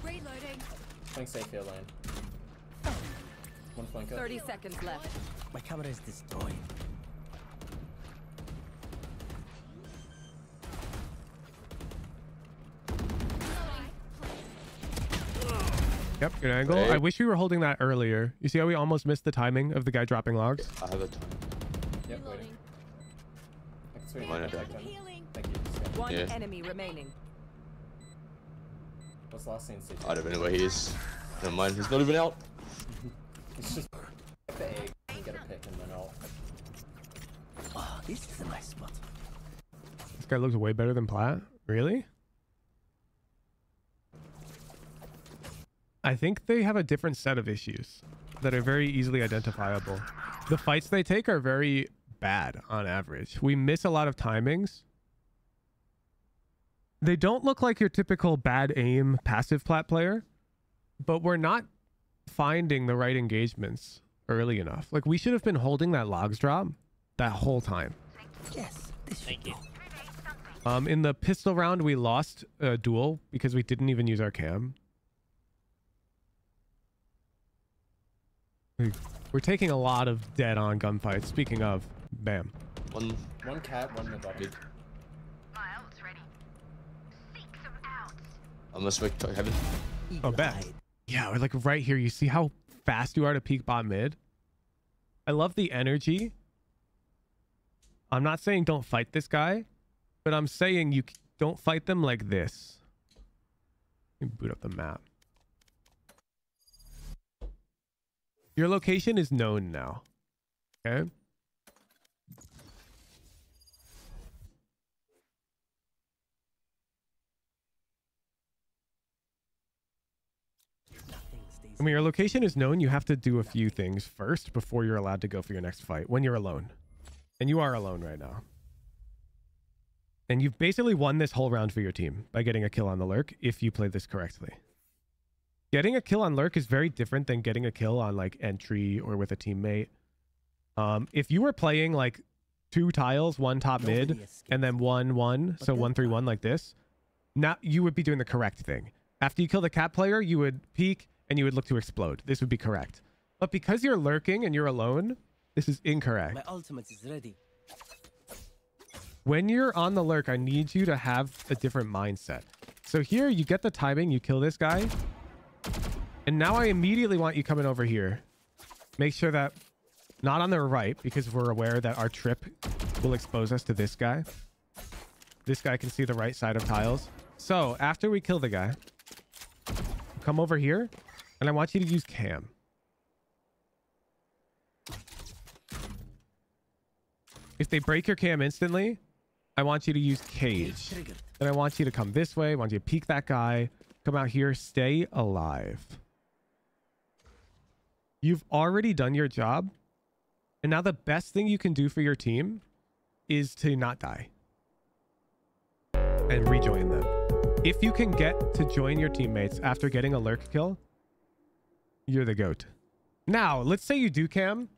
Reloading. Playing safe here, lane. One flanker. 30 seconds left. My camera is destroyed. Yep, good angle. I wish we were holding that earlier. You see how we almost missed the timing of the guy dropping logs? I have a time. Yep, waiting. I can swing Mine it are back dead. then. Thank you. One Yeah. enemy remaining. What's last scene? I don't know where he is. Never mind, he's not even out. It's just get the egg and get a pick and then I'll... Oh, this is a nice spot. This guy looks way better than Plat. Really? I think they have a different set of issues that are very easily identifiable. The fights they take are very bad on average. We miss a lot of timings. They don't look like your typical bad aim passive Plat player, but we're not finding the right engagements early enough. Like, we should have been holding that logs drop that whole time. Yes, this Thank you. In the pistol round, we lost a duel because we didn't even use our cam. We're taking a lot of dead on gunfights. Speaking of, bam. One cat, one mid bottom. I'm gonna smoke heaven. Oh, bad. Yeah, we're like right here. You see how fast you are to peek bot mid? I love the energy. I'm not saying don't fight this guy, but I'm saying you don't fight them like this. Let me boot up the map. Your location is known now. Okay? I mean, your location is known. You have to do a few things first before you're allowed to go for your next fight when you're alone. And you are alone right now. And you've basically won this whole round for your team by getting a kill on the lurk if you play this correctly. Getting a kill on lurk is very different than getting a kill on like entry or with a teammate. If you were playing like 2 tiles, 1 top mid, and then 1-1, so 1-3-1 like this, now you would be doing the correct thing. After you kill the cat player, you would peek and you would look to explode. This would be correct. But because you're lurking and you're alone, this is incorrect. My ultimate is ready. When you're on the lurk, I need you to have a different mindset. So here, you get the timing, you kill this guy. And now I immediately want you coming over here. Make sure that not on the right, because we're aware that our trip will expose us to this guy. This guy can see the right side of tiles. So after we kill the guy, come over here and I want you to use cam. If they break your cam instantly, I want you to use cage. Then I want you to come this way. I want you to peek that guy. Come out here. Stay alive. You've already done your job. And now the best thing you can do for your team is to not die. And rejoin them. If you can get to join your teammates after getting a lurk kill, you're the GOAT. Now, let's say you do cam.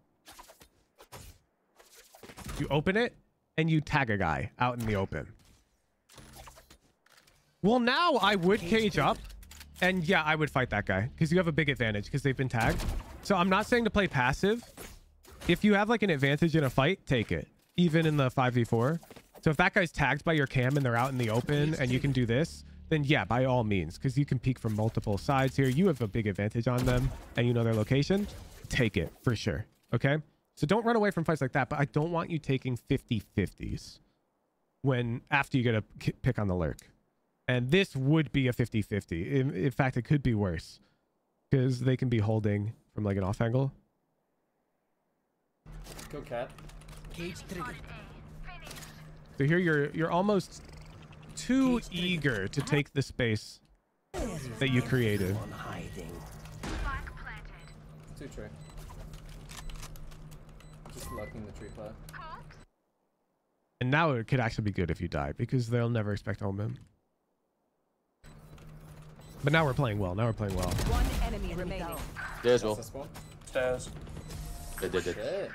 You open it and you tag a guy out in the open. Well, now I would cage up and yeah, I would fight that guy because you have a big advantage because they've been tagged. So I'm not saying to play passive. If you have like an advantage in a fight, take it. Even in the 5v4. So if that guy's tagged by your cam and they're out in the open and you can do this, then yeah, by all means, because you can peek from multiple sides here. You have a big advantage on them and you know their location. Take it for sure. Okay? So don't run away from fights like that, but I don't want you taking 50-50s when after you get a pick on the lurk. And this would be a 50-50. In fact, it could be worse because they can be holding from like an off angle. Go cat. Cage trigger. So here you're almost too eager to take the space that you created. Too true. Just lurking the tree player. And now it could actually be good if you die because they'll never expect Omen. But now we're playing well. Now we're playing well. One enemy remaining. Stairs, well. Stairs. They did it. Shit.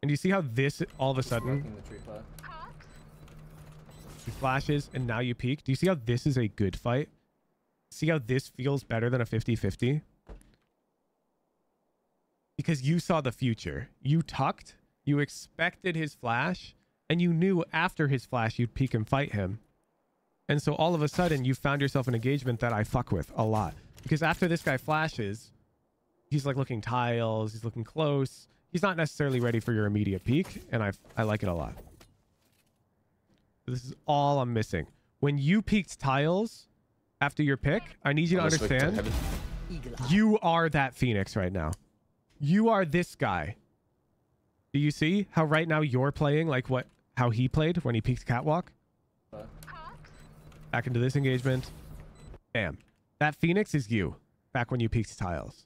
And you see how this all of a sudden Smoking the tree player. he flashes and now you peek? Do you see how this is a good fight? See how this feels better than a 50-50? Because you saw the future. You tucked, you expected his flash, and you knew after his flash you'd peek and fight him. And so all of a sudden you found yourself an engagement that I fuck with a lot. Because after this guy flashes, he's like looking tiles, he's looking close. He's not necessarily ready for your immediate peek, and I like it a lot. This is all I'm missing. When you peeked tiles after your pick, I need you to understand you are that Phoenix right now. You are this guy. Do you see how right now you're playing like how he played when he peeked catwalk? Back into this engagement. Bam. That Phoenix is you back when you peeked tiles.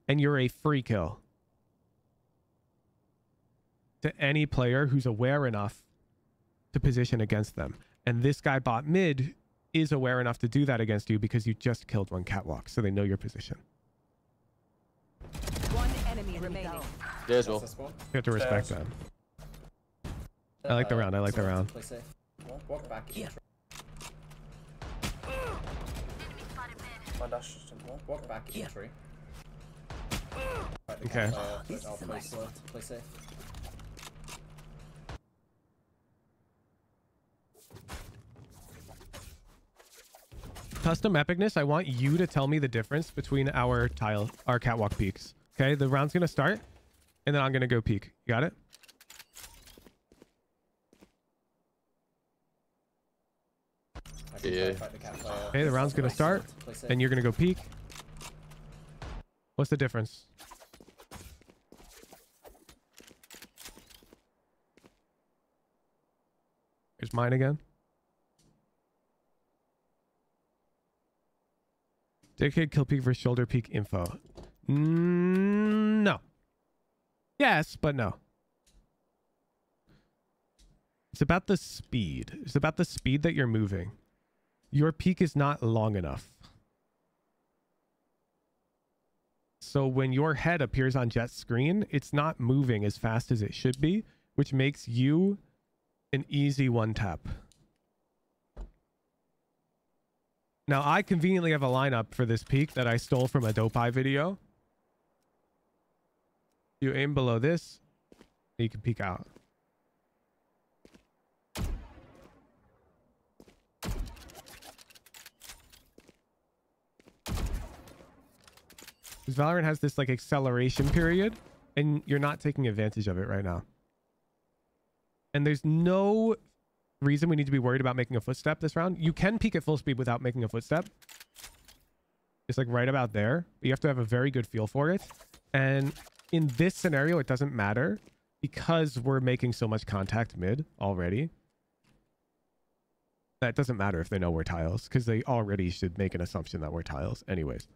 And you're a free kill to any player who's aware enough to position against them. And this guy bot mid is aware enough to do that against you because you just killed one catwalk, so they know your position. One enemy remaining. There's well. You have to respect that. I like the round. I like the round. Play safe. Walk back. Here. My dash just didn't work. Walk back in the tree. Right, Okay. I'll play slow. Play safe. Custom epicness, I want you to tell me the difference between our catwalk peaks. Okay, the round's gonna start, and then I'm gonna go peek. You got it? Yeah. Okay, the round's gonna start, and you're gonna go peek. What's the difference? Here's mine again. Dedicated kill peek versus shoulder peek info. No. Yes, but no. It's about the speed. It's about the speed that you're moving. Your peek is not long enough. So when your head appears on Jet's screen, it's not moving as fast as it should be, which makes you an easy one tap. Now, I conveniently have a lineup for this peek that I stole from a Dope Eye video. You aim below this, and you can peek out. Because Valorant has this like acceleration period, and you're not taking advantage of it right now. And there's no reason we need to be worried about making a footstep this round. You can peek at full speed without making a footstep. It's like right about there. But you have to have a very good feel for it. And in this scenario, it doesn't matter because we're making so much contact mid already. That doesn't matter if they know we're tiles because they already should make an assumption that we're tiles anyways.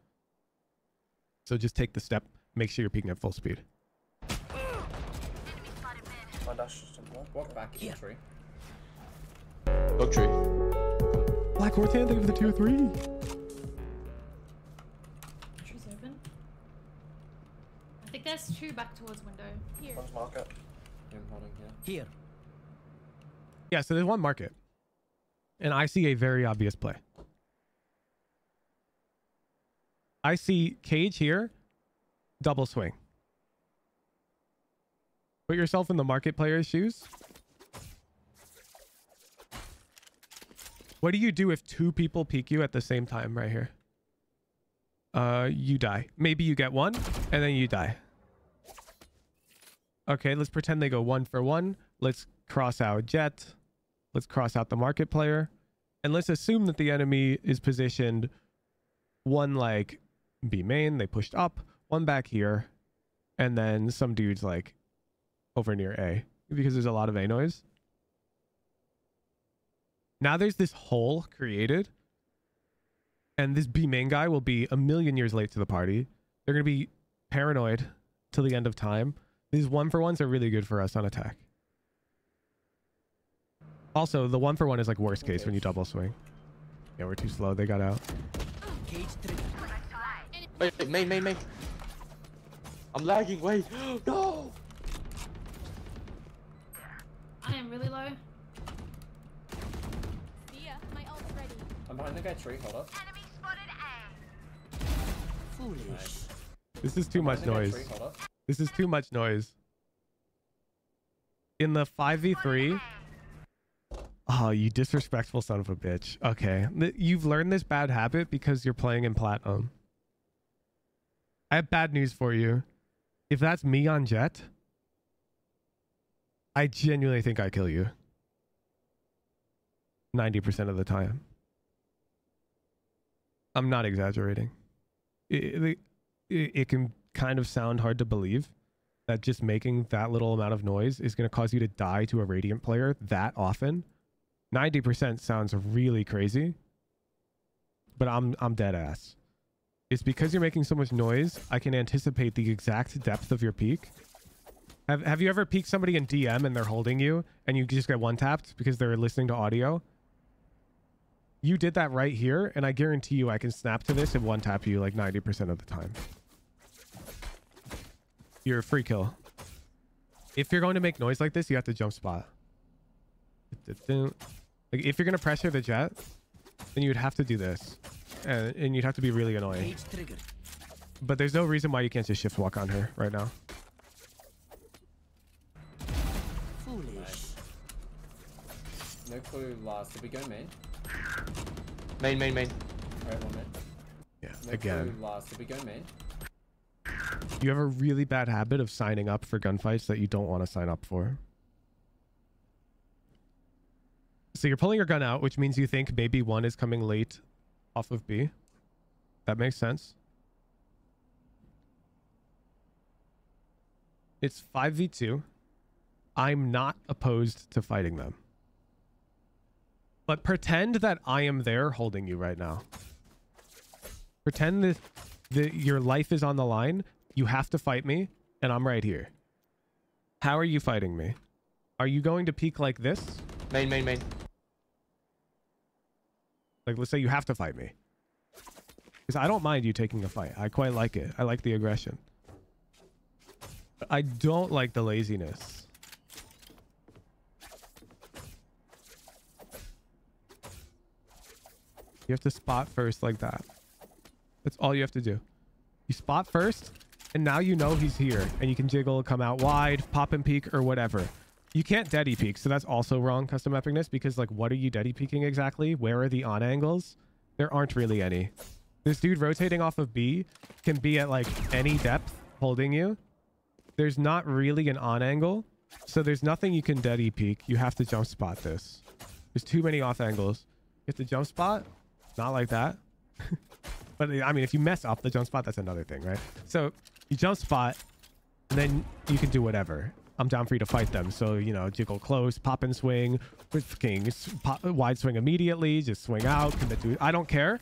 So just take the step. Make sure you're peeking at full speed. My dash just didn't work. Walk back in the tree. Oak tree. Black Hortan, thank you for the tier 3. Tree's open. I think there's two back towards window. Here. One's market. I'm holding here. Here. Yeah, so there's one market. And I see a very obvious play. I see cage here, double swing. Put yourself in the market player's shoes. What do you do if two people peek you at the same time right here? You die. Maybe you get one and then you die. Okay, let's pretend they go 1 for 1. Let's cross out Jet. Let's cross out the market player. And let's assume that the enemy is positioned one like B main. They pushed up, one back here. And then some dudes like over near A because there's a lot of A noise. Now there's this hole created, and this B main guy will be a million years late to the party. They're going to be paranoid till the end of time. These 1-for-1s are really good for us on attack. Also, the 1-for-1 is like worst case when you double swing. Yeah, we're too slow. They got out. Cage triggered. Wait, main. I'm lagging. Wait. No. I am really low. Here, my ult's ready. I'm behind the guy tree. Hold up. Enemy spotted A. Foolish. Nice. This is too much Behind the guy noise. tree, hold up. This is too much noise. In the 5v3. Oh, you disrespectful son of a bitch. Okay. You've learned this bad habit because you're playing in platinum. I have bad news for you. If that's me on Jet, I genuinely think I kill you. 90% of the time. I'm not exaggerating. It can kind of sound hard to believe that just making that little amount of noise is going to cause you to die to a Radiant player that often. 90% sounds really crazy, but I'm dead ass. It's because you're making so much noise, I can anticipate the exact depth of your peak. Have you ever peeked somebody in DM and they're holding you and you just get one tapped because they're listening to audio? You did that right here, and I guarantee you I can snap to this and one tap you like 90% of the time. You're a free kill. If you're going to make noise like this, you have to jump spot. Like if you're going to pressure the Jet, then you'd have to do this. And you'd have to be really annoying. But there's no reason why you can't just shift walk on her right now. Foolish. No clue last. Did we go main? Main. Alright, one main. Yeah, No again. clue last. Did we go main? You have a really bad habit of signing up for gunfights that you don't want to sign up for. So you're pulling your gun out, which means you think maybe one is coming late off of B. That makes sense. It's 5v2. I'm not opposed to fighting them. But pretend that I am there holding you right now. Pretend that your life is on the line. You have to fight me, and I'm right here. How are you fighting me? Are you going to peek like this? Main. Like, let's say you have to fight me. Because I don't mind you taking a fight. I quite like it. I like the aggression. But I don't like the laziness. You have to spot first like that. That's all you have to do. You spot first, and now you know he's here. And you can jiggle, come out wide, pop and peek, or whatever. You can't deady peek, so that's also wrong, custom epicness, because like, what are you deady peeking exactly? Where are the on angles? There aren't really any. This dude rotating off of B can be at like any depth holding you. There's not really an on angle, so there's nothing you can deady peek. You have to jump spot this. There's too many off angles. You have to jump spot, not like that. But I mean, if you mess up the jump spot, that's another thing, right? So you jump spot, and then you can do whatever. I'm down for you to fight them. So, you know, jiggle close, pop and swing, with kings, pop, wide swing immediately, just swing out, commit to it. I don't care.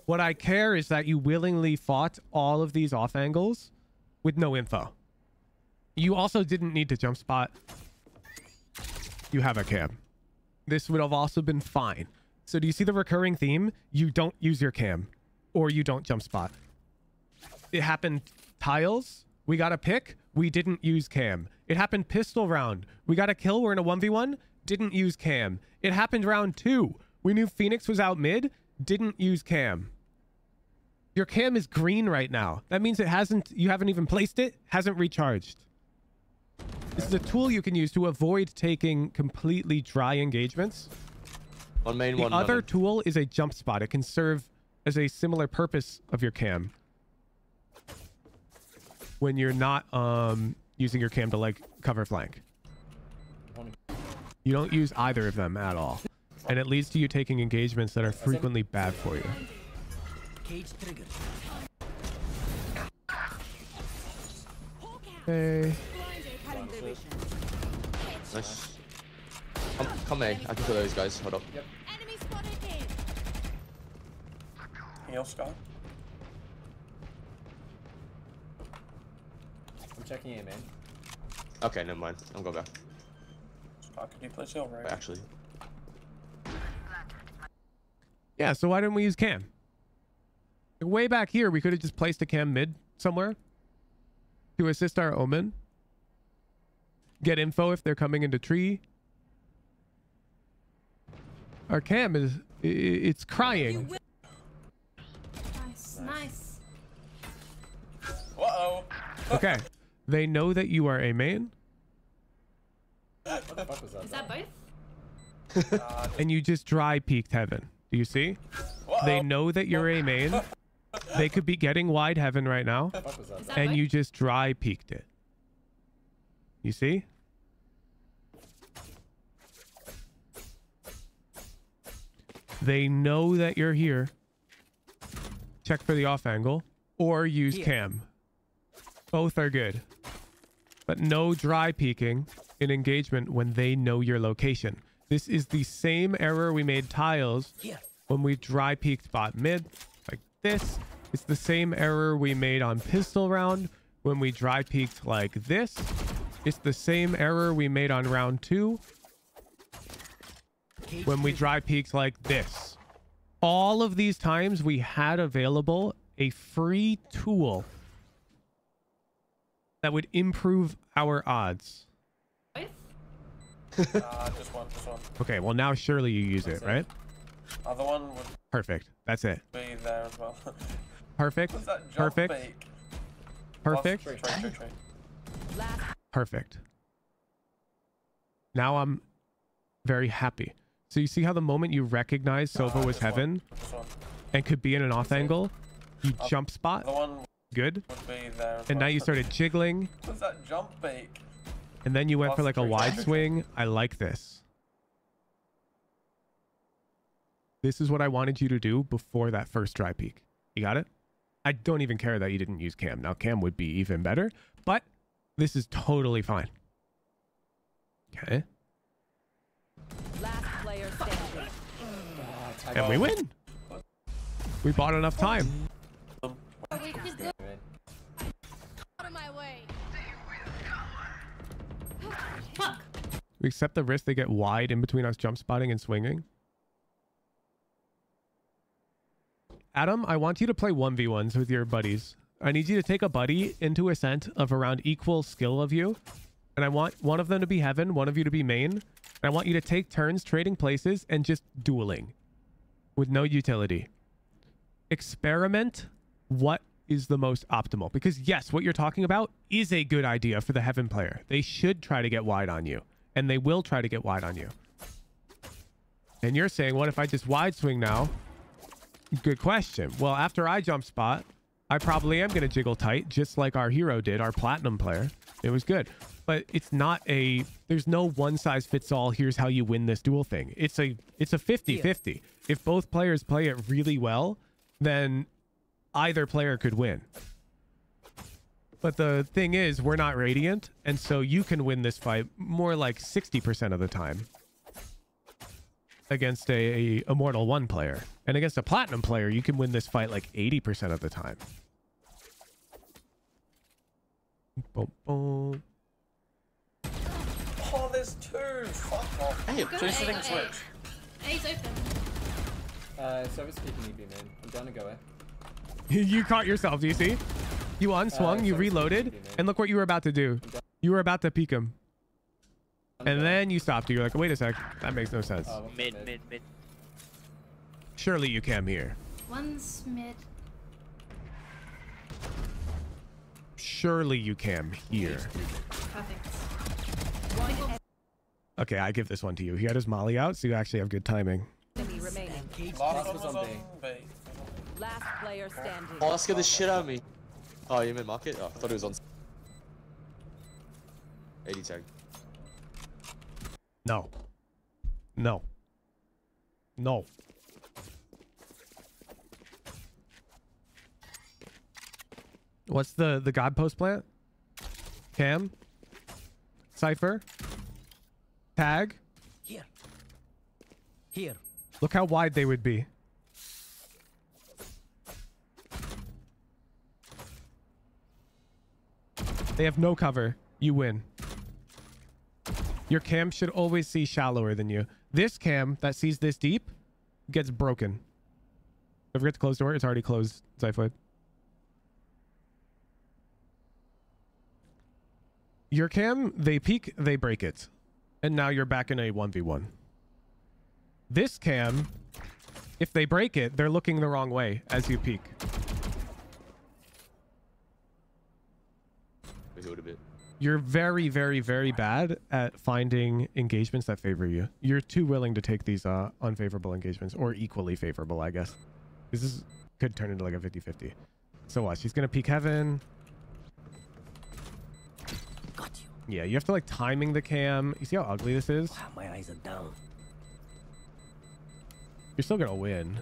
What I care is that you willingly fought all of these off angles with no info. You also didn't need to jump spot. You have a cam. This would have also been fine. So do you see the recurring theme? You don't use your cam, or you don't jump spot. It happened tiles. We got a pick. We didn't use cam. It happened pistol round. We got a kill. We're in a 1v1. Didn't use cam. It happened round 2. We knew Phoenix was out mid. Didn't use cam. Your cam is green right now. That means it hasn't, you haven't even placed it, hasn't recharged. This is a tool you can use to avoid taking completely dry engagements. One main, the one other nothing. tool is a jump spot. It can serve as a similar purpose of your cam. When you're not using your cam to like cover flank. You don't use either of them at all. And it leads to you taking engagements that are frequently bad for you. Cage triggered. Okay. Nice. Come A. I can kill those guys. Hold up. Yep. Enemy spotted A. Heal, Scott. I'm checking A, man. Okay, never mind. I'm going back. Scott, could you please heal, right? Wait, actually. Yeah, so why didn't we use cam? Like, way back here, we could have just placed a cam mid somewhere. to assist our Omen. Get info if they're coming into tree. Our cam is, it's crying. Nice, nice. Uh-oh. Okay. They know that you are a main. What the fuck was that? Is that both? And you just dry peeked heaven. Do you see? They know that you're a main. They could be getting wide heaven right now. And you just dry peeked it. You see? They know that you're here. Check for the off angle. Or use cam. Both are good. But no dry peeking in engagement when they know your location. This is the same error we made tiles when we dry peeked bot mid, like this. It's the same error we made on pistol round when we dry peeked like this. It's the same error we made on round 2 when we dry peeked like this. All of these times we had available a free tool that would improve our odds. Just one. Okay, well now surely you use it, right? Other one would Perfect. That's it. be there as well. Perfect. What's that jump Perfect. bake? Perfect. Tree. Perfect. Now I'm very happy. So you see how the moment you recognize Sova was heaven and could be in an off angle, you jump spot. Good. Would be there as And now well. you started jiggling. What's that jump bake? And then you went for like a Tree. wide swing. I like this. This is what I wanted you to do before that first dry peek. You got it? I don't even care that you didn't use cam. Now cam would be even better, but this is totally fine. Okay. Last player standing. And we win. We bought enough time. Out of my way. Fuck. We accept the risk they get wide in between us jump spotting and swinging. Adam, I want you to play 1v1s with your buddies. I need you to take a buddy into Ascent of around equal skill of you. And I want one of them to be heaven, one of you to be main. And I want you to take turns trading places and just dueling with no utility. Experiment what is the most optimal. Because yes, what you're talking about is a good idea for the heaven player. They should try to get wide on you. And they will try to get wide on you. And you're saying, what if I just wide swing now? Good question. Well, after I jump spot, I probably am going to jiggle tight, just like our hero did, our platinum player. It was good. But it's not a... There's no one size fits all, here's how you win this duel thing. It's a 50-50. If both players play it really well, then either player could win. But the thing is, we're not Radiant, and so you can win this fight more like 60% of the time against a Immortal 1 player. And against a Platinum player, you can win this fight like 80% of the time. Boom, boom. Oh, there's two. Fuck off. Hey, Two sitting switch. A's open. Service peeking EB, man. I'm down to go, eh? You caught yourself, do you see? You unswung, you reloaded, and look what you were about to do. You were about to peek him. And then you stopped. You're like, wait a sec. That makes no sense. Mid. Surely you came here. One's mid. Surely you came here. Perfect. Okay, I give this one to you. He had his molly out, so you actually have good timing. Enemy remaining. Last one was on B. Last player standing. Oh, that scared the shit out of me. Oh, you meant market? Oh, I thought it was on 80 tag. No. No. No. What's the god post plant? Cam? Cypher? Tag? Here. Look how wide they would be. They have no cover. You win. Your cam should always see shallower than you. This cam that sees this deep gets broken. Don't forget to close door. It's already closed, Cypher. Your cam, they peek, they break it. And now you're back in a 1v1. This cam, if they break it, they're looking the wrong way as you peek. We healed a bit. You're very, very, very bad at finding engagements that favor you. You're too willing to take these unfavorable engagements, or equally favorable, I guess. This could turn into like a 50-50. So watch, she's gonna peek heaven. Got you. Yeah, you have to like timing the cam. You see how ugly this is? Wow, my eyes are down. You're still gonna win.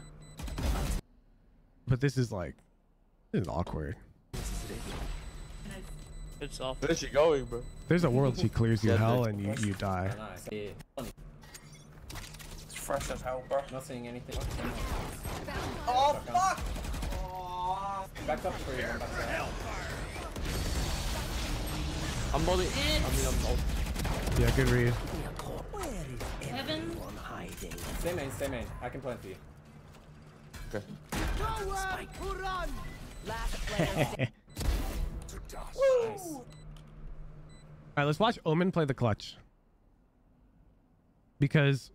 But this is like, this is awkward. It's off. Where's she going, bro? There's a world she clears you Yeah, hell and you die. It's fresh as hell, bro. Not seeing anything. Oh, fuck! Back up for you. I'm molly. I'm old. Yeah, good read. Heaven. Stay main. I can plant for you. Okay. Last player. Nice. All right, let's watch Omen play the clutch. Because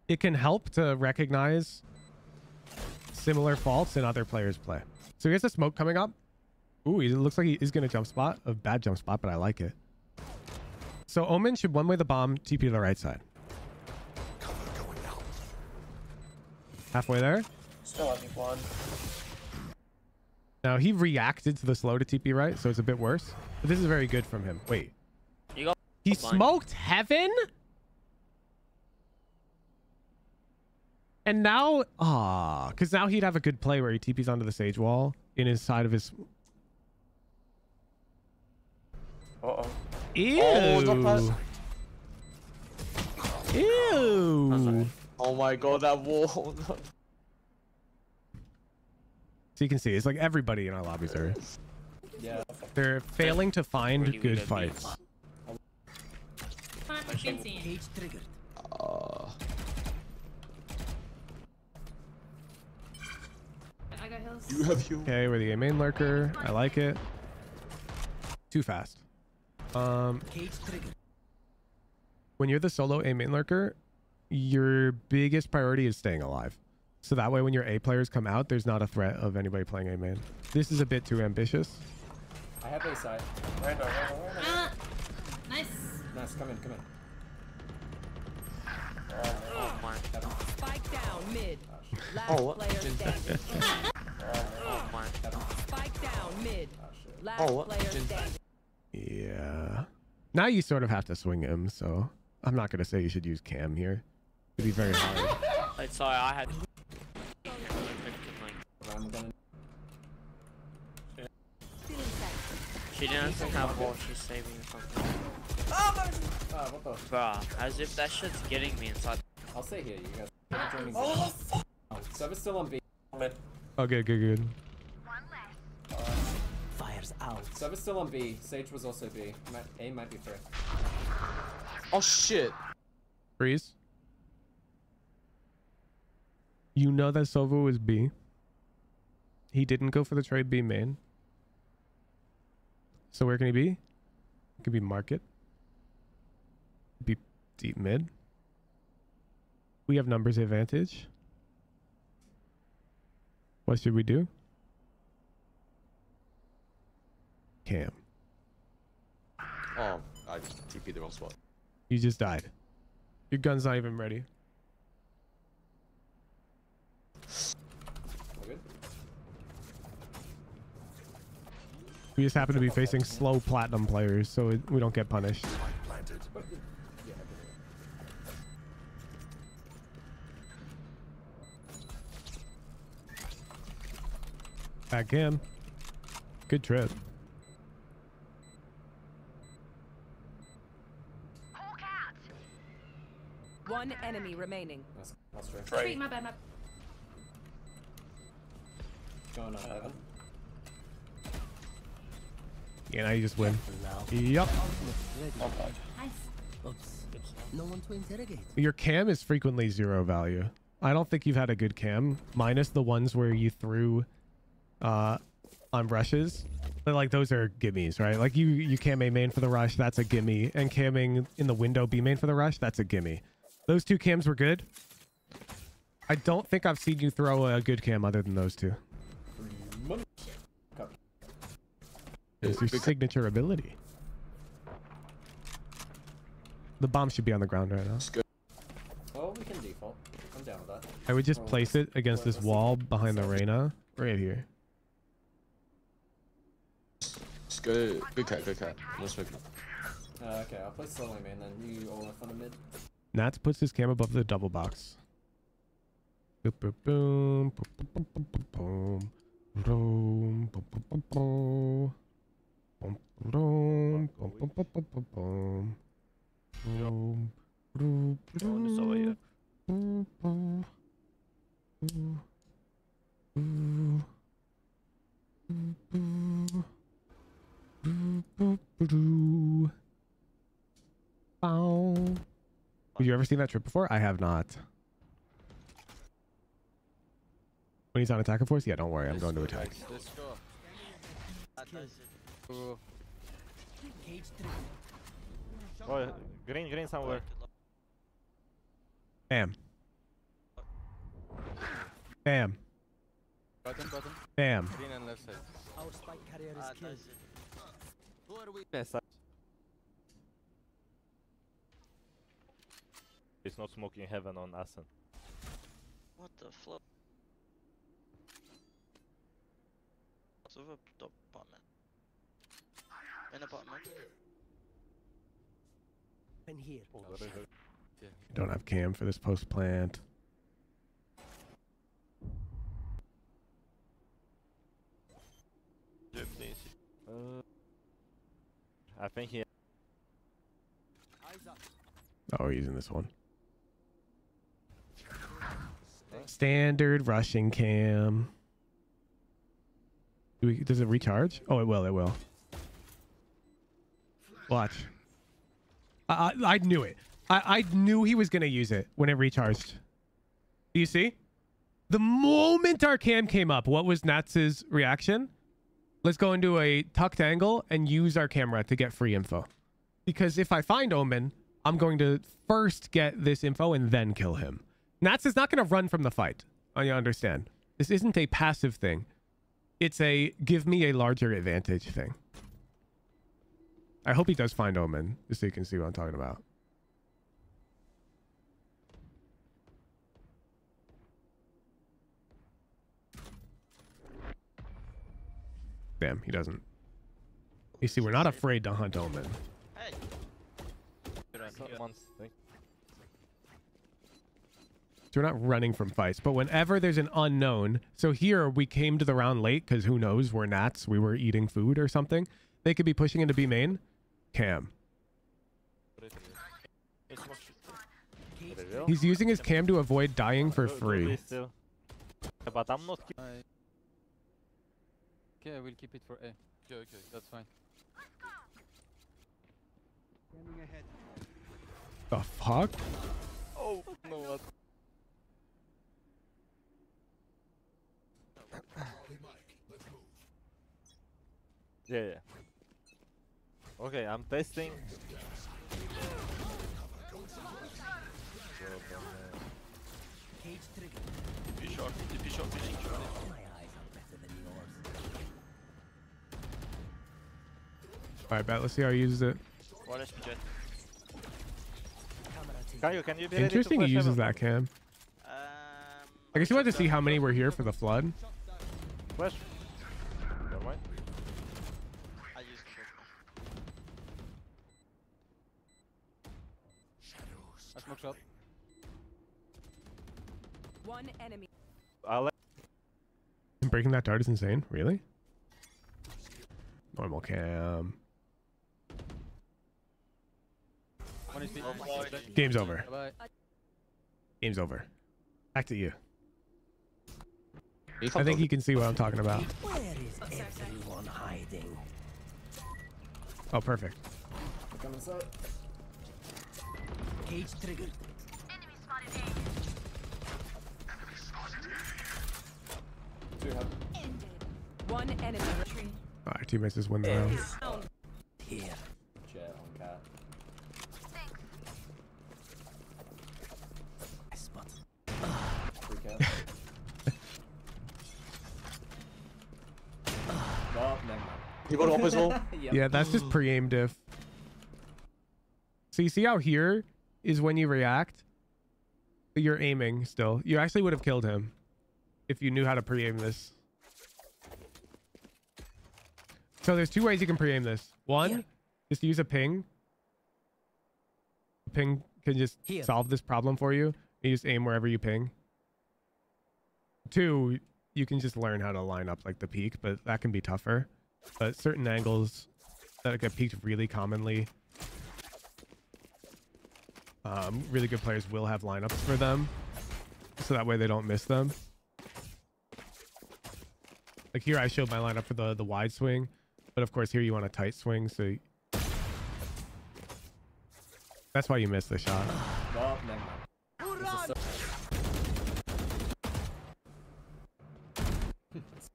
it can help to recognize similar faults in other players' play. So he has a smoke coming up. Ooh, it looks like he's going to jump spot. A bad jump spot, but I like it. So Omen should one-way the bomb, TP to the right side. Halfway there. Still only one. Now, he reacted to the slow to TP right, so it's a bit worse. But this is very good from him. Wait. He smoked heaven? And now, because now he'd have a good play where he TPs onto the sage wall in his side of his... Uh-oh. Ew. Oh, Ew. Oh my god, that wall. So you can see, it's like everybody in our lobbies are... Yeah. They're failing to find Really good weird fights. Fine, been seeing. Cage triggered. I got hills. You have you. Okay, we're the A main lurker. I like it. Too fast. Cage triggered. When you're the solo A main lurker, your biggest priority is staying alive. So that way when your A players come out, there's not a threat of anybody playing A main. This is a bit too ambitious. I have A side. Random. Nice. Nice, come in. Oh my. Spike down mid. Last Oh, what? player standing. Oh my. Spike down mid. Last Oh, what? player standing. Yeah. Now you sort of have to swing him, so I'm not going to say you should use cam here. It'd be very hard. Wait, sorry, I had. I'm gonna... She didn't have wall, she's saving something. what the... Bruh, as if that shit's getting me inside. I'll stay here, you guys. Joining fuck! Server's still on B. Oh, good. Fires out. Server's still on B. Sage was also B. A might be free. Oh shit. Freeze. You know that Sova was B. He didn't go for the trade B main. So where can he be? It could be market. Be deep mid. We have numbers advantage. What should we do? Cam. Oh, I TP'd the wrong spot. You just died. Your gun's not even ready. Good. We just happen to be facing slow platinum players, so we don't get punished. Back in. Good trip. One enemy remaining. That's true. Retreat, my bad. Going on heaven. Yeah, now you just win. Yup. Nice. Oops. No one to interrogate. Your cam is frequently 0 value. I don't think you've had a good cam, minus the ones where you threw on rushes. But like those are gimmies, right? Like you cam A main for the rush, that's a gimme, and camming in the window B main for the rush, that's a gimme. Those two cams were good. I don't think I've seen you throw a good cam other than those two. It's your signature ability. The bomb should be on the ground right now. Oh, we can default. I'm down with that. I would just place it against this wall behind the Reyna, right here. Good cat. No smoking. Okay, I'll place slowly main, then you all in front of mid. Nats puts his cam above the double box. Boom, boom, boom, boom, boom, boom, boom, boom, boom, boom, boom, boom, boom, boom, boom, boom, boom. Boom, boom, One is over here. boom, boom, boom, boom, boom, boom, boom, boom. Bow. Have you ever seen that trip before? I have not. When he's on attack force? Yeah, don't worry. I'm going to attack. Let's go. Oh, green somewhere. Bam. Bam. Button. Bam. Green and left side. Our spike carrier is killed. Who are we? Yes. It's not smoking heaven on Ascent. What the flip? What's over top apartment? In apartment. In here. Oh, there is Don't have cam for this post plant. I think he. Oh, we're using this one. Standard rushing cam. Does it recharge? Oh, it will. It will. Watch. I knew it. I knew he was going to use it when it recharged. Do you see? The moment our cam came up, what was Nats's reaction? Let's go into a tucked angle and use our camera to get free info. Because if I find Omen, I'm going to first get this info and then kill him. Nats is not going to run from the fight. You understand? This isn't a passive thing. It's a give me a larger advantage thing. I hope he does find Omen, just so you can see what I'm talking about. Damn, he doesn't. You see, we're not afraid to hunt Omen. Hey. So we're not running from fights, but whenever there's an unknown, so here we came to the round late because who knows, we're Nats, we were eating food or something. They could be pushing into B main. Cam. He's using his cam to avoid dying for free. But I'm not. Okay, I will keep it for A. Okay, that's fine. The fuck? Oh no. Yeah. Okay, I'm testing. Cage trigger. TP short, pushing short. My eyes are better than yours. Alright, bet. Let's see how he uses it. One HP jet. Can you be ready Interesting to he flash uses heaven? that cam. I guess you wanted to see how many were here for the flood. Flash. Never mind. I use I smoke shot. One enemy. Breaking that dart is insane. Really? Normal cam. Game's over. Bye. Game's over. Back to you. I think you can see what I'm talking about. Where is everyone hiding? Oh, perfect. Come inside. Cage trigger. Two have. One enemy. Tree. Our teammates just win the round. Here. Jet on cat. I spot. Free cat. Oh, never mind. You go to up as well? Yep. Yeah, that's just pre-aim diff. So you see how here is when you react, but you're aiming still. You actually would have killed him if you knew how to pre-aim this. So there's two ways you can pre-aim this. One, just use a ping. A ping can just solve this problem for you. You just aim wherever you ping. Two, you can just learn how to line up like the peak, but that can be tougher. But certain angles that get peaked really commonly, really good players will have lineups for them, so that way they don't miss them. Like here I showed my lineup for the wide swing, but of course here you want a tight swing, so that's why you missed the shot. Oh, never mind. This is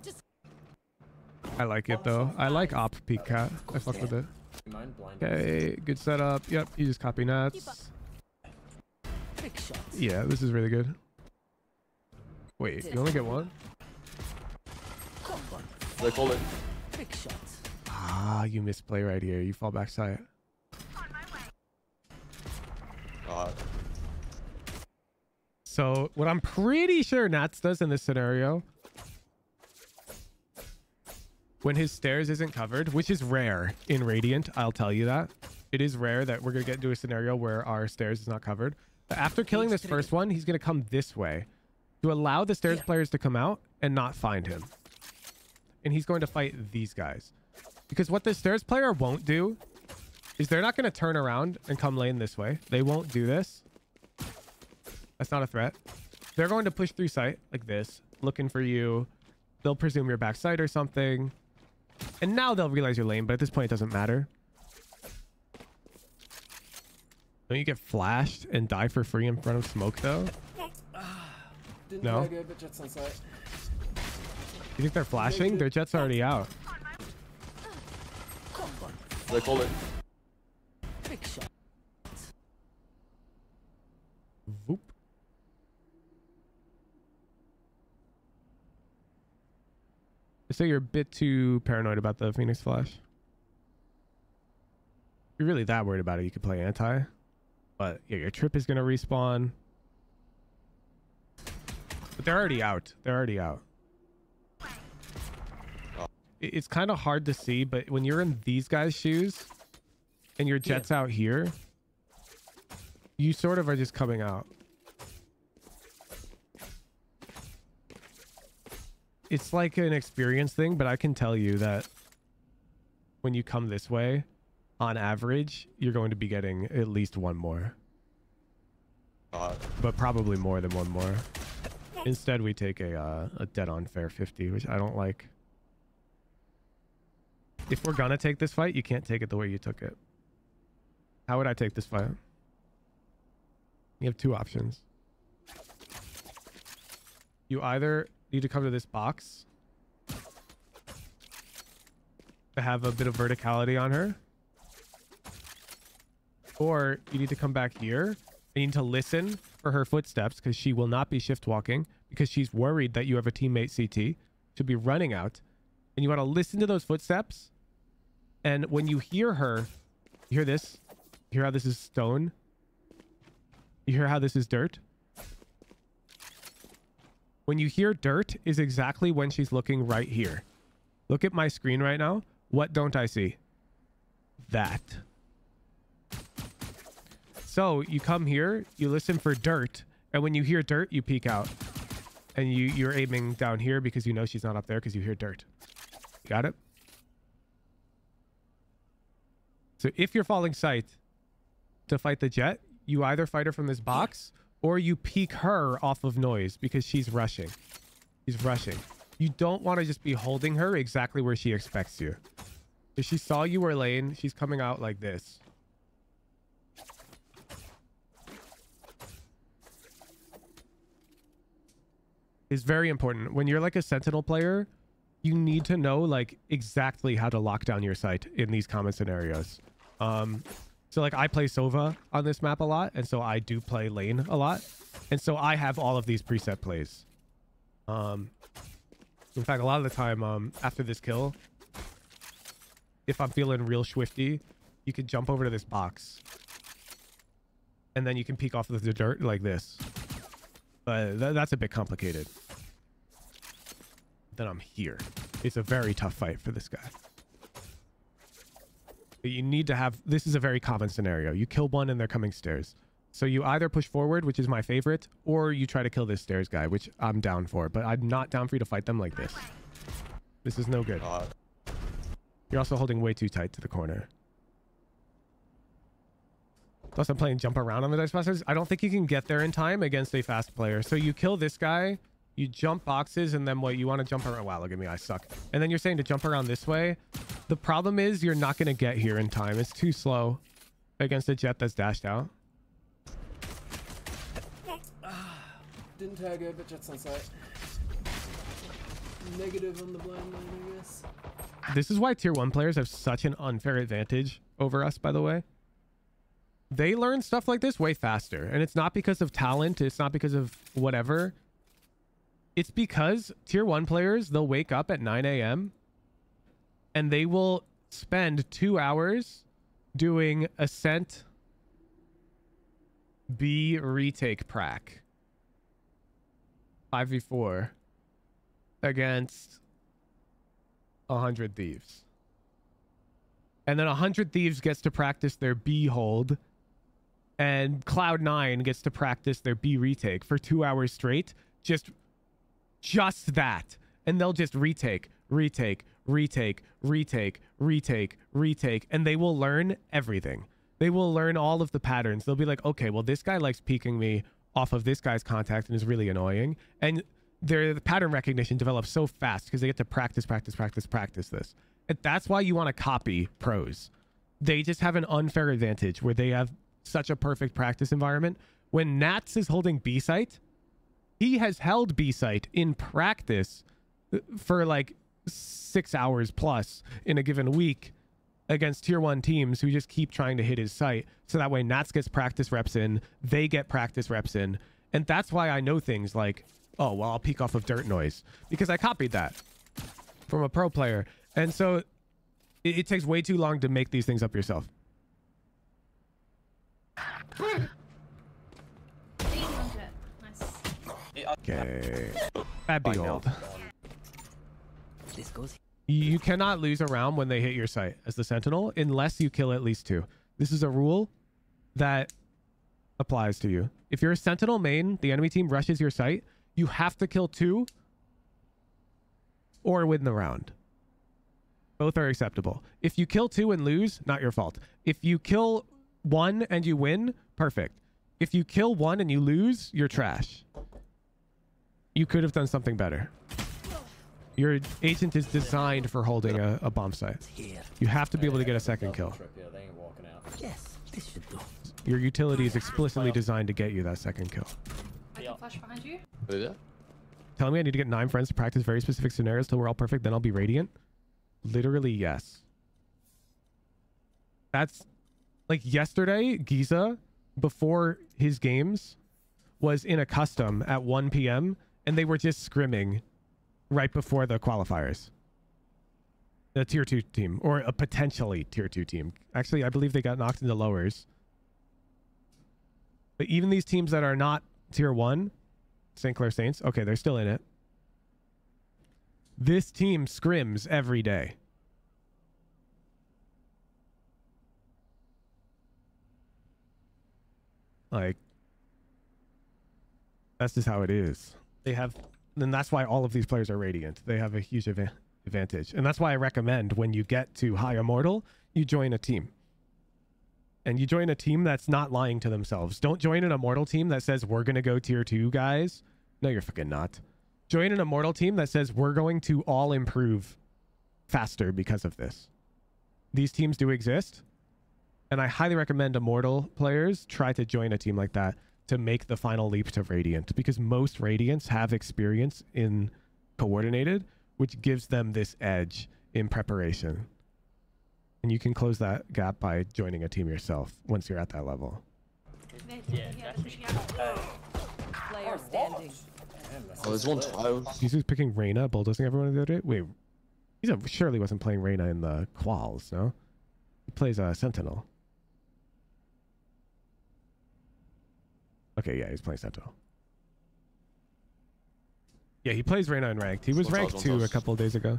so I like it though. I like op peak cat. I fuck with it. Okay, good setup. Yep, you just copy nats. Yeah, this is really good. Wait, you only get one? They call it. Ah, you misplay right here. You fall back sight. So what I'm pretty sure Nats does in this scenario, when his stairs isn't covered, which is rare in Radiant, I'll tell you that. It is rare that we're going to get into a scenario where our stairs is not covered. But after killing this first one, he's going to come this way to allow the stairs players to come out and not find him. And he's going to fight these guys. Because what the stairs player won't do is they're not going to turn around and come lane this way. They won't do this. That's not a threat. They're going to push through sight like this, looking for you. They'll presume you're backside or something. And now they'll realize your lane, but at this point it doesn't matter. Don't you get flashed and die for free in front of smoke though? Didn't No? play good, but Jet's on site. You think they're flashing? Their jet's already out. They call it. Whoop. I say you're a bit too paranoid about the Phoenix Flash. If you're really that worried about it, you could play anti. But yeah, your trip is going to respawn. But they're already out. They're already out. It's kind of hard to see, but when you're in these guys' shoes and your jet's out here, you sort of are just coming out. It's like an experience thing, but I can tell you that when you come this way, on average, you're going to be getting at least one more. But probably more than one more. Instead, we take a dead on fair 50, which I don't like. If we're gonna take this fight, you can't take it the way you took it. How would I take this fight? You have two options. You either need to come to this box to have a bit of verticality on her, or you need to come back here and you need to listen for her footsteps, because she will not be shift walking because she's worried that you have a teammate CT. She'll be running out, and you want to listen to those footsteps. And when you hear her, you hear this, you hear how this is stone, you hear how this is dirt. When you hear dirt is exactly when she's looking right here. Look at my screen right now. What don't I see? That. So you come here, you listen for dirt, and when you hear dirt, you peek out. And you're aiming down here because you know she's not up there because you hear dirt. Got it? So if you're falling sight to fight the jet, you either fight her from this box or you peek her off of noise because she's rushing. She's rushing. You don't want to just be holding her exactly where she expects you. If she saw you were lane, she's coming out like this. It's very important. When you're like a sentinel player, you need to know like exactly how to lock down your sight in these common scenarios. So like I play Sova on this map a lot, and so I do play lane a lot, and so I have all of these preset plays. In fact, a lot of the time, after this kill, if I'm feeling real swifty, you can jump over to this box, and then you can peek off of the dirt like this. But that's a bit complicated. Then I'm here. It's a very tough fight for this guy. But you need to have... This is a very common scenario. You kill one and they're coming stairs. So you either push forward, which is my favorite, or you try to kill this stairs guy, which I'm down for. But I'm not down for you to fight them like this. This is no good. You're also holding way too tight to the corner. Plus, I'm playing jump around on the dice busters. I don't think you can get there in time against a fast player. So you kill this guy, you jump boxes, and then what? You want to jump around. Wow, look at me. I suck. And then you're saying to jump around this way. The problem is you're not going to get here in time. It's too slow against a jet that's dashed out. Didn't tag it, but Jet's on site. Negative on the blind line, I guess. This is why tier 1 players have such an unfair advantage over us, by the way. They learn stuff like this way faster. And it's not because of talent. It's not because of whatever. It's because tier 1 players, they'll wake up at 9 a.m. and they will spend 2 hours doing Ascent B retake prac. 5v4 against 100 Thieves. And then 100 Thieves gets to practice their B hold, and Cloud9 gets to practice their B retake for 2 hours straight. Just that. And they'll just retake, and they will learn everything. They will learn all of the patterns. They'll be like, okay, well, this guy likes peeking me off of this guy's contact and is really annoying. And the pattern recognition develops so fast because they get to practice this. And that's why you want to copy pros. They just have an unfair advantage where they have such a perfect practice environment. When Nats is holding B site, he has held B site in practice for like 6 hours plus in a given week against tier 1 teams who just keep trying to hit his site. So that way Nats gets practice reps in, they get practice reps in. And that's why I know things like, oh, well, I'll peek off of dirt noise because I copied that from a pro player. And so it takes way too long to make these things up yourself. Okay. Bad behold. This goes. You cannot lose a round when they hit your site as the Sentinel unless you kill at least 2. This is a rule that applies to you. If you're a Sentinel main, the enemy team rushes your site, you have to kill 2 or win the round. Both are acceptable. If you kill 2 and lose, not your fault. If you kill 1 and you win, perfect. If you kill 1 and you lose, you're trash. You could have done something better. Your agent is designed for holding a bomb site. You have to be able to get a second kill. Yes, this should do. Your utility is explicitly designed to get you that second kill. I can flash behind you. Telling me I need to get 9 friends to practice very specific scenarios till we're all perfect, then I'll be radiant? Literally, yes. That's like yesterday, Giza, before his games, was in a custom at 1 p.m. and they were just scrimming right before the qualifiers. The tier 2 team, or a potentially tier 2 team. Actually, I believe they got knocked into lowers. But even these teams that are not tier 1, St. Clair Saints, okay, they're still in it. This team scrims every day. Like, that's just how it is. They have, and that's why all of these players are radiant. They have a huge advantage. And that's why I recommend when you get to high immortal, you join a team. And you join a team that's not lying to themselves. Don't join an immortal team that says, we're going to go tier 2, guys. No, you're fucking not. Join an immortal team that says, we're going to all improve faster because of this. These teams do exist. And I highly recommend immortal players try to join a team like that to make the final leap to Radiant. Because most Radiants have experience in coordinated, which gives them this edge in preparation. And you can close that gap by joining a team yourself once you're at that level. Yeah, Player standing. Oh, there's one child. He's just picking Reyna, bulldozing everyone the other day. Wait, surely wasn't playing Reyna in the quals, no? He plays Sentinel. Okay, yeah, he's playing Sentinel. Yeah, he plays Reyna in ranked. He was ranked 2 a couple of days ago.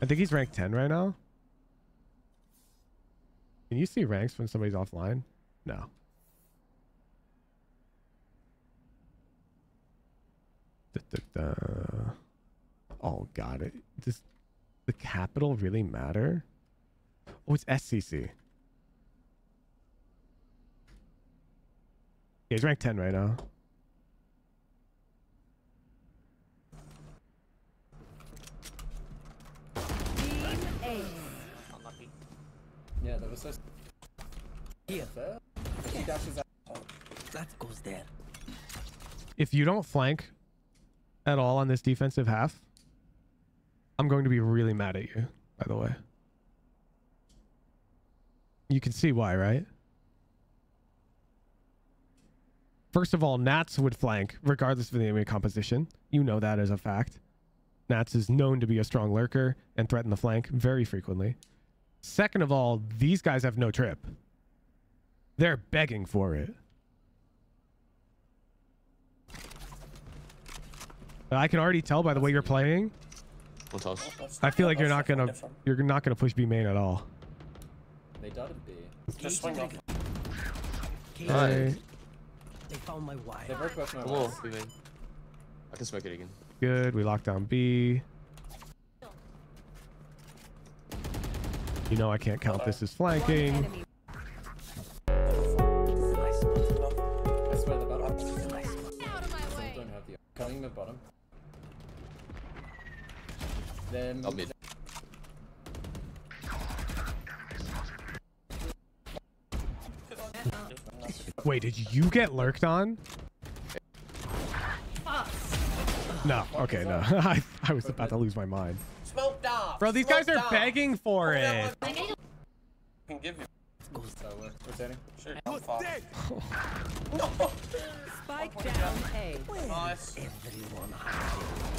I think he's ranked 10 right now. Can you see ranks when somebody's offline? No. Oh god, does the capital really matter? Oh, it's SCC. Yeah, he's ranked 10 right now. Team A. Yeah, that was so. Here. He dashes out. That goes there. If you don't flank at all on this defensive half, I'm going to be really mad at you, by the way. You can see why, right? First of all, Nats would flank regardless of the enemy composition. You know that as a fact. Nats is known to be a strong lurker and threaten the flank very frequently. Second of all, these guys have no trip. They're begging for it. I can already tell by the way you're playing. I feel like you're not gonna push B main at all. They dotted B. Just swing off. Right. They found my wife. They very question my wife. I can smoke it again. Good. We locked down B. You know I can't count this as flanking. I swear the bottom. Don't have the cutting the bottom. Then mid. Wait, did you get lurked on? No. Okay, no. I was about to lose my mind. Smoked off. Bro, these guys are begging for it. I can give you. Rotating. Sure. I'm fine. Spike down A. Nice.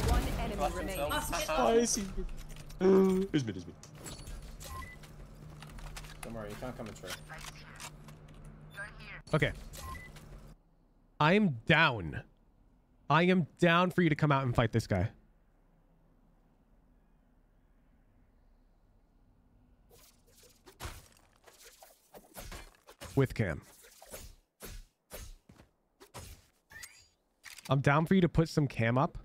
One enemy remaining. I see. Who's mid? Don't worry, you can't come in trade. Okay. I am down. I am down for you to come out and fight this guy. With cam. I'm down for you to put some cam up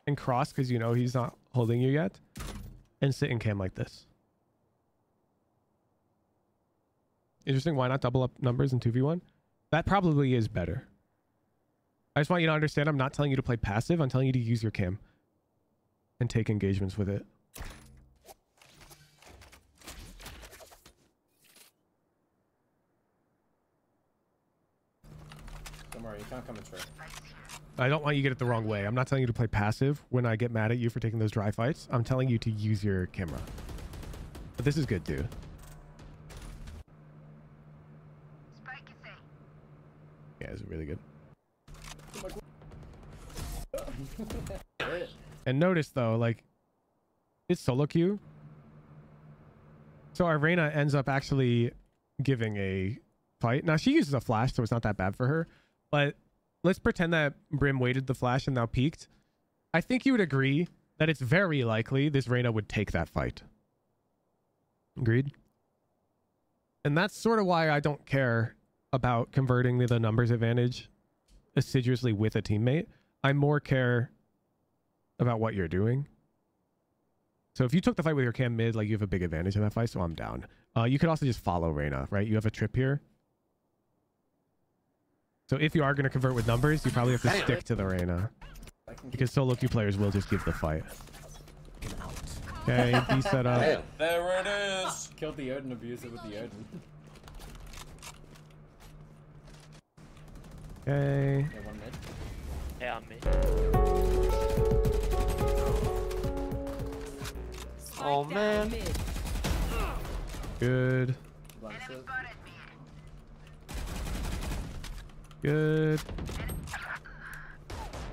and cross because you know he's not holding you yet, and sit in cam like this. Interesting. Why not double up numbers in 2v1? That probably is better. I just want you to understand I'm not telling you to play passive. I'm telling you to use your cam and take engagements with it. Don't worry, you can't come in trade. I don't want you to get it the wrong way. I'm not telling you to play passive when I get mad at you for taking those dry fights. I'm telling you to use your camera. But this is good too. Yeah, it's really good. And notice though, like, it's solo queue. So Arena ends up actually giving a fight. Now she uses a flash, so it's not that bad for her. But let's pretend that Brim waited the flash and now peeked. I think you would agree that it's very likely this Reyna would take that fight. Agreed? And that's sort of why I don't care about converting the numbers advantage assiduously with a teammate. I more care about what you're doing. So if you took the fight with your cam mid, like, you have a big advantage in that fight, so I'm down. You could also just follow Reyna, right? You have a trip here. So if you are going to convert with numbers, you probably have to stick to the Reyna. Because solo queue players will just give the fight. Okay, B set up. There it is. Killed the Odin abuser with the Odin. Okay. Yeah, one mid. Yeah, I'm mid. Oh man. Good. Good.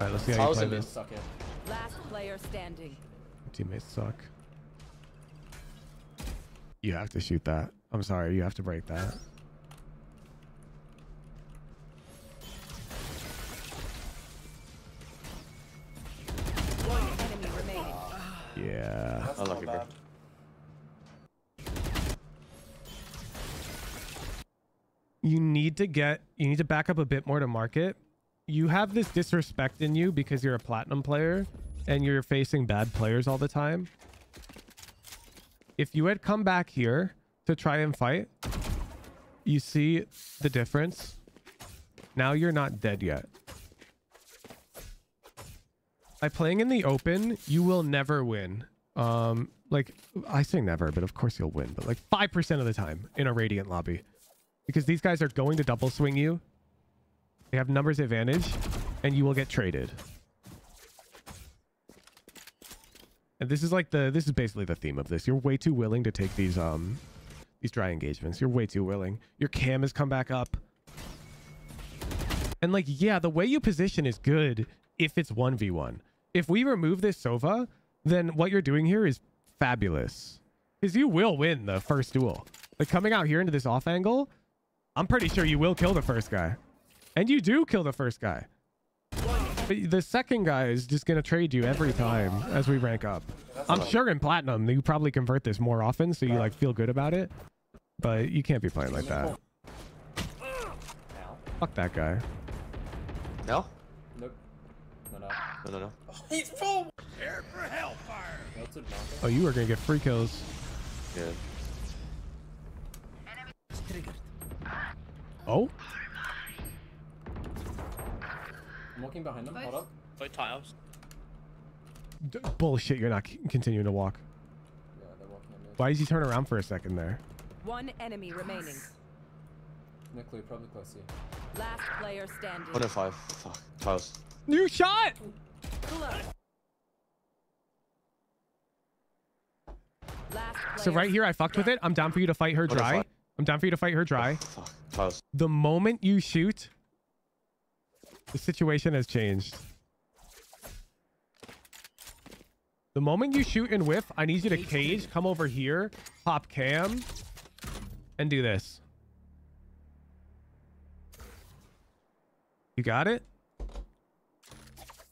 Alright, let's see how you play this. Last player standing. Teammates suck. You have to shoot that. I'm sorry, you have to break that. One enemy remaining. Yeah. That's not bad. You need to back up a bit more to market. You have this disrespect in you because you're a platinum player and you're facing bad players all the time. If you had come back here to try and fight, you see the difference. Now you're not dead yet. By playing in the open, you will never win. Like, I say never, but of course you'll win. But like 5% of the time in a Radiant lobby. Because these guys are going to double swing you. They have numbers advantage, and you will get traded. And this is like this is basically the theme of this. You're way too willing to take these dry engagements. You're way too willing. Your cam has come back up. And like, yeah, the way you position is good if it's 1v1. If we remove this Sova, then what you're doing here is fabulous. Because you will win the first duel. Like coming out here into this off angle, I'm pretty sure you will kill the first guy. And you do kill the first guy. But the second guy is just going to trade you every time as we rank up. I'm sure in Platinum, you probably convert this more often, so you like feel good about it. But you can't be playing like that. Fuck that guy. No? Nope. No. He's full! Prepare for hellfire! Oh, you are going to get free kills. Yeah. Oh? I'm walking behind them. Hold up. Both tiles. Bullshit, you're not continuing to walk. Yeah, they're walking on me. Why did you turn around for a second there? One enemy remaining. Nuclear, probably close here. Last player standing. 105. Fuck. Tiles. New shot! So right here, I fucked with it. I'm down for you to fight her dry. I'm down for you to fight her dry. Fuck. Tiles. The moment you shoot, the situation has changed. The moment you shoot and whiff, I need you to cage, come over here, pop cam, and do this. You got it?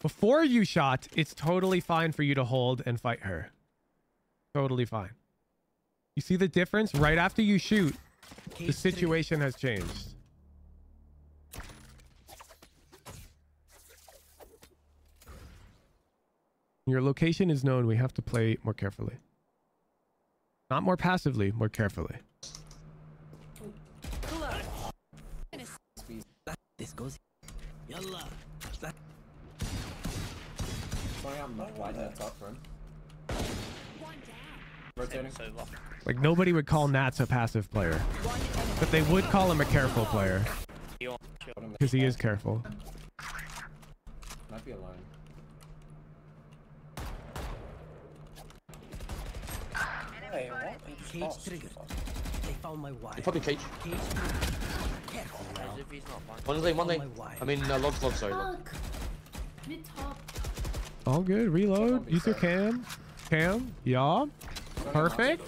Before you shot, it's totally fine for you to hold and fight her. Totally fine. You see the difference? Right after you shoot, the situation has changed. Your location is known. We have to play more carefully. Not more passively, more carefully. This goes. Yalla. Sorry, I'm wide that top for him. Rotating. Like, nobody would call Nats a passive player. But they would call him a careful player. Because he is careful. Might be alone. Hey, what? Cage triggered. They found my wire. You probably cage. Careful now. One lane. I mean, log, sorry. Log. Mid top. All good. Reload. Use your cam. Cam. Yeah. Perfect.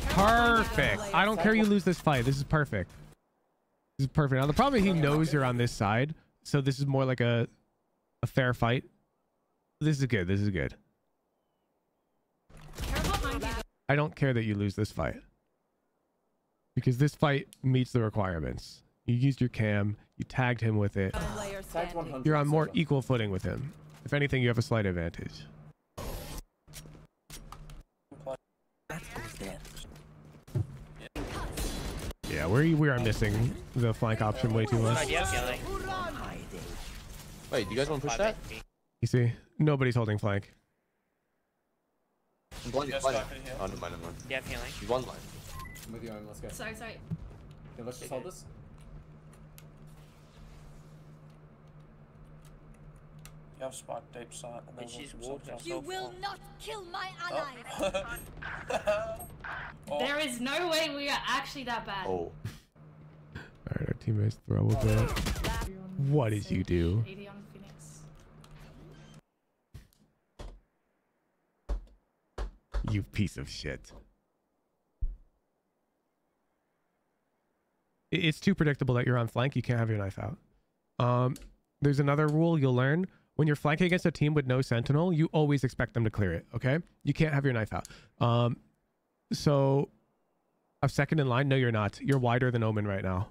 Perfect. I don't care you lose this fight. This is perfect. This is perfect. Now, the problem is he knows you're on this side. So this is more like a fair fight. This is good. This is good. I don't care that you lose this fight. Because this fight meets the requirements. You used your cam. You tagged him with it. You're on more equal footing with him. If anything, you have a slight advantage. Yeah, we are missing the flank option way too much. Wait, do you guys want to push that? You see, nobody's holding flank. I'm blind. Oh, never mind. Yeah, healing. He's one line. I'm with you, Omen. Let's go. Sorry. Okay, let's just hold this. You have spike deep sight. And then she's we'll walking. You will not kill my allies. There is no way we are actually that bad. Oh. Alright, our teammates throw a bit. What did you do? 80 on Phoenix. You piece of shit. It's too predictable that you're on flank. You can't have your knife out. There's another rule you'll learn. When you're flanking against a team with no sentinel, you always expect them to clear it, okay? You can't have your knife out. So, a second in line? No, you're not. You're wider than Omen right now.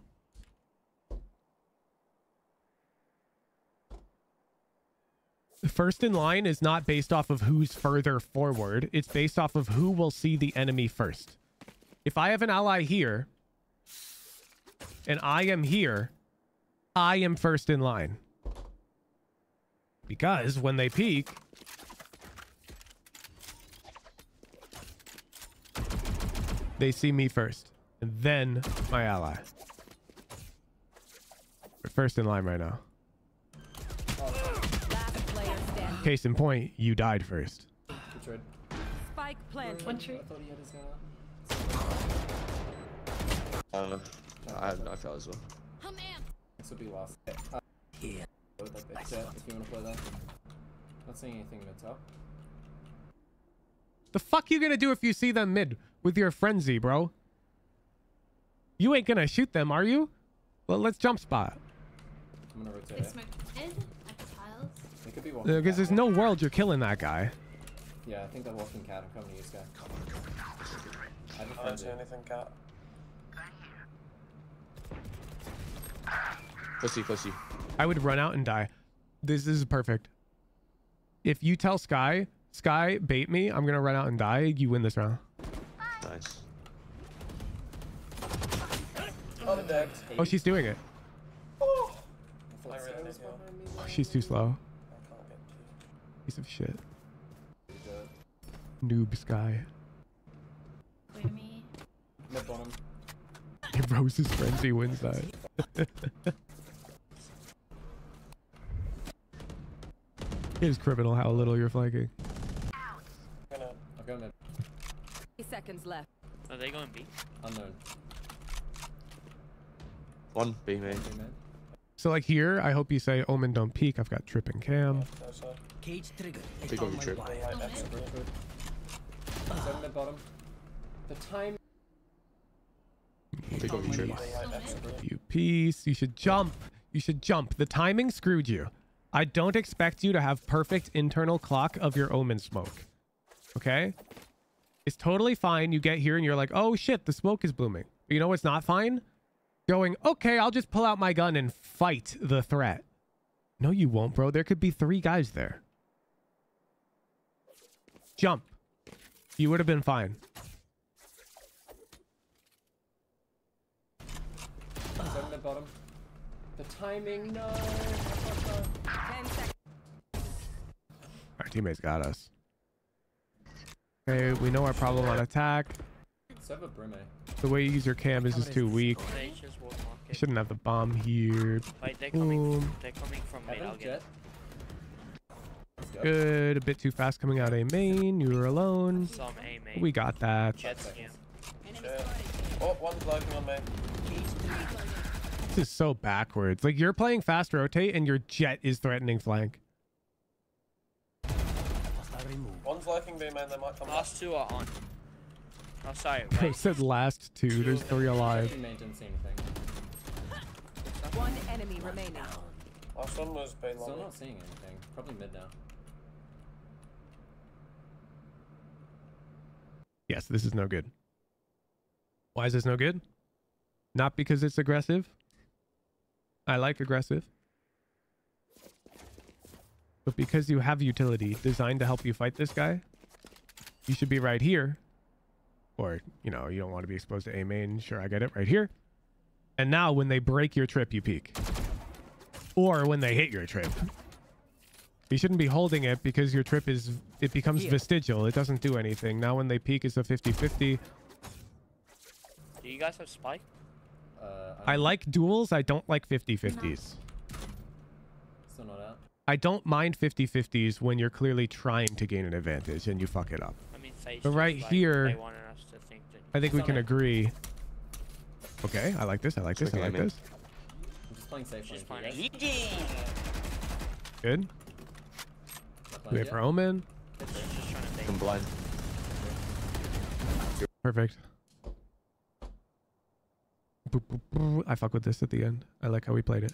First in line is not based off of who's further forward. It's based off of who will see the enemy first. If I have an ally here, and I am here, I am first in line. Because when they peek, they see me first, and then my ally. We're first in line right now. Last player standing. Case in point, you died first. Good trade. Spike planted. One tree. I thought he had his gun out. I fell as well. This will be last. Here. Like that set, if you want to play that. Not seeing anything mid top. The fuck you gonna do if you see them mid with your frenzy, bro? You ain't gonna shoot them, are you? Well, let's jump spot. I'm gonna rotate. They smoked mid at the tiles. They could be walking. Because there's no world you're killing that guy. Yeah, I think they're walking cat. I'm coming to you, guy. I don't see anything, cat. Pussy. I would run out and die. This is perfect. If you tell Sky, bait me, I'm gonna run out and die, you win this round. Nice. Oh, she's doing it. Oh, She's too slow. Piece of shit. Noob Sky. Wait a me. Mid bottom. Rose's frenzy wins that. It is criminal how little you're flanking. I'll go mid. 3 seconds left. Are they going B? Unknown. One B main. So like here, I hope you say Omen don't peek. I've got trip and cam. Cage trigger. They go trip. Mid bottom. The time. They go trip. You piece. You should jump. You should jump. The timing screwed you. I don't expect you to have perfect internal clock of your Omen smoke. Okay? It's totally fine. You get here and you're like, oh shit, the smoke is blooming. But you know what's not fine? Going, okay, I'll just pull out my gun and fight the threat. No, you won't, bro. There could be 3 guys there. Jump. You would have been fine. Mid bottom. The timing, no. 10 seconds. Our teammates got us. Okay, we know our problem on attack. Serve a Brime. The way you use your cam is just too weak. They just walk market. You shouldn't have the bomb here. Wait, they're coming from mid. I'll get it. Good. A bit too fast coming out A main. You were alone. Some A main. We got that. Jets, yeah. Oh, one's lighting on me. This is so backwards. Like, you're playing fast rotate and your jet is threatening flank. One's liking B, man. They might come Last 2 are on. Oh, sorry. Bro Wait. said last 2. There's 3 alive. Main didn't see anything. 1 enemy remaining. Last one was B long. Still not seeing anything. Probably mid now. Yes, this is no good. Why is this no good? Not because it's aggressive. I like aggressive. But because you have utility designed to help you fight this guy, you should be right here. Or, you know, you don't want to be exposed to A main. Sure, I get it. Right here. And now when they break your trip, you peek. Or when they hit your trip. You shouldn't be holding it because your trip is... It becomes vestigial. It doesn't do anything. Now when they peek, it's a 50-50. Do you guys have spike? I like duels. I don't like 50-50s. Still not out. I don't mind 50-50s when you're clearly trying to gain an advantage and you fuck it up. I mean, Sage But right just, here, they wanted us to think that I think we can agree. Okay, I like this. I like this. I like this. I'm just playing safe. She's lane, playing you guys. Good. Wait for Omen. I'm blind. Perfect. Boop, boop, boop. I fuck with this at the end. I like how we played it.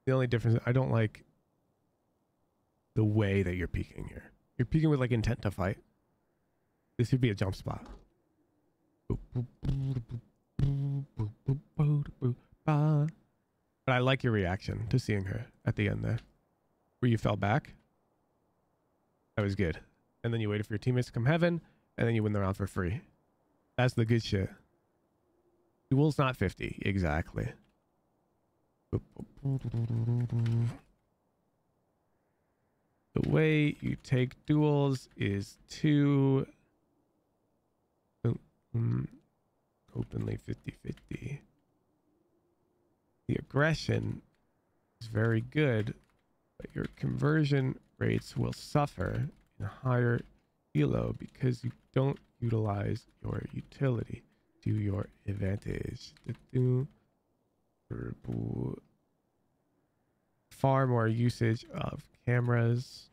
The only difference, I don't like the way that you're peeking here. You're peeking with like intent to fight. This should be a jump spot. But I like your reaction to seeing her at the end there. Where you fell back. That was good. And then you waited for your teammates to come heaven, and then you win the round for free. That's the good shit. Duel's not 50. Exactly. The way you take duels is to openly 50-50. The aggression is very good, but your conversion rates will suffer in higher elo because you don't utilize your utility to your advantage. Far more usage of cameras.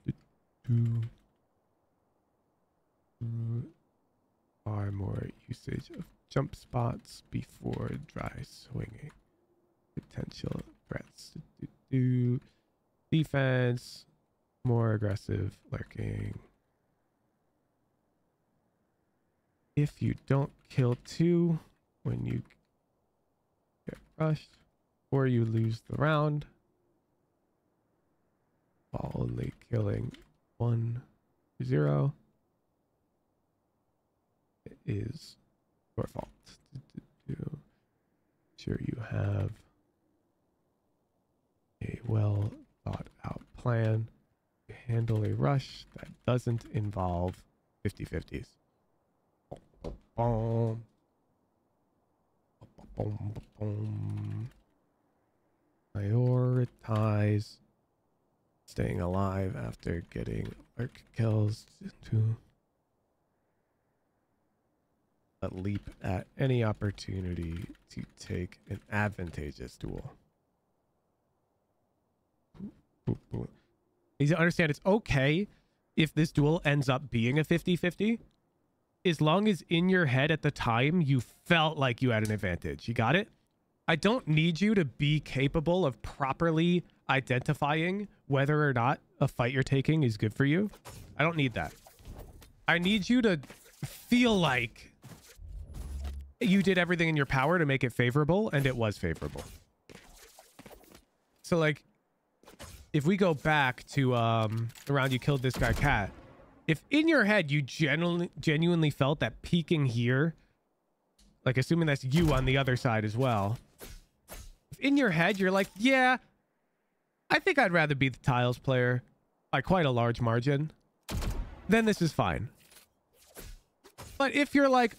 Far more usage of jump spots before dry swinging. Potential threats. Defense. More aggressive lurking. If you don't kill 2 when you get rushed, or you lose the round, while only killing 1-0, it is your fault. Sure you have a well thought out plan to handle a rush that doesn't involve 50-50s. Boom. Boom, boom. Prioritize staying alive after getting lurk kills to leap at any opportunity to take an advantageous duel. You need to understand it's okay if this duel ends up being a 50-50. As long as in your head at the time you felt like you had an advantage. You got it? I don't need you to be capable of properly identifying whether or not a fight you're taking is good for you. I don't need that. I need you to feel like you did everything in your power to make it favorable, and it was favorable. So like, if we go back to the round you killed this guy Cat, if in your head you genuinely felt that peeking here, like assuming that's you on the other side as well, if in your head you're like, yeah, I think I'd rather be the tiles player by quite a large margin, then this is fine. But if you're like,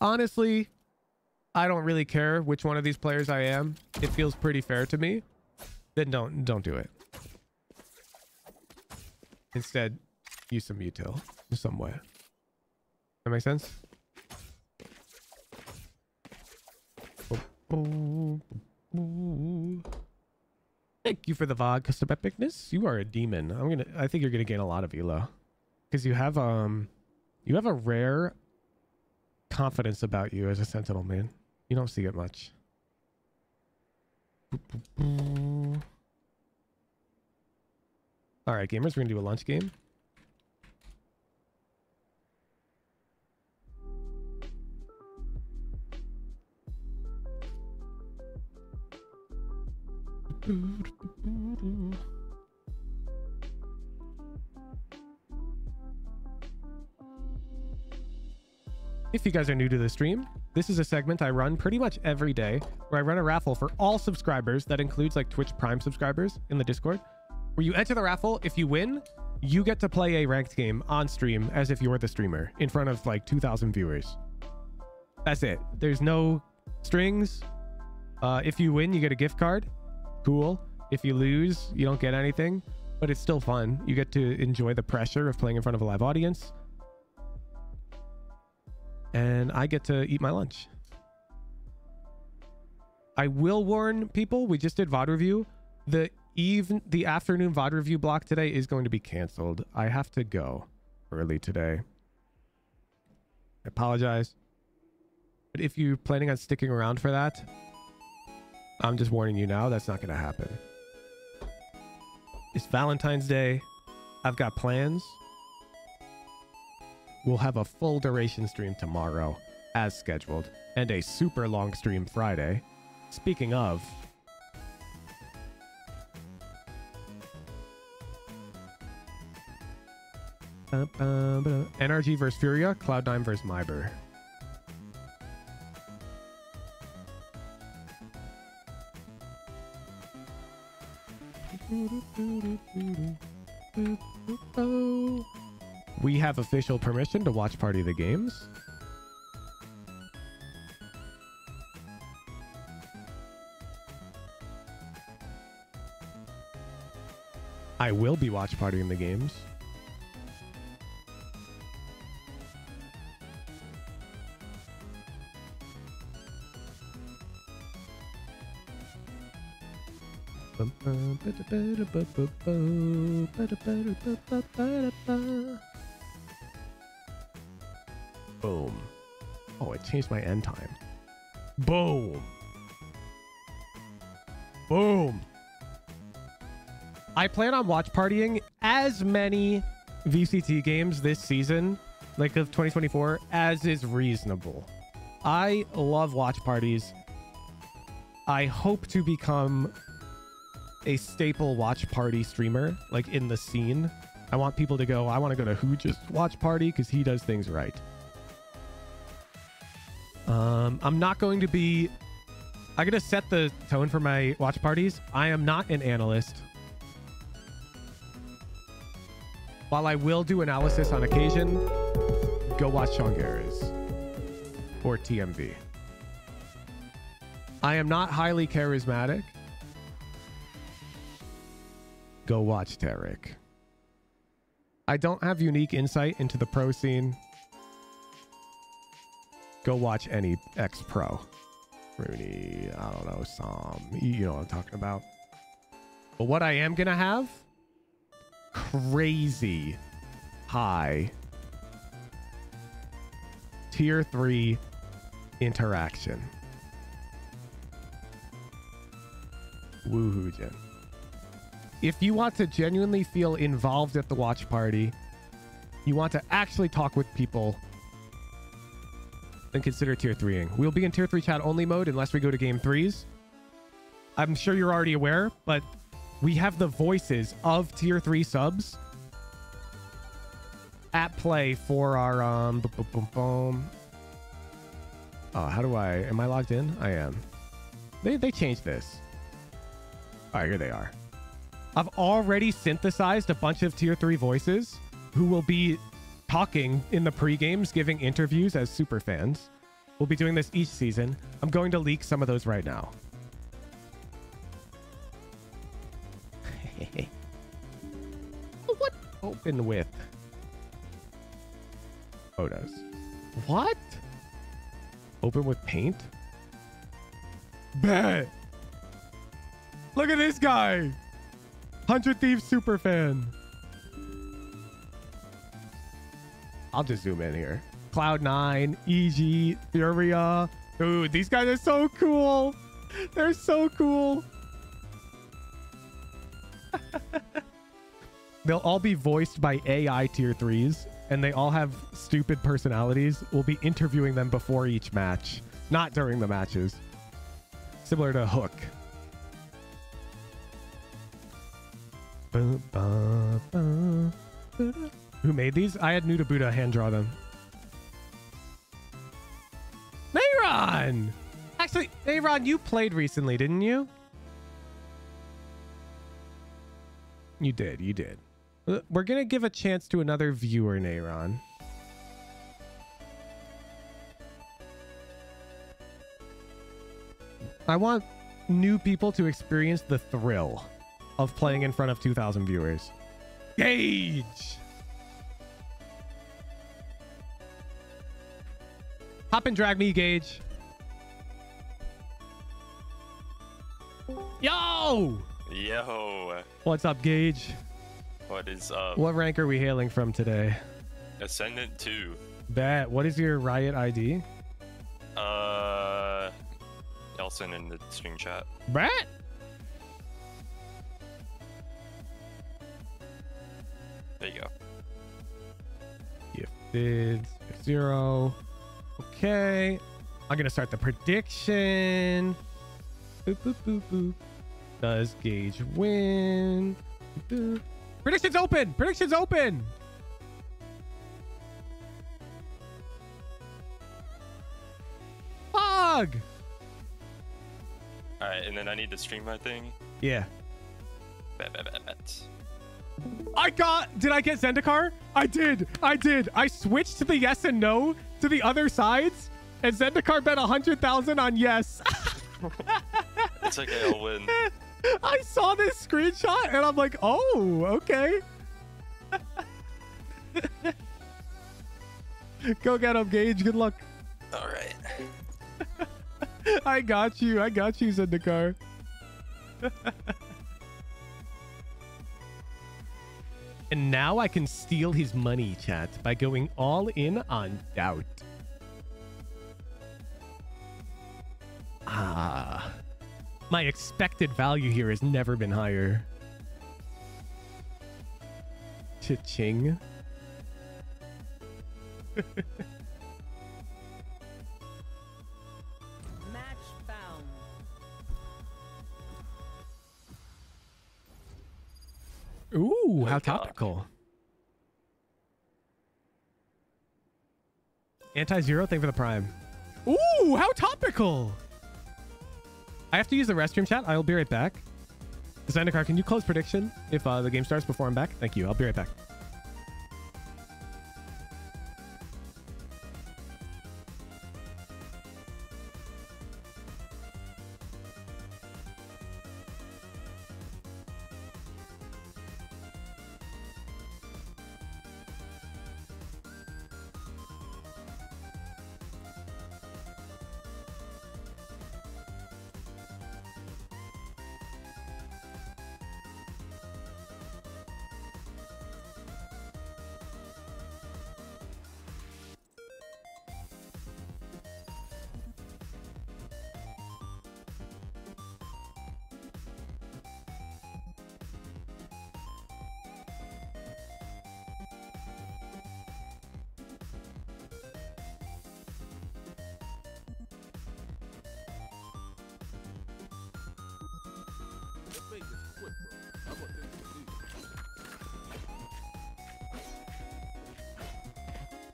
honestly, I don't really care which one of these players I am, it feels pretty fair to me, then don't do it. Instead, use some util in some way. That make sense? Thank you for the VOD custom epicness. You are a demon. I think you're gonna gain a lot of elo. Because you have a rare confidence about you as a sentinel, man. You don't see it much. All right, gamers, we're gonna do a lunch game. If you guys are new to the stream, this is a segment I run pretty much every day where I run a raffle for all subscribers. That includes like Twitch Prime subscribers in the Discord, where you enter the raffle. If you win, you get to play a ranked game on stream as if you're the streamer in front of like 2,000 viewers. That's it. There's no strings. If you win, you get a gift card. cool. If you lose, you don't get anything, but it's still fun. You get to enjoy the pressure of playing in front of a live audience. And I get to eat my lunch. I will warn people, we just did VOD review. The afternoon VOD review block today is going to be canceled. I have to go early today. I apologize. But if you're planning on sticking around for that, I'm just warning you now, that's not going to happen. It's Valentine's Day. I've got plans. We'll have a full duration stream tomorrow, as scheduled, and a super long stream Friday. Speaking of, NRG versus Furia, Cloud9 versus Myber. We have official permission to watch party the games. I will be watch partying the games. Boom. Oh, it changed my end time. Boom. Boom. I plan on watch partying as many VCT games this season, like of 2024, as is reasonable. I love watch parties. I hope to become a staple watch party streamer, like in the scene. I want people to go, I want to go to Hooge's watch party because he does things right. I'm not going to be... I'm going to set the tone for my watch parties. I am not an analyst. While I will do analysis on occasion, go watch Shongaras or TMV. I am not highly charismatic. Go watch Tarek. I don't have unique insight into the pro scene. Go watch any ex-pro. Rooney, I don't know, Sam. You know what I'm talking about. But what I am going to have, crazy high tier 3 interaction. Woohoo, Jen. If you want to genuinely feel involved at the watch party, you want to actually talk with people, then consider tier 3ing. We'll be in tier 3 chat only mode unless we go to game 3s. I'm sure you're already aware, but we have the voices of tier 3 subs at play for our how do I... Am I logged in? I am. They changed this. All right, here they are. I've already synthesized a bunch of tier 3 voices who will be talking in the pre-games, giving interviews as super fans. We'll be doing this each season. I'm going to leak some of those right now. What? Open with photos. What? Open with paint? Bet. Look at this guy. 100 Thieves super fan. I'll just zoom in here. Cloud9, EG, Furia. Dude, these guys are so cool. They're so cool. They'll all be voiced by AI tier 3s, and they all have stupid personalities. We'll be interviewing them before each match, not during the matches. Similar to Hook. Who made these? I had Nuda Buddha hand draw them. Nayron! Actually, Nayron, you played recently, didn't you? You did, you did. We're gonna give a chance to another viewer, Nayron. I want new people to experience the thrill of playing in front of 2,000 viewers. Gage! Hop and drag me, Gage. Yo! Yo! What's up, Gage? What is up? What rank are we hailing from today? Ascendant 2. Bet. What is your Riot ID? I'll send in the stream chat. Bet. There you go. Gifted 0. Okay. I'm gonna start the prediction. Boop, boop, boop, boop. Does Gage win? Boop. Prediction's open! Prediction's open! Fog! Alright, and then I need to stream my thing. Yeah. Bet. Did I get Zendikar? I did. I switched to the yes and no to the other sides, and Zendikar bet 100,000 on yes. It's okay, I'll win. I saw this screenshot and I'm like, oh, okay. Go get him, Gage. Good luck. Alright. I got you, Zendikar. And now I can steal his money, chat, by going all in on doubt. Ah. My expected value here has never been higher. Cha-ching. Match found. Ooh, how topical. Anti-zero, thank you for the prime. Ooh, how topical. I have to use the restroom, chat. I'll be right back. Zendikar, can you close prediction if the game starts before I'm back? Thank you. I'll be right back.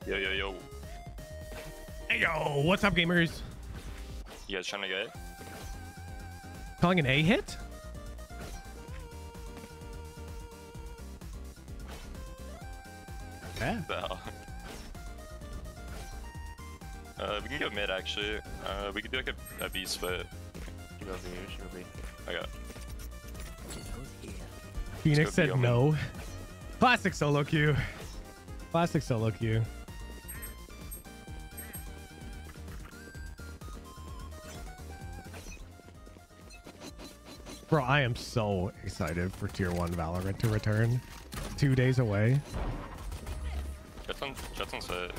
Yo. Hey, yo. What's up, gamers? You guys trying to get? Calling an A hit? Yeah. No. We can go mid, actually. We could do like a B split. You go B. Okay. Phoenix said no. Classic solo queue. Classic solo queue. Bro, I am so excited for Tier 1 Valorant to return. 2 days away. Jets on set.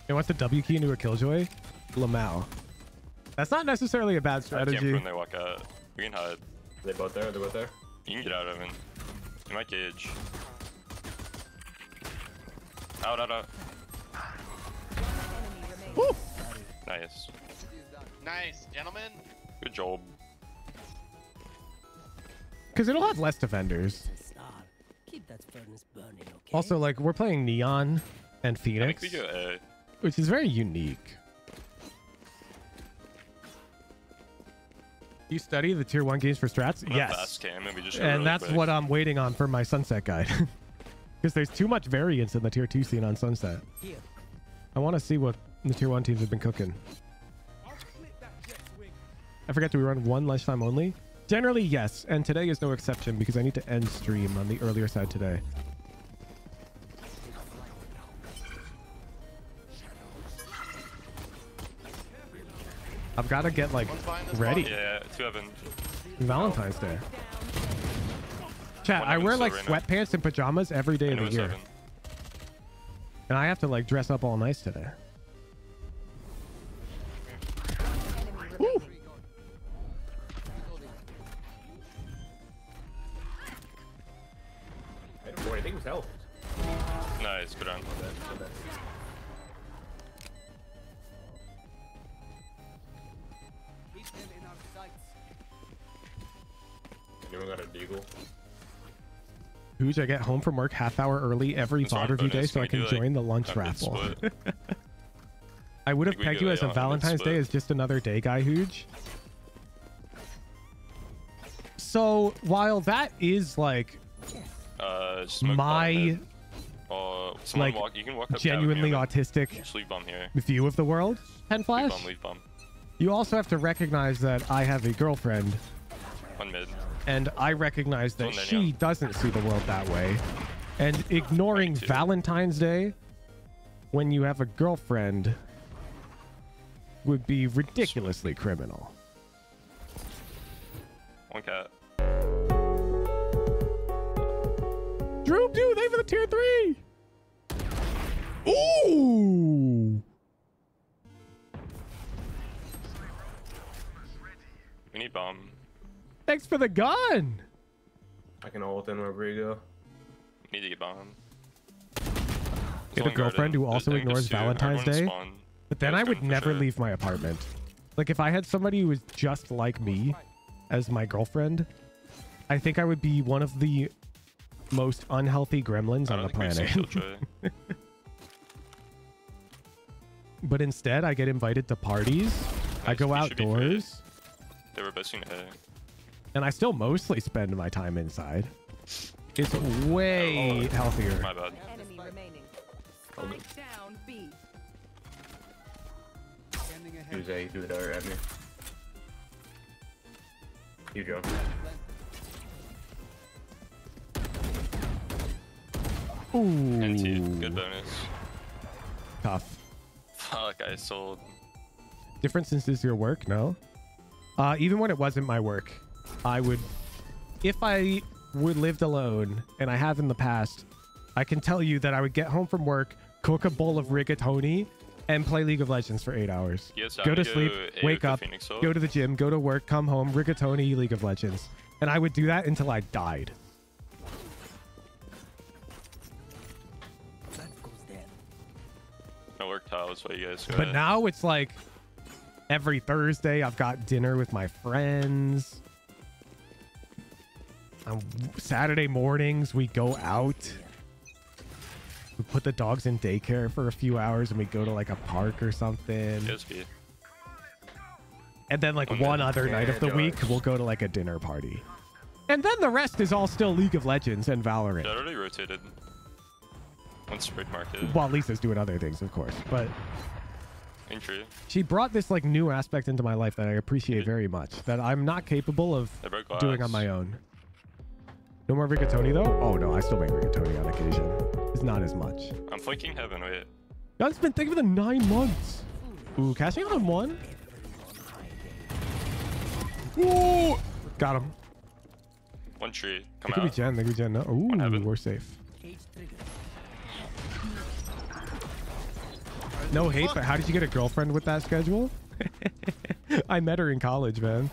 Hey, what's the W key into a Killjoy? Lamau. That's not necessarily a bad strategy. When they walk out. We can hide. They both there? They're both there? You can get out of it. You might cage. Out. Woo! Nice. Nice, gentlemen. Good job. Because it'll have less defenders. Keep that furnace burning, okay? Also, like, we're playing Neon and Phoenix, I think we go A. which is very unique. You study the tier 1 games for strats? Yes. Fast cam and we just go And really that's quick. what I'm waiting on for my Sunset guide. Because there's too much variance in the tier 2 scene on Sunset. I want to see what the tier 1 teams have been cooking. I forget, do we run one lunchtime only? Generally, yes. And today is no exception because I need to end stream on the earlier side today. I've got to get like ready. Yeah, 2 heaven. Valentine's Day. Chat, I wear like sweatpants and pajamas every day of the year. And I have to like dress up all nice today. Woo! I don't know anything was health. Nice, good on. Anyone got a deagle? Huge, I get home from work half hour early every VOD review day so I can join the lunch raffle. I would have pegged you as a Valentine's Day as just another day guy, Huge. So while that is like my like you can walk up genuinely autistic sleep bomb here. view of the world, Pen Flash, Leaf bomb. You also have to recognize that I have a girlfriend. One mid. And I recognize that One there, she doesn't see the world that way. And ignoring Valentine's Day when you have a girlfriend would be ridiculously criminal. One cat. Droop, dude, they for the tier 3. Ooh. We need bomb. Thanks for the gun. I can ult in wherever you go. Need to get bomb. Get a girlfriend who also ignores Valentine's Day. But then I would never leave my apartment. Like if I had somebody who was just like me as my girlfriend, I think I would be one of the most unhealthy gremlins on the planet. But instead, I get invited to parties. I go outdoors. They were besting A. And I still mostly spend my time inside. It's way healthier. My bad. Enemy remaining. Spike down B. Who's A? Threw the dart at me. You go. Ooh. NT, good bonus. Tough. Fuck, I sold. Different since this is your work? No. Even when it wasn't my work, I would, if I would lived alone, and I have in the past, I can tell you that I would get home from work, cook a bowl of rigatoni, and play League of Legends for 8 hours. Yes, go to sleep, wake up, go to the gym, go to work, come home, rigatoni, League of Legends. And I would do that until I died. No work tiles, what you guys go But ahead. now it's like every Thursday I've got dinner with my friends. On Saturday mornings we go out. We put the dogs in daycare for a few hours and we go to like a park or something. And then like one other night of the week we'll go to like a dinner party. And then the rest is all still League of Legends and Valorant. Yeah, I already rotated. One sprayed market. While Lisa's doing other things, of course. But Entry. she brought this like new aspect into my life that I appreciate very much. That I'm not capable of doing on my own. No more rigatoni though? Oh no, I still make rigatoni on occasion. It's not as much. I'm flanking heaven, wait. That's been thinking for the 9 months. Ooh, cashing on one. Ooh, got him. One tree. They Come could be out. Jen. They could be Jen. No. Ooh, we're safe. No hate, but how did you get a girlfriend with that schedule? I met her in college, man.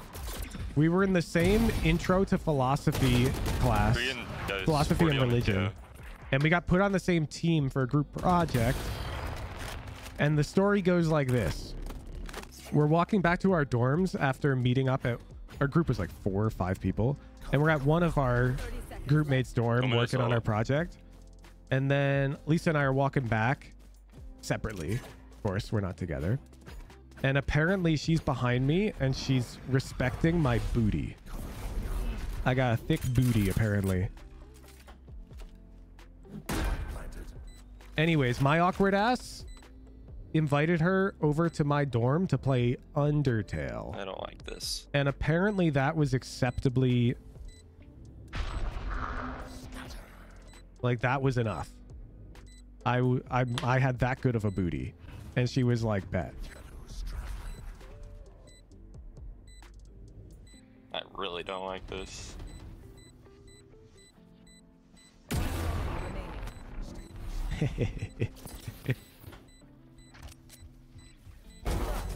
We were in the same intro to philosophy class, philosophy and religion, and we got put on the same team for a group project. And the story goes like this. We're walking back to our dorms after meeting up at, our group was like 4 or 5 people, and we're at one of our group mates' dorm working on our project. And then Lisa and I are walking back separately. Of course, we're not together. And apparently she's behind me and she's respecting my booty. I got a thick booty, apparently. Anyways, my awkward ass invited her over to my dorm to play Undertale. I don't like this. And apparently that was acceptably... Like, that was enough. I had that good of a booty. And she was like, bet. I really don't like this.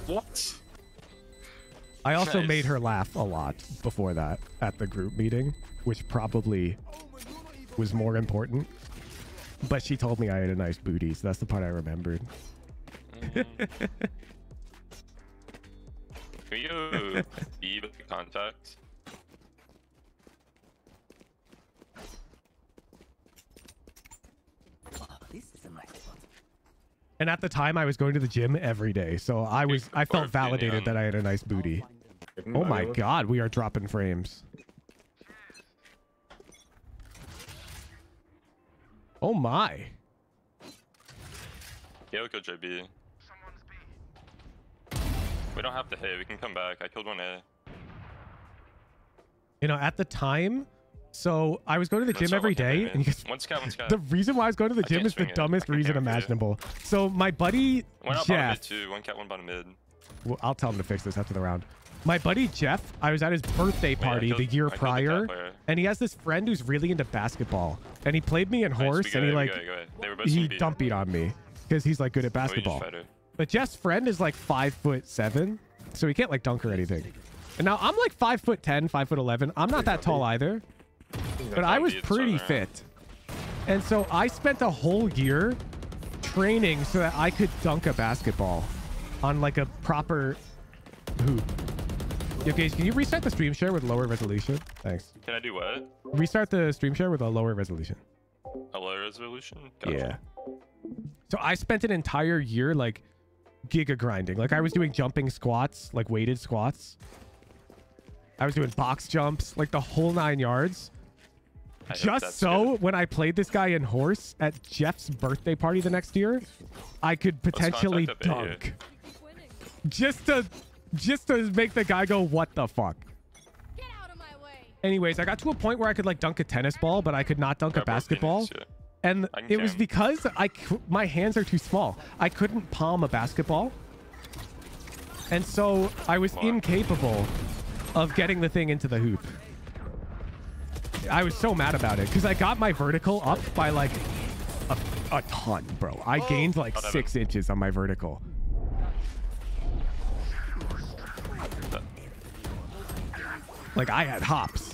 What? I also Nice. made her laugh a lot before that at the group meeting, which probably was more important. But she told me I had a nice booty, so that's the part I remembered. Can you be with the contact? This is a nice spot. And at the time, I was going to the gym every day, so I felt validated that I had a nice booty. Oh my god, we are dropping frames. Oh my. Yeah, we killed JB. We don't have to hit. We can come back. I killed one A. You know, at the time, so I was going to the gym every day. And you guys, one scout. the reason why I was going to the gym is the dumbest reason imaginable. So my buddy One out bottom mid Jeff, too. One cat, one bottom mid. well, I'll tell him to fix this after the round. My buddy Jeff, I was at his birthday party the year prior, and he has this friend who's really into basketball, and he played me in horse, and he like he dumped on me because he's like good at basketball. But Jeff's friend is like 5'7", so he can't like dunk or anything. And now I'm like 5'10", 5'11". I'm not that tall either, but I was pretty fit. And so I spent a whole year training so that I could dunk a basketball on like a proper hoop. Yo, guys, can you restart the stream share with lower resolution? Thanks. Can I do what? Restart the stream share with a lower resolution. A low resolution? Gotcha. Yeah. So I spent an entire year like giga grinding. Like I was doing jumping squats, like weighted squats. I was doing box jumps, like the whole 9 yards. Just so when I played this guy in horse at Jeff's birthday party the next year, I could potentially dunk. Just to make the guy go, what the fuck? Anyways, I got to a point where I could like dunk a tennis ball, but I could not dunk a basketball. And it was because my hands are too small. I couldn't palm a basketball. And so I was incapable of getting the thing into the hoop. I was so mad about it because I got my vertical up by like a ton, bro. I gained like 6 inches on my vertical. Like I had hops.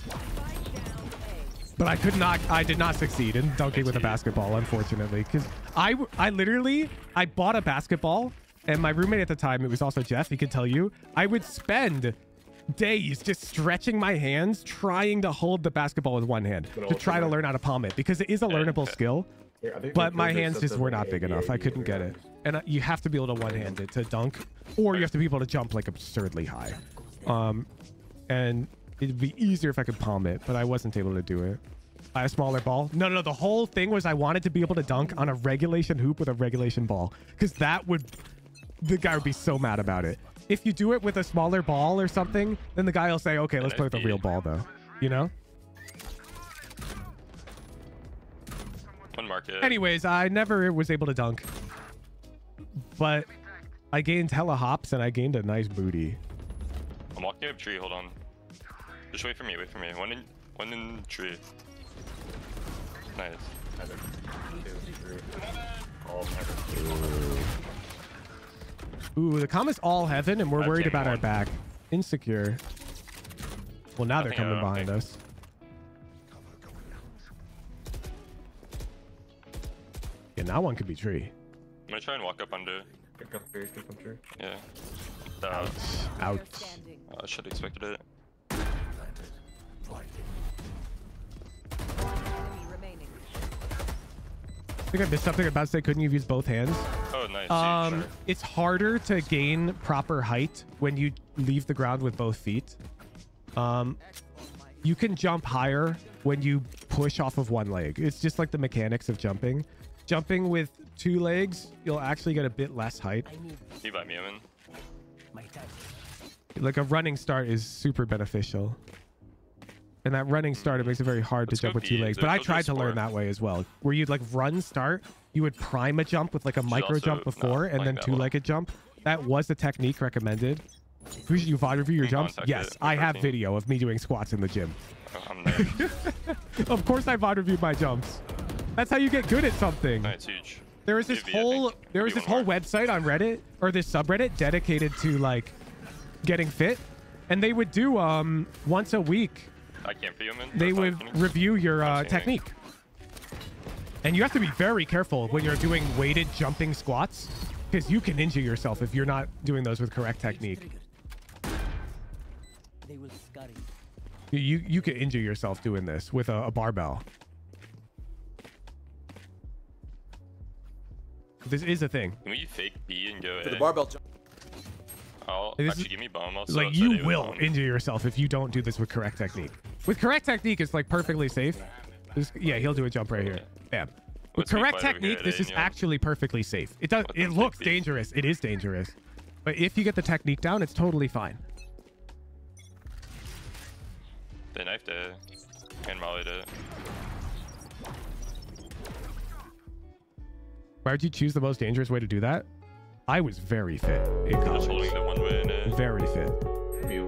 But I did not succeed in dunking with a basketball, unfortunately. Because I bought a basketball, and my roommate at the time, it was also Jeff, he could tell you, I would spend days just stretching my hands, trying to hold the basketball with one hand, to try to learn how to palm it, because it is a learnable skill. But my hands just were not big enough. I couldn't get it. And you have to be able to one-hand it to dunk, or you have to be able to jump like absurdly high. And it'd be easier if I could palm it, but I wasn't able to do it. I had a smaller ball. No. The whole thing was I wanted to be able to dunk on a regulation hoop with a regulation ball, because the guy would be so mad about it. If you do it with a smaller ball or something, then the guy will say, okay, let's play with a real ball though. You know? One market. Anyways, I never was able to dunk. But I gained hella hops and I gained a nice booty. I'm walking up tree, hold on. Just wait for me. One in tree. Nice. Heaven. 2, 3. All heaven. Ooh, the comment's all heaven and we're worried about our back. Insecure. Well, now they're coming behind us. Yeah, now one could be tree. I'm gonna try and walk up under. Pick up tree. Yeah. Ouch. Ouch. I should have expected it. I think I missed something about to say, couldn't you have used both hands? Oh, nice. It's harder to gain proper height when you leave the ground with both feet. You can jump higher when you push off of one leg. It's just like the mechanics of jumping. Jumping with 2 legs, you'll actually get a bit less height. You buy me, Omen. Like a running start is super beneficial. And that running start, it makes it very hard to jump with 2 legs. But I tried to learn that way as well. Where you'd like run start, you would prime a jump with like a micro jump before and then 2-legged jump. That was the technique recommended. Should you VOD review your jumps? Yes, I have video of me doing squats in the gym. Of course I VOD reviewed my jumps. That's how you get good at something. That's huge. There was this whole website on Reddit, or this subreddit dedicated to like getting fit, and they would do once a week. I can't be Omen. They would review your technique. And you have to be very careful when you're doing weighted jumping squats, because you can injure yourself if you're not doing those with correct technique. You could injure yourself doing this with a barbell. This is a thing. Can we fake B and go A? The barbell jump. I'll actually give me bomb. I'll Like you will injure yourself if you don't do this with correct technique. With correct technique, it's like perfectly safe. Yeah, he'll do a jump right here. Bam. With correct technique, this is actually perfectly safe. It does. It looks dangerous. It is dangerous. But if you get the technique down, it's totally fine. They knifed it and mollied it. Why would you choose the most dangerous way to do that? I was very fit in college. Just holding the one way in it. Very fit.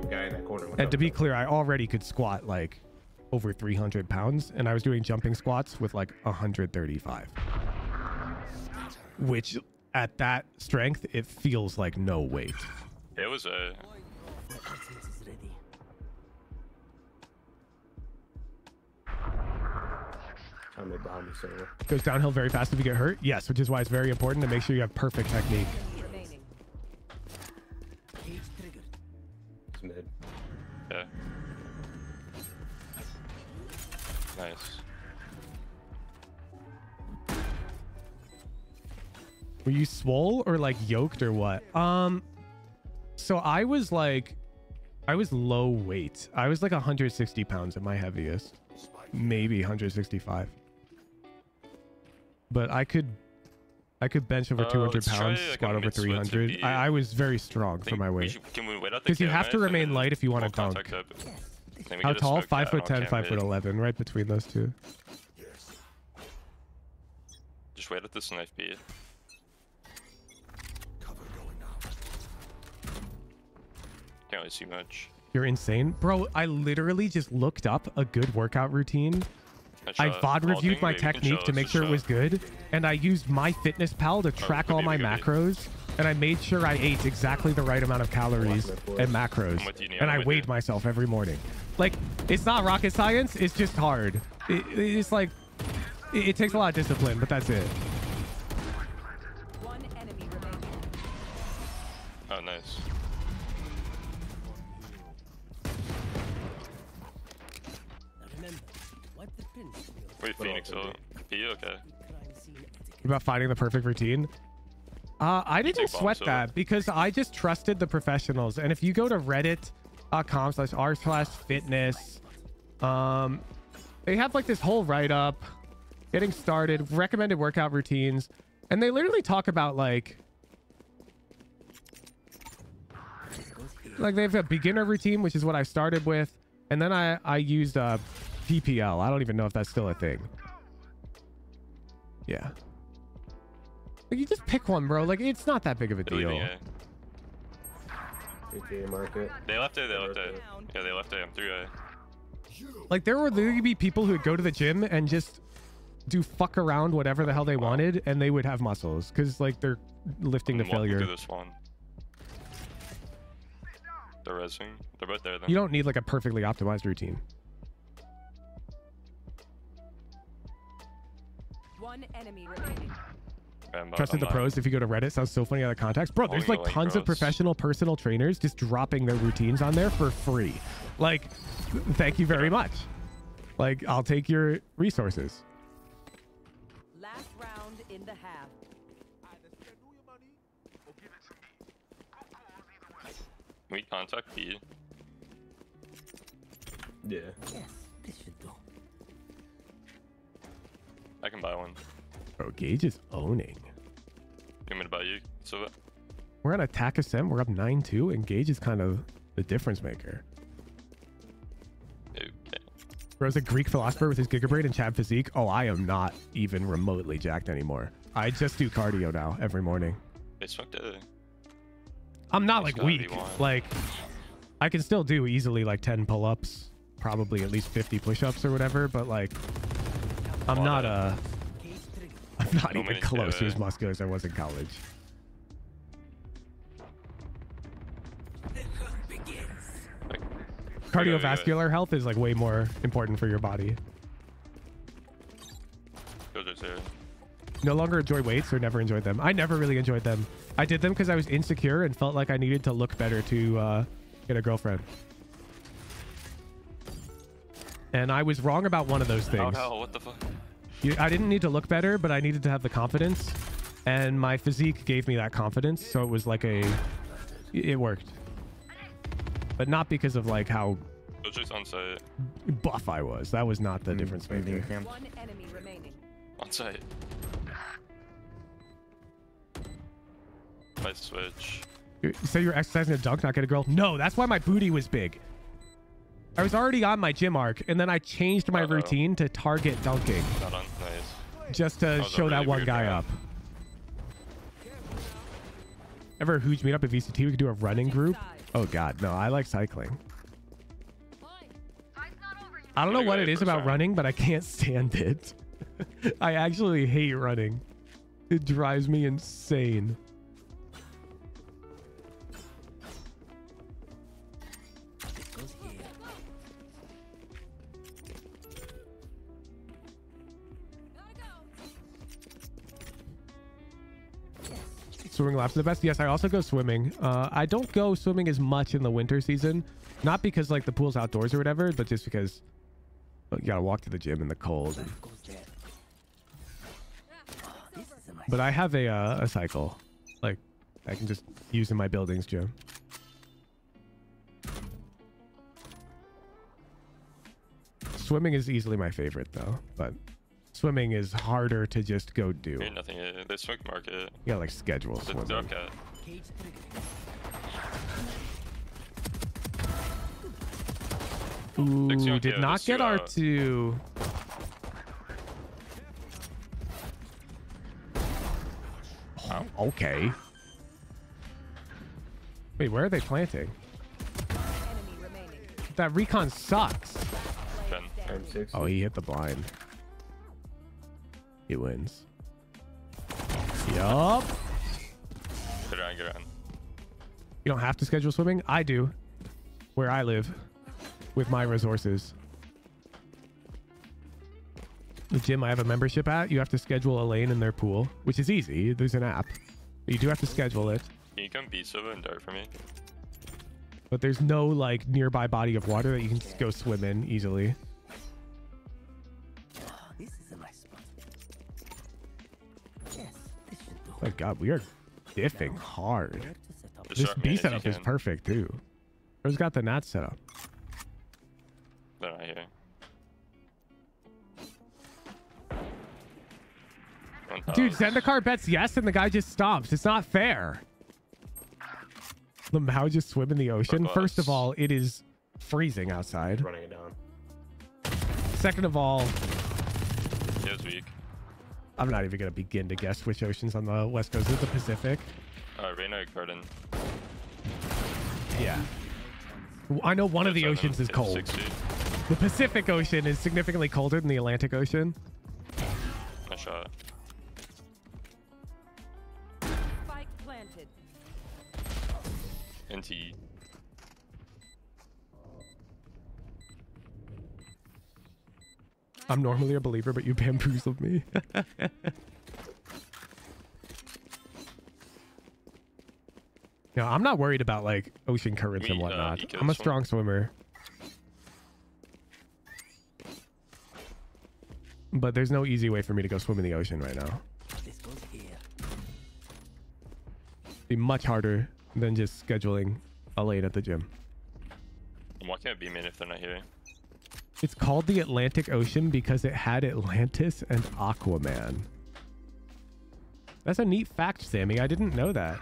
Guy in that corner. And to be clear, I already could squat like over 300 pounds, and I was doing jumping squats with like 135. Which at that strength, it feels like no weight. It was a... Goes downhill very fast if you get hurt. Yes, which is why it's very important to make sure you have perfect technique. It's mid. Yeah. Nice. Were you swole or like yoked or what? So I was low weight. I was like 160 pounds at my heaviest. Maybe 165. But I could bench over 200 pounds, squat over 300. I was very strong for my weight. Because you have to remain light if you want to dunk. How tall? 5'10", 5'11", right between those two. Just wait at this knife beat. Can't really see much. You're insane. Bro, I literally just looked up a good workout routine. I VOD reviewed my technique to make sure it was good, and I used MyFitnessPal to track all my macros, and I made sure I ate exactly the right amount of calories and macros, and I weighed myself every morning. Like, it's not rocket science, it's just hard. It's like, it takes a lot of discipline, but that's it. One enemy remaining. Oh, nice. Wait, Phoenix, be okay. About finding the perfect routine. I didn't sweat that because I just trusted the professionals. And if you go to reddit.com/r/fitness, they have like this whole write-up, getting started, recommended workout routines, and they literally talk about like they have a beginner routine, which is what I started with, and then I used PPL. I don't even know if that's still a thing. Yeah. Like, you just pick one, bro. Like, it's not that big of a deal. Market. They left it. Yeah, they left it. I'm through A. Like, there would literally be people who would go to the gym and just do fuck around whatever the hell they wanted, and they would have muscles because, like, they're lifting to failure. This one. They're resing. They're both there then. You don't need like a perfectly optimized routine. One enemy remaining. Trusted the pros. If you go to Reddit, sounds so funny out of context, bro. There's like tons of professional personal trainers just dropping their routines on there for free. Like, thank you very much. Like, I'll take your resources. Last round in the half. Can we contact B? Yeah. Yes, this should do. I can buy one. Bro, Gage is owning. You want me to buy you? So We're on attack Ascent. We're up 9-2, and Gage is kind of the difference maker. okay. Bro's a Greek philosopher with his gigabrain and Chad physique. Oh, I am not even remotely jacked anymore. I just do cardio now every morning. They smoked it. I'm not like gotta be weak. one. Like, I can still do easily like 10 pull-ups, probably at least 50 push-ups or whatever, but like, I'm not even close to as muscular as I was in college. Cardiovascular health is like way more important for your body. No longer enjoy weights or never enjoyed them. I never really enjoyed them. I did them because I was insecure and felt like I needed to look better to get a girlfriend. And I was wrong about one of those things. Oh no, what the fuck? I didn't need to look better, but I needed to have the confidence. And my physique gave me that confidence. So it was like it worked. But not because of like how Just on site. buff I was. That was not the difference maker. One enemy remaining. On site. Nice switch. So you're exercising a dunk, not get a girl? No, that's why my booty was big. I was already on my gym arc, and then I changed my routine to target dunking. Not on. Nice. Just to show that one guy up. Ever Hooge meet up at VCT? We could do a running group. Oh god, no, I like cycling. I don't know what it is about running, but I can't stand it. I actually hate running. It drives me insane. Swimming laps are the best. Yes, I also go swimming. I don't go swimming as much in the winter season. Not because like the pool's outdoors or whatever, but just because you gotta walk to the gym in the cold. But I have a cycle. Like, I can just use in my building's gym. Swimming is easily my favorite though, but swimming is harder to just go do. Ain't nothing. They smoke market. You gotta like schedule swimming. Okay. Ooh, did not get R2. Oh, okay. Wait, where are they planting? That recon sucks. Oh, he hit the blind. He wins. Yup. Get around, get around. You don't have to schedule swimming? I do. Where I live. With my resources. The gym I have a membership at, you have to schedule a lane in their pool, which is easy. There's an app. But you do have to schedule it. Can you come beat Silva and dart for me? But there's no like nearby body of water that you can just go swim in easily. This is a nice spot. Yes, this should do. Oh god, we are diffing hard. Just This shot me B if you setup is can. perfect too. Who's got the NAT setup? They're not here. Dude, Zendikar bets yes and the guy just stops. It's not fair. Lamau just swim in the ocean. First of all, it is freezing outside. Running it down. Second of all, He was weak. I'm not even going to begin to guess which oceans on the west coast. Is it the Pacific? Reyna Garden. Yeah. I know one of the oceans is cold. The Pacific Ocean is significantly colder than the Atlantic Ocean. Nice shot. Spike planted. NT. I'm normally a believer, but you bamboozled me. No, I'm not worried about like ocean currents and whatnot. I'm a strong swimmer. But there's no easy way for me to go swim in the ocean right now. This goes here. Be much harder than just scheduling a lane at the gym. I'm walking at B-main if they're not here. It's called the Atlantic Ocean because it had Atlantis and Aquaman. That's a neat fact, Sammy. I didn't know that.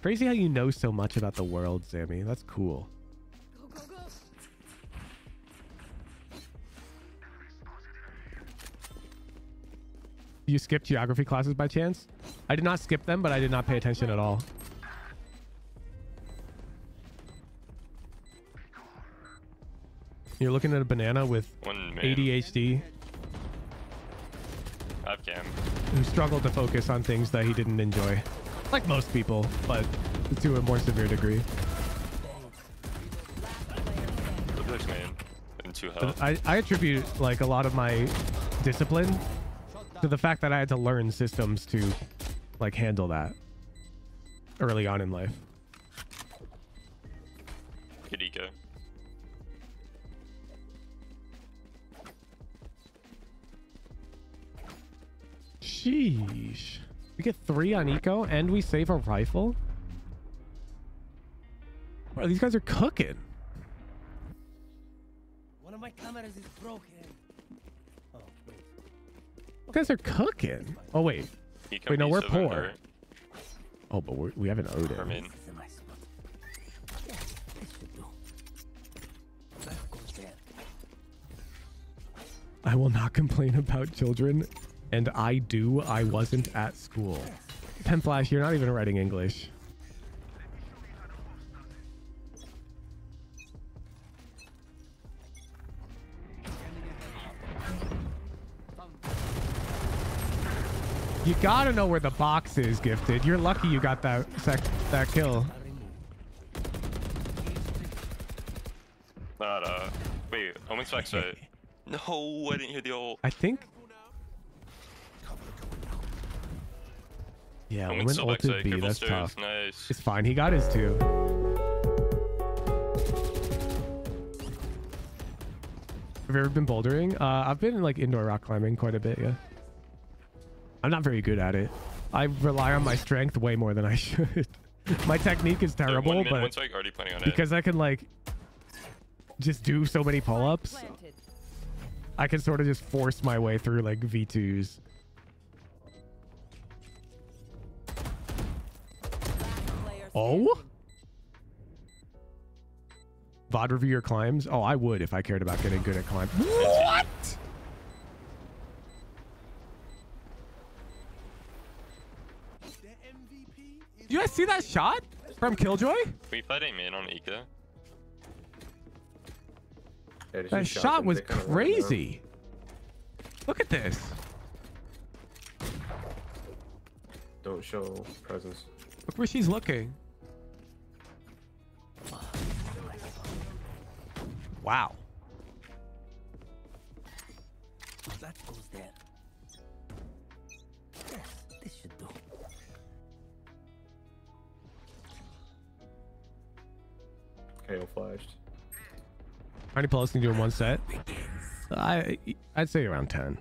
Crazy how you know so much about the world, Sammy. That's cool. Go, go, go. You skipped geography classes by chance? I did not skip them, but I did not pay attention at all. You're looking at a banana with ADHD Cam. who struggled to focus on things that he didn't enjoy. Like most people, but to a more severe degree. Look, man. And 2 health. I attribute like a lot of my discipline to the fact that I had to learn systems to like handle that early on in life. Hideko. Sheesh. We get 3 on eco and we save a rifle? Bro, these guys are cooking. One of my cameras is broken. Oh, wait. You guys are cooking. Oh, wait. Wait, no, we're poor. Oh, but we have an Odin. I will not complain about children. And I wasn't at school. Penflash, you're not even writing English. You gotta know where the box is, Gifted. You're lucky you got that kill. Wait, Omen's backside. No, I didn't hear the ult. I think. Yeah, Omen ulted B. That's tough. Nice. It's fine. He got his 2. Have you ever been bouldering? I've been like indoor rock climbing quite a bit. Yeah. I'm not very good at it. I rely on my strength way more than I should. My technique is terrible, but already planning on because I can like just do so many pull-ups, I can sort of just force my way through like V2s. Oh? VOD review your climbs? Oh, I would if I cared about getting good at climb. What? You guys see that shot from Killjoy? We played a main on Ika. That shot was crazy. Look at this. Don't show presence. Look where she's looking. Wow. That goes there. Yes, this should do. KO flashed. How many pull-ups can you do in one set? I'd say around 10.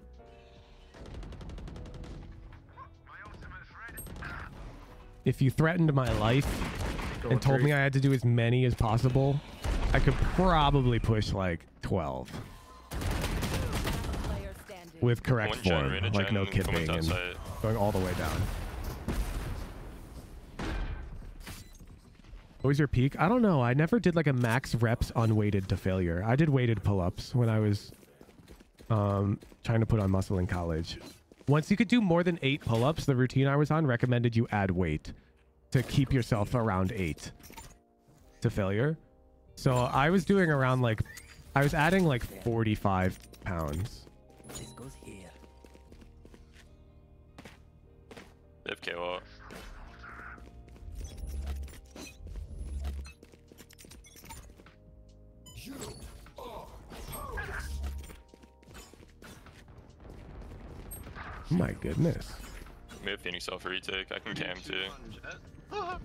If you threatened my life and told me I had to do as many as possible, I could probably push like 12 with correct form, like no kipping and going all the way down. What was your peak? I don't know. I never did like a max reps unweighted to failure. I did weighted pull-ups when I was trying to put on muscle in college. Once you could do more than 8 pull-ups, the routine I was on recommended you add weight to keep yourself around 8 to failure. So I was doing around like, I was adding like 45 pounds. This goes here. FKO. My goodness. We have Phoenix off retake. I can cam too. I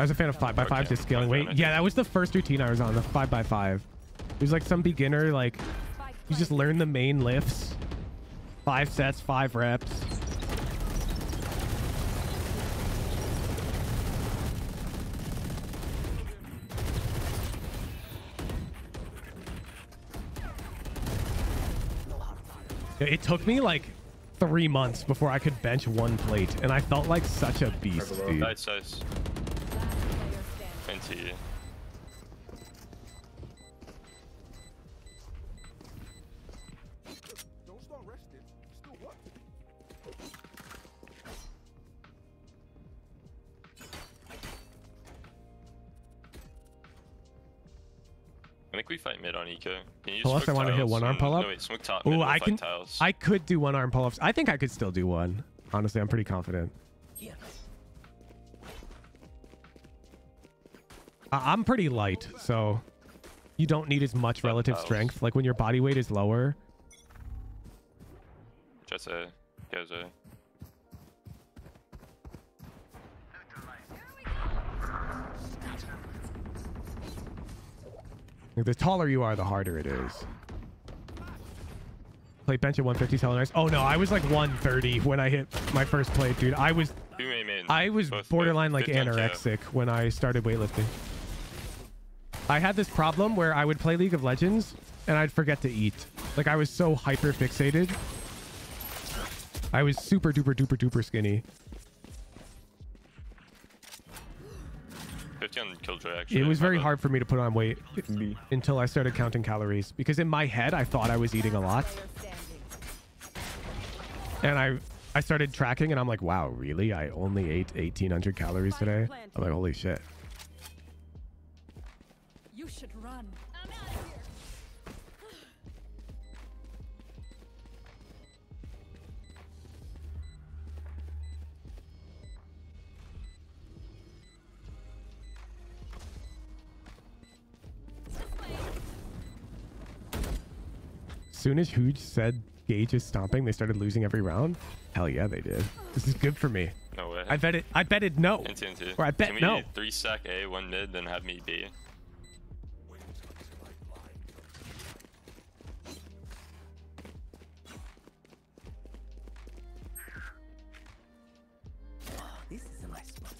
was a fan of 5x5 to scaling weight. Yeah, that was the first routine I was on, the 5x5. It was like some beginner, like, you just learn the main lifts. 5 sets, 5 reps. It took me like 3 months before I could bench 1 plate, and I felt like such a beast, dude. Nice. Fancy. I think we fight mid on eco. Can you Unless I want to hit 1 arm pull up. No, wait, smoke top. Mid, Oh, we'll I fight can. tiles. I could do 1 arm pull ups. I think I could still do 1. Honestly, I'm pretty confident. I'm pretty light, so you don't need as much relative strength. Like when your body weight is lower. Just a goes a. The taller you are, the harder it is. Plate bench at 150 Telenars. Oh no, I was like 130 when I hit my first plate, dude. I was borderline like anorexic when I started weightlifting. I had this problem where I would play League of Legends and I'd forget to eat. Like I was so hyper fixated. I was super duper skinny. 50 on Killjoy, actually. It was very hard for me to put on weight until I started counting calories, because in my head I thought I was eating a lot, and I started tracking and I'm like, wow, really? I only ate 1,800 calories today? I'm like, holy shit. You should run. I'm out of here. Soon as Hooge said Gage is stomping, they started losing every round. Hell yeah, they did. This is good for me. No way. I betted no. NT. Or I bet Can we no. 3 stack A, 1 mid, then have me B? This is a nice spot.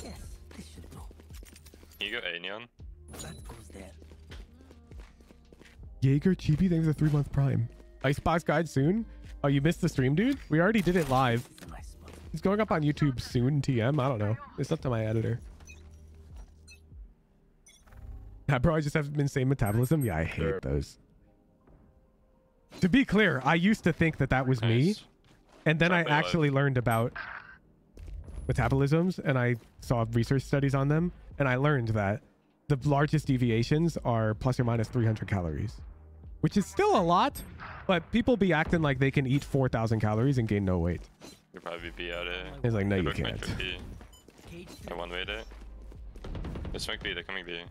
Yes, this should go. Can you go A, Neon? That goes there. Jaeger Chibi, thanks for the 3-month prime. Icebox guide soon? Oh, you missed the stream, dude? We already did it live. It's going up on YouTube soon, TM. I don't know. It's up to my editor. Yeah, bro, I just have insane metabolism. Yeah, I hate those. To be clear, I used to think that that was me. And then I actually learned about metabolisms, and I saw research studies on them. And I learned that the largest deviations are plus or minus 300 calories, which is still a lot, but people be acting like they can eat 4,000 calories and gain no weight. You'll probably be out A. It's like, no, They you both might can't. try B. I one weight it. They smoke B, they're coming B.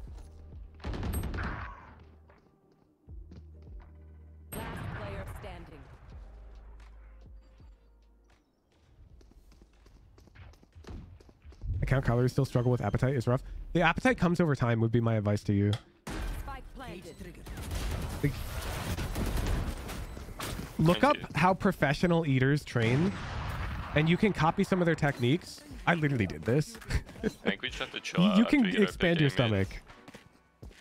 Last player standing. I count calories, still struggle with appetite. Is rough. The appetite comes over time would be my advice to you. Spike planted. Like, look up how professional eaters train, and you can copy some of their techniques. I literally did this. I think we just have to chill out. You after we can get our expand big your game in. stomach,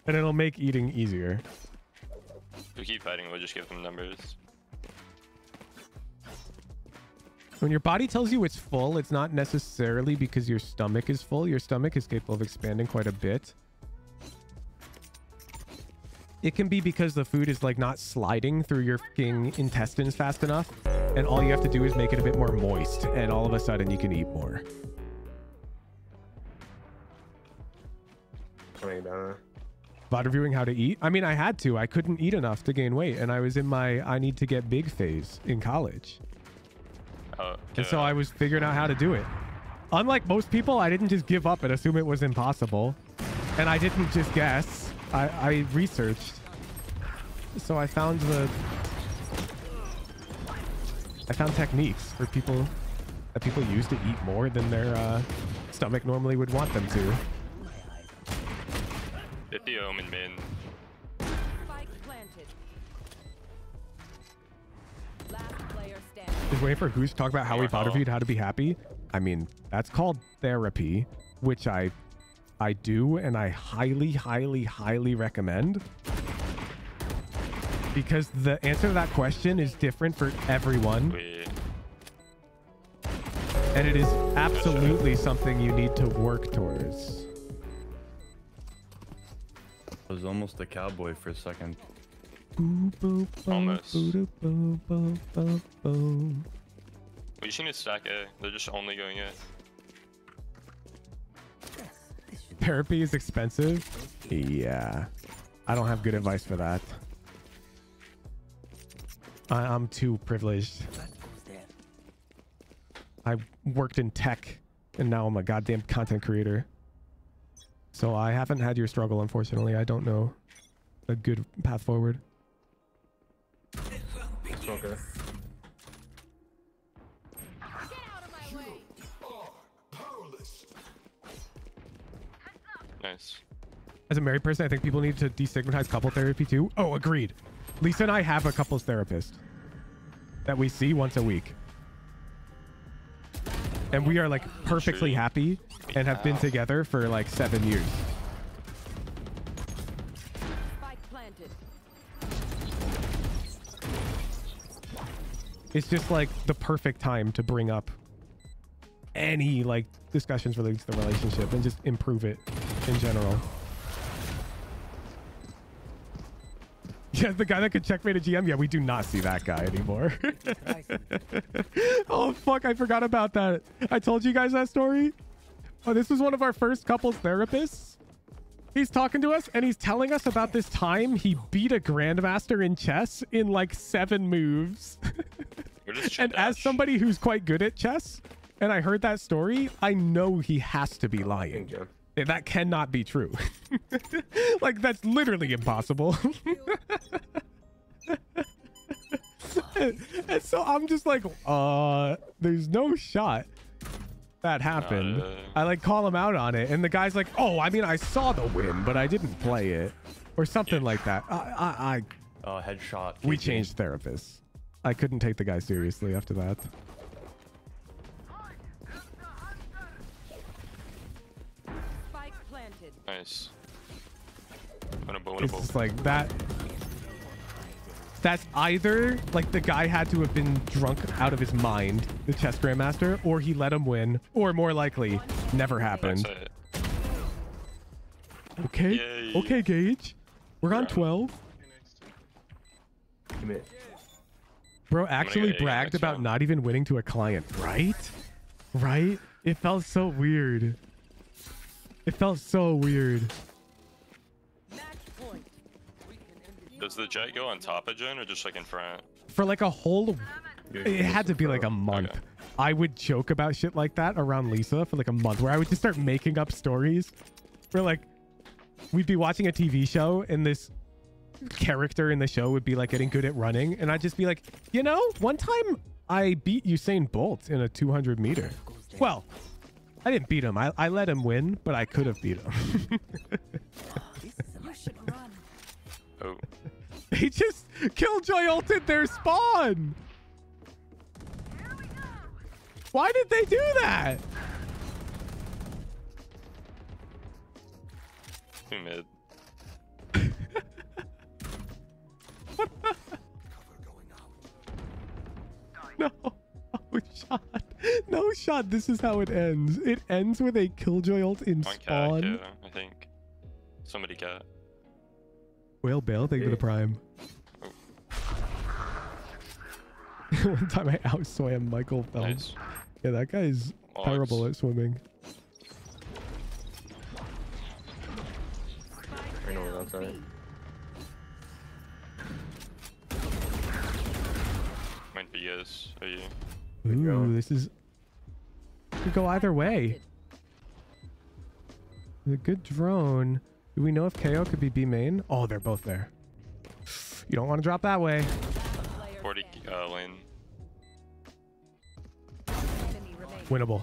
and it'll make eating easier. If we keep fighting, we'll just give them numbers. When your body tells you it's full, it's not necessarily because your stomach is full. Your stomach is capable of expanding quite a bit. It can be because the food is like not sliding through your fucking intestines fast enough, and all you have to do is make it a bit more moist, and all of a sudden you can eat more. VOD reviewing how to eat. I mean, I had to. I couldn't eat enough to gain weight, and I was in my I need to get big phase in college. And so I was figuring out how to do it. Unlike most people, I didn't just give up and assume it was impossible. And I didn't just guess. I researched. So I found techniques for people that people use to eat more than their stomach normally would want them to. 50 Omen main. Spike planted. Last player standing. Just waiting for Goose to talk about how we VOD reviewed how to be happy. I mean, that's called therapy, which I do, and I highly recommend. Because the answer to that question is different for everyone. Wait. And it is absolutely something you need to work towards. I was almost a cowboy for a second. Almost. Boo, boo, boo, boo, boo. We just need to stack A. They're just only going A. Therapy is expensive. Yeah. I don't have good advice for that. I'm too privileged. I worked in tech and now I'm a goddamn content creator. So I haven't had your struggle, unfortunately. I don't know a good path forward. Okay. Nice. As a married person, I think people need to destigmatize couple therapy too. Oh, agreed. Lisa and I have a couples therapist that we see once a week. And we are like perfectly happy and have been together for like 7 years. It's just like the perfect time to bring up any like discussions related to the relationship and just improve it in general. Yeah, the guy that could checkmate a GM. Yeah, we do not see that guy anymore. Oh, fuck. I forgot about that. I told you guys that story. Oh, this was one of our first couples therapists. He's talking to us and he's telling us about this time he beat a grandmaster in chess in like 7 moves. And as somebody who's quite good at chess, and I heard that story, I know he has to be lying. That cannot be true. Like, that's literally impossible. And so I'm just like, there's no shot that happened. I like call him out on it. And the guy's like, oh, I mean, I saw the win, but I didn't play it. Or something like that. Headshot. We changed therapists. I couldn't take the guy seriously after that. Nice. It's just like that. That's either like the guy had to have been drunk out of his mind, the chess grandmaster, or he let him win, or more likely, never happened. Okay. Yay. Okay, Gage. We're on 12. Bro actually bragged about not even winning to a client, right? Right? It felt so weird. It felt so weird. Does the jet go on top of Jen or just like in front? For like a whole... It had to be like a month. Okay. I would joke about shit like that around Lisa for like a month, where I would just start making up stories. Where like, we'd be watching a TV show and this character in the show would be like getting good at running. And I'd just be like, you know, one time I beat Usain Bolt in a 200 meter. Well, I didn't beat him. I let him win, but I could have beat him. Oh. They just Killjoy ulted their spawn. Why did they do that? Too mid. No. Oh, shot. No shot. This is how it ends. It ends with a Killjoy ult in spawn. Cat, yeah, I think. Somebody cat. Whale Bale, thank you for the prime. One time I outswam Michael Phelps. Nice. Yeah, that guy's terrible at swimming. I know that's right. Might be yes. Are you? Ooh, this is... Could go either way. A good drone. Do we know if KO could be B main? Oh, they're both there. You don't want to drop that way. 40 lane. Winnable.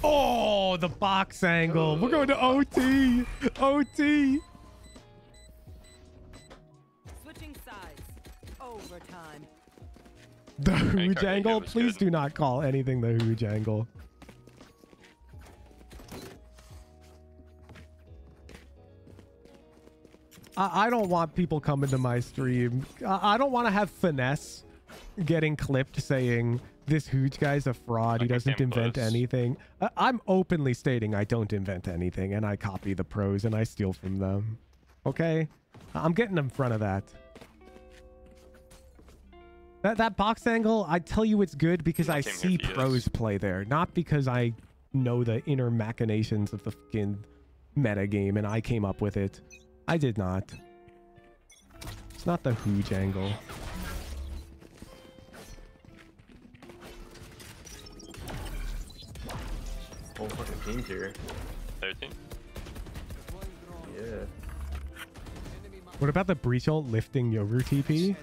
Oh, the box angle. We're going to OT. OT. Switching sides. Overtime. The Hooge angle? Please do not call anything the Hooge angle. I don't want people coming to my stream. I don't want to have finesse getting clipped saying this huge guy's a fraud. He doesn't invent anything. I'm openly stating I don't invent anything, and I copy the pros and I steal from them. Okay? I'm getting in front of that. That box angle, I tell you it's good because I see pros play there, not because I know the inner machinations of the fucking meta game and I came up with it. I did not. It's not the huge angle. Whole fucking team's here. 13. Yeah. What about the breach ult lifting Yogur TP?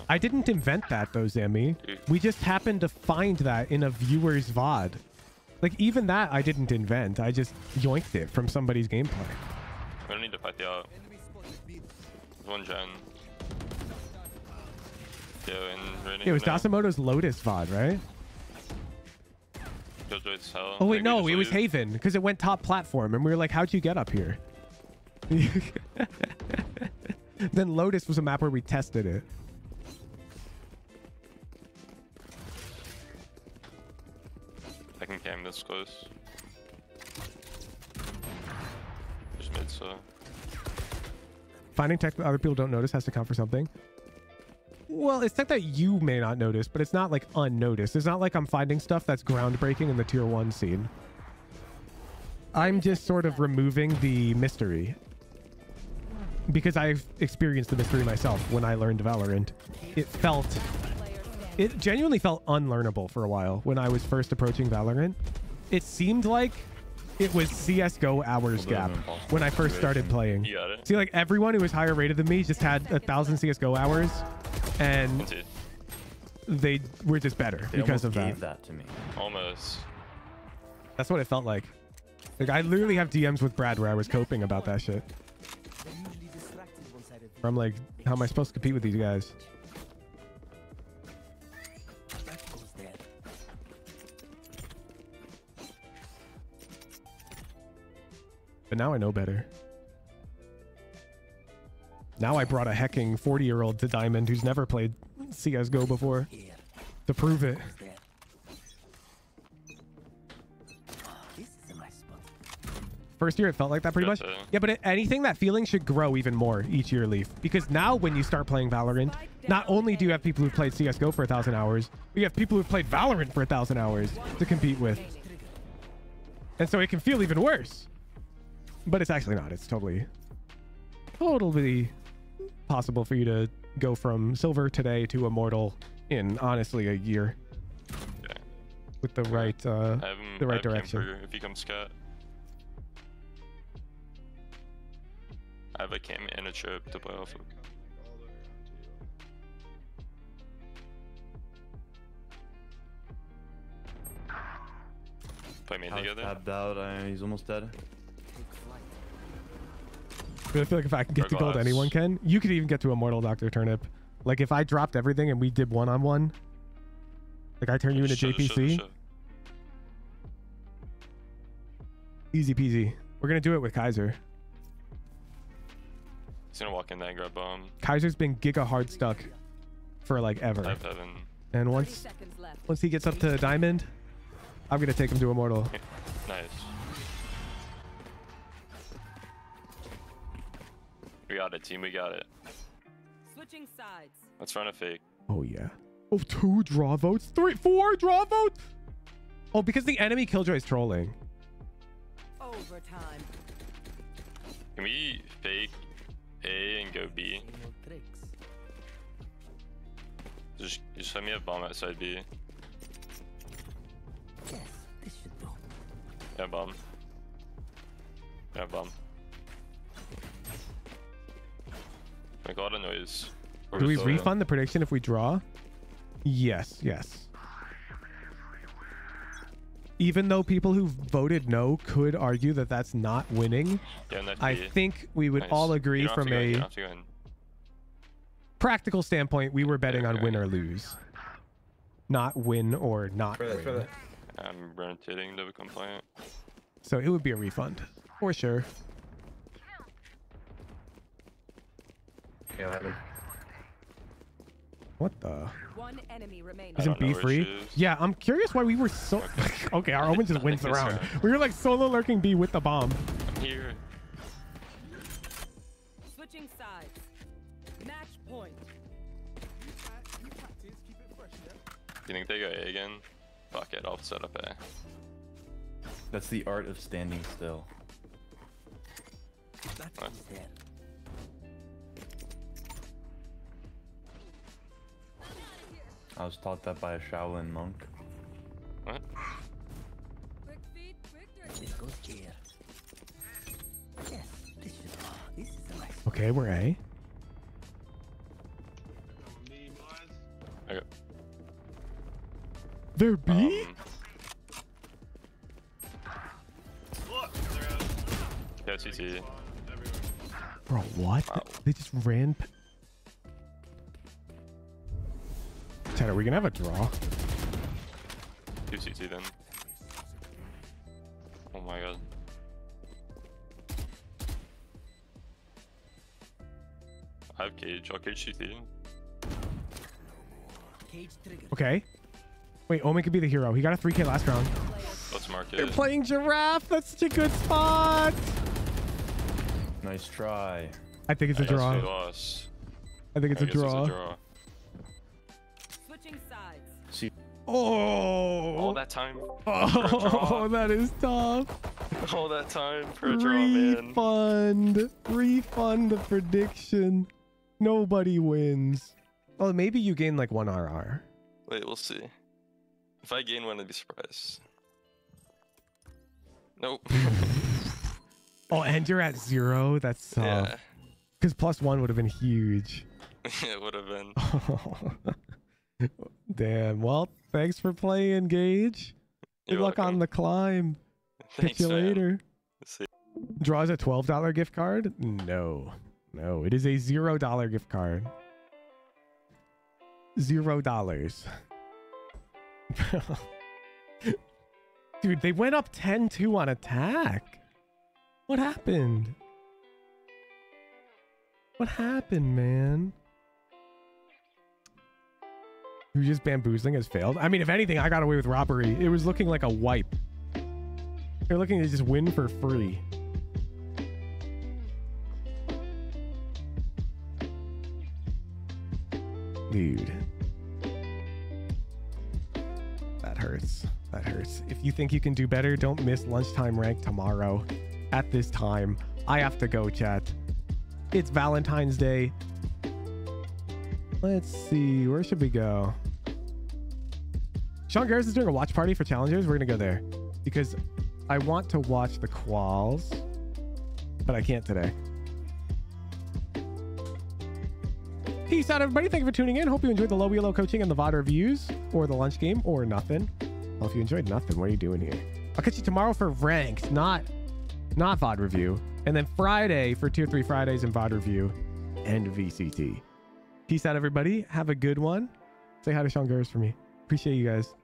I didn't invent that though, Zemi. We just happened to find that in a viewer's VOD. Like, even that I didn't invent. I just yoinked it from somebody's gameplay. We don't need to fight the out. One gen. Yeah, It was Dasamoto's Lotus VOD, right? Jojo's hell. Oh wait, no, it was Haven, because it went top platform, and we were like, how'd you get up here? Then Lotus was a map where we tested it. I can cam this close. Just mid, so. Finding tech that other people don't notice has to count for something. Well, it's tech that you may not notice, but it's not like unnoticed. It's not like I'm finding stuff that's groundbreaking in the tier 1 scene. I'm just sort of removing the mystery. Because I've experienced the mystery myself when I learned Valorant. It genuinely felt unlearnable for a while when I was first approaching Valorant. It seemed like it was CSGO hours gap when I first started playing. You got it. See, like everyone who was higher rated than me just had 1,000 CSGO hours, and they were just better because of that. Gave that to me. Almost. That's what it felt like. Like I literally have DMs with Brad where I was coping about that shit. I'm like, how am I supposed to compete with these guys? But now I know better. Now I brought a hecking 40-year-old to Diamond who's never played CSGO before to prove it. First year it felt like that pretty much. Yeah, but anything, that feeling should grow even more each year, Leaf. Because now when you start playing Valorant, not only do you have people who've played CSGO for 1,000 hours, but you have people who've played Valorant for 1,000 hours to compete with. And so it can feel even worse. But it's actually not. It's totally possible for you to go from silver today to immortal in honestly a year. Yeah. With the right direction. If you come scat. I have a cam and a trip to play off of. Play main together. Tapped out. He's almost dead. I feel like if I can get to gold, anyone can. You could even get to immortal, Dr. Turnip. Like if I dropped everything and we did one-on-one, like I turn you into JPC. Easy peasy. We're gonna do it with Kaiser. He's gonna walk in that and grab bomb. Kaiser's been giga hard stuck for like ever. I have heaven. And once he gets up to Diamond, I'm gonna take him to immortal. Nice. We got it, team. We got it. Switching sides. Let's run a fake. Oh yeah. Oh, 2 draw votes, 4 draw votes. Oh, because the enemy killjoy is trolling. Overtime. Can we fake A and go B? Just let me have bomb outside B. Yes, this should do. Yeah, bomb. Yeah, bomb. Make a lot of noise. Do we refund the prediction if we draw? Yes, yes. Even though people who voted no could argue that that's not winning, I think we would all agree from a practical standpoint, we were betting on win or lose. Not win or not win. I'm rotating to compliant. So it would be a refund, for sure. Okay, I have him. What the? One enemy remaining. Isn't B free? Yeah, I'm curious why we were so. Okay, our Omen just wins the round. We were like solo lurking B with the bomb. I'm here. Switching sides. Match point. You think they go A again? Fuck it, I'll set up A. That's the art of standing still. What? I was taught that by a Shaolin monk. What? This goes here. Yes, this is a nice. Okay, we're A. Okay. They're B? Yeah, CT. Bro, what? Wow. They just ran. Ted, are we gonna have a draw? Do CT then. Oh my god. I have cage. I'll cage CT. Okay. Wait, Omen could be the hero. He got a 3K last round. Let's mark it. They're playing Giraffe. That's such a good spot. Nice try. I think it's a draw. Loss. I think it's a draw. Switching sides. See. Oh. All that time. Oh, that is tough. All that time for a draw, man. Refund the prediction. Nobody wins. Oh, maybe you gain like 1 RR. Wait, we'll see. If I gain one, I'd be surprised. Nope. Oh, and you're at 0? That's tough. Yeah. Because +1 would have been huge. It would have been. Damn. Well, thanks for playing, Gage. Good luck on the climb. Thanks, Catch you man. later. See. Draws a $12 gift card? No. No, it is a $0 gift card. $0. Dude, they went up 10-2 on attack. What happened? What happened, man? Who just bamboozling has failed? I mean, if anything, I got away with robbery. It was looking like a wipe. They're looking to just win for free. Dude. That hurts. That hurts. If you think you can do better, don't miss lunchtime rank tomorrow at this time. I have to go, chat. It's Valentine's Day. Let's see. Where should we go? Sean Garris is doing a watch party for challengers. We're going to go there because I want to watch the quals, but I can't today. Peace out, everybody. Thank you for tuning in. Hope you enjoyed the Low ELO coaching and the VOD reviews, or the lunch game, or nothing. Well, if you enjoyed nothing, what are you doing here? I'll catch you tomorrow for ranked, not VOD review. And then Friday for Tier 3 Fridays and VOD review and VCT. Peace out, everybody. Have a good one. Say hi to Sean Garris for me. Appreciate you guys.